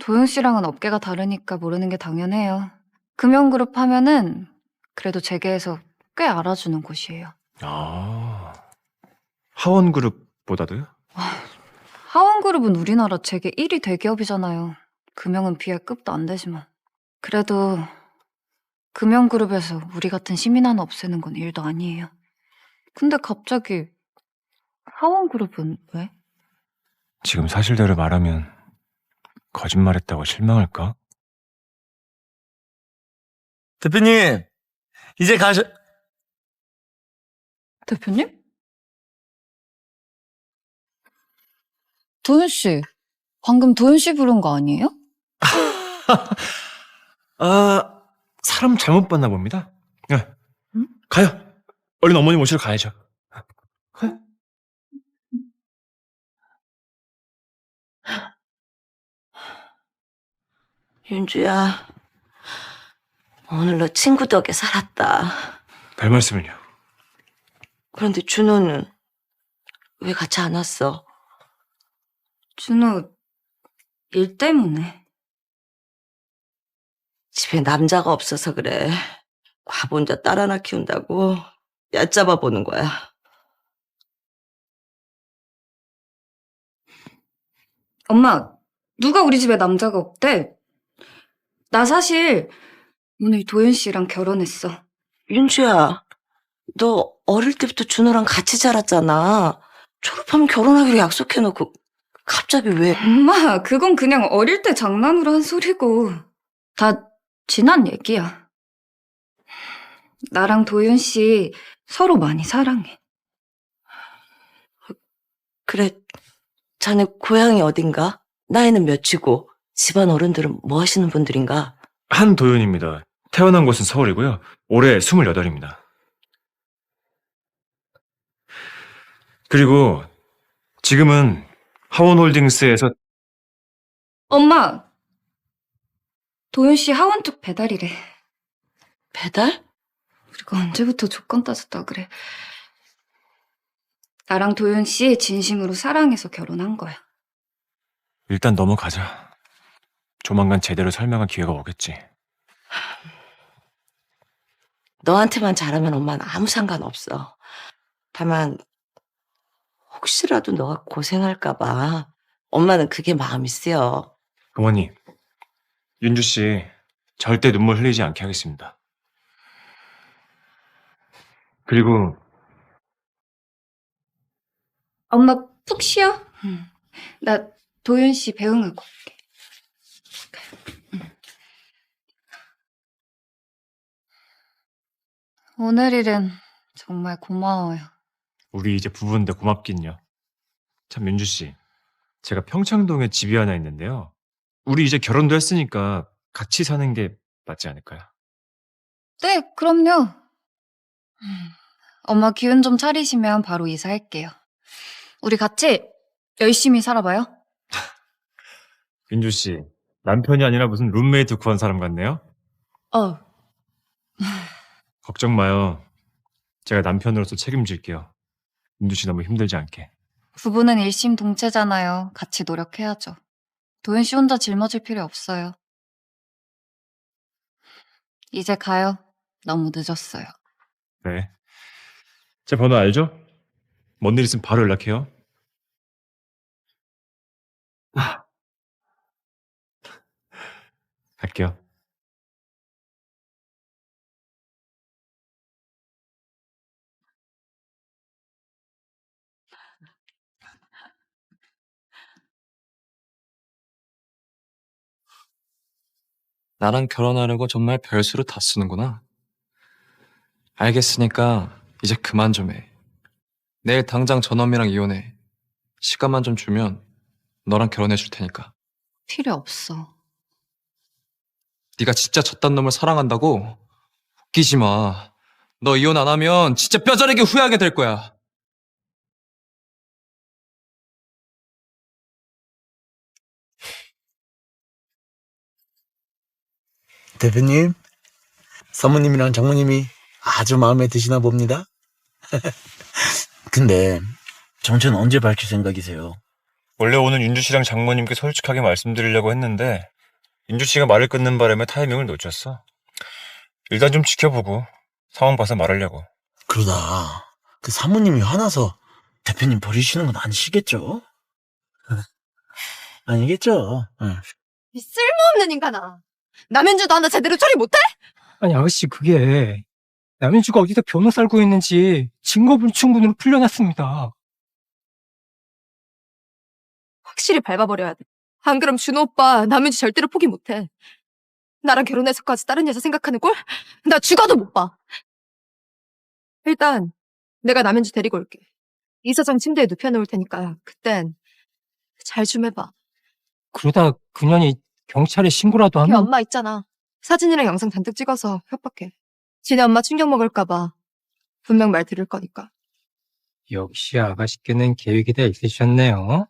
Speaker 1: 도윤 씨랑은 업계가 다르니까 모르는 게 당연해요. 금융그룹 하면은 그래도 재계에서 꽤 알아주는 곳이에요.
Speaker 9: 아, 하원그룹보다도요?
Speaker 1: 하원그룹은 우리나라 재계 1위 대기업이잖아요. 금융은 비할 급도 안 되지만. 그래도 금융그룹에서 우리 같은 시민 하나 없애는 건 일도 아니에요. 근데 갑자기 하원그룹은 왜?
Speaker 9: 지금 사실대로 말하면 거짓말했다고 실망할까?
Speaker 11: 대표님, 이제 가셔.
Speaker 1: 대표님? 도윤 씨, 방금 도윤 씨 부른 거 아니에요?
Speaker 9: 아, 사람 잘못 봤나 봅니다. 네. 가요. 얼른 어머니 모시러 가야죠.
Speaker 7: 윤주야, 오늘 너 친구 덕에 살았다.
Speaker 9: 별 말씀을요.
Speaker 7: 그런데 준호는 왜 같이 안 왔어?
Speaker 1: 준호, 일 때문에.
Speaker 7: 집에 남자가 없어서 그래. 과부 혼자 딸 하나 키운다고 얕잡아 보는 거야.
Speaker 1: 엄마, 누가 우리 집에 남자가 없대? 나 사실 오늘 도윤 씨랑 결혼했어.
Speaker 7: 윤주야, 너 어릴 때부터 준호랑 같이 자랐잖아. 졸업하면 결혼하기로 약속해놓고 갑자기 왜?
Speaker 1: 엄마, 그건 그냥 어릴 때 장난으로 한 소리고 다 지난 얘기야. 나랑 도윤 씨 서로 많이 사랑해.
Speaker 7: 그래, 자네 고향이 어딘가? 나이는 몇이고 집안 어른들은 뭐 하시는 분들인가?
Speaker 9: 한도윤입니다. 태어난 곳은 서울이고요. 올해 28입니다. 그리고 지금은 하원홀딩스에서
Speaker 1: 엄마, 도윤 씨 하원 쪽 배달이래.
Speaker 7: 배달?
Speaker 1: 우리가 언제부터 조건 따졌다 그래. 나랑 도윤 씨 진심으로 사랑해서 결혼한 거야.
Speaker 9: 일단 넘어가자. 조만간 제대로 설명할 기회가 오겠지.
Speaker 7: 너한테만 잘하면 엄마는 아무 상관없어. 다만 혹시라도 너가 고생할까 봐 엄마는 그게 마음이 쓰여.
Speaker 9: 어머니, 윤주 씨 절대 눈물 흘리지 않게 하겠습니다. 그리고
Speaker 1: 엄마 푹 쉬어. 나 도윤 씨 배웅하고 올게. 오늘 일은 정말 고마워요.
Speaker 9: 우리 이제 부부인데 고맙긴요. 참 윤주 씨, 제가 평창동에 집이 하나 있는데요. 우리 이제 결혼도 했으니까 같이 사는 게 맞지 않을까요?
Speaker 1: 네, 그럼요. 엄마 기운 좀 차리시면 바로 이사할게요. 우리 같이 열심히 살아봐요.
Speaker 9: 윤주 씨, 남편이 아니라 무슨 룸메이트 구한 사람 같네요? 걱정 마요. 제가 남편으로서 책임질게요. 윤주 씨 너무 힘들지 않게.
Speaker 1: 부부는 일심동체잖아요. 같이 노력해야죠. 도윤 씨 혼자 짊어질 필요 없어요. 이제 가요. 너무 늦었어요.
Speaker 9: 네. 제 번호 알죠? 뭔 일 있으면 바로 연락해요. 갈게요.
Speaker 2: 나랑 결혼하려고 정말 별수로 다 쓰는구나. 알겠으니까 이제 그만 좀 해. 내일 당장 전원미랑 이혼해. 시간만 좀 주면 너랑 결혼해 줄 테니까.
Speaker 1: 필요 없어.
Speaker 2: 네가 진짜 저딴 놈을 사랑한다고? 웃기지 마. 너 이혼 안 하면 진짜 뼈저리게 후회하게 될 거야.
Speaker 11: 대표님, 사모님이랑 장모님이 아주 마음에 드시나 봅니다. 근데 정체는 언제 밝힐 생각이세요?
Speaker 9: 원래 오늘 윤주 씨랑 장모님께 솔직하게 말씀드리려고 했는데 윤주 씨가 말을 끊는 바람에 타이밍을 놓쳤어. 일단 좀 지켜보고 상황 봐서 말하려고.
Speaker 11: 그러다 그 사모님이 화나서 대표님 버리시는 건 아니시겠죠? 아니겠죠? 응.
Speaker 3: 이 쓸모없는 인간아. 남현주도 하나 제대로 처리 못해?
Speaker 10: 아니, 아가씨, 그게 남현주가 어디서 변호사 살고 있는지 증거불충분으로 풀려났습니다.
Speaker 3: 확실히 밟아버려야 돼. 안 그럼 준호 오빠 남현주 절대로 포기 못해. 나랑 결혼해서까지 다른 여자 생각하는 꼴? 나 죽어도 못 봐. 일단 내가 남현주 데리고 올게. 이사장 침대에 눕혀놓을 테니까 그땐 잘 좀 해봐.
Speaker 10: 그러다 그년이 경찰에 신고라도
Speaker 3: 걔
Speaker 10: 하면
Speaker 3: 엄마 있잖아. 사진이랑 영상 잔뜩 찍어서 협박해. 지네 엄마 충격 먹을까봐 분명 말 들을 거니까.
Speaker 10: 역시 아가씨께는 계획이 다 있으셨네요.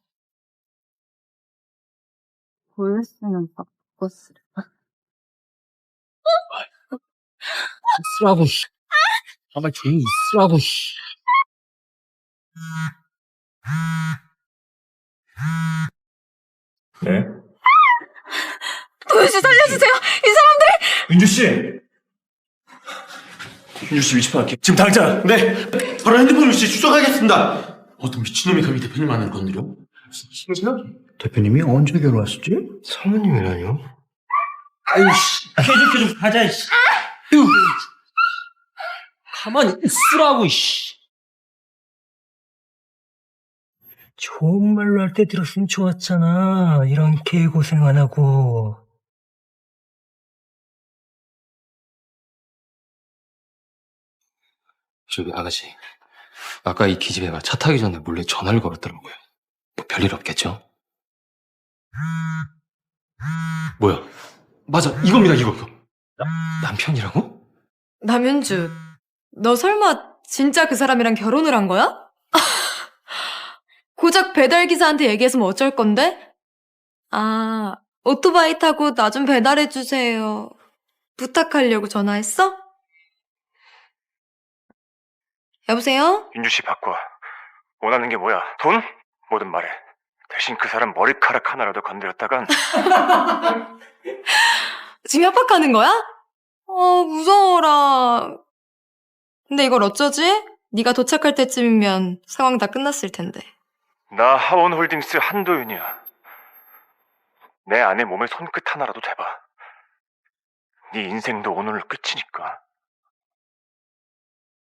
Speaker 1: 보였으면 바꿨으려.
Speaker 10: 쓰라고. 아가 조용히 있으라고.
Speaker 9: 네?
Speaker 3: 도현 씨 살려주세요. 이 사람들.
Speaker 8: 윤주 씨! 윤주 씨 위치 파악해. 지금 당장! 네! 바로 핸드폰 위치 추적하겠습니다! 어떤 미친놈이 감히 대표님 안을 건드려? 심지어?
Speaker 11: 대표님이 언제 결혼하셨지?
Speaker 10: 사모님이라뇨?
Speaker 11: 아이씨, 쾌죽 하자, 이씨.
Speaker 10: 가만히 있으라고, 이씨. 좋은 말로 할 때 들었으면 좋았잖아. 이런 개고생 안 하고.
Speaker 6: 저기 아가씨, 아까 이 기집애가 차 타기 전에 몰래 전화를 걸었더라고요. 뭐 별일 없겠죠? 뭐야? 맞아, 이겁니다, 이거. 남편이라고?
Speaker 3: 남현주, 너 설마 진짜 그 사람이랑 결혼을 한 거야? 고작 배달기사한테 얘기했으면 어쩔 건데? 아, 오토바이 타고 나 좀 배달해주세요. 부탁하려고 전화했어? 여보세요?
Speaker 9: 윤주 씨 바꿔. 원하는 게 뭐야? 돈? 뭐든 말해. 대신 그 사람 머리카락 하나라도 건드렸다간
Speaker 3: 지금 협박하는 거야? 무서워라. 근데 이걸 어쩌지? 네가 도착할 때쯤이면 상황 다 끝났을 텐데.
Speaker 9: 나 하원홀딩스 한도윤이야. 내 아내 몸에 손끝 하나라도 대봐. 네 인생도 오늘로 끝이니까.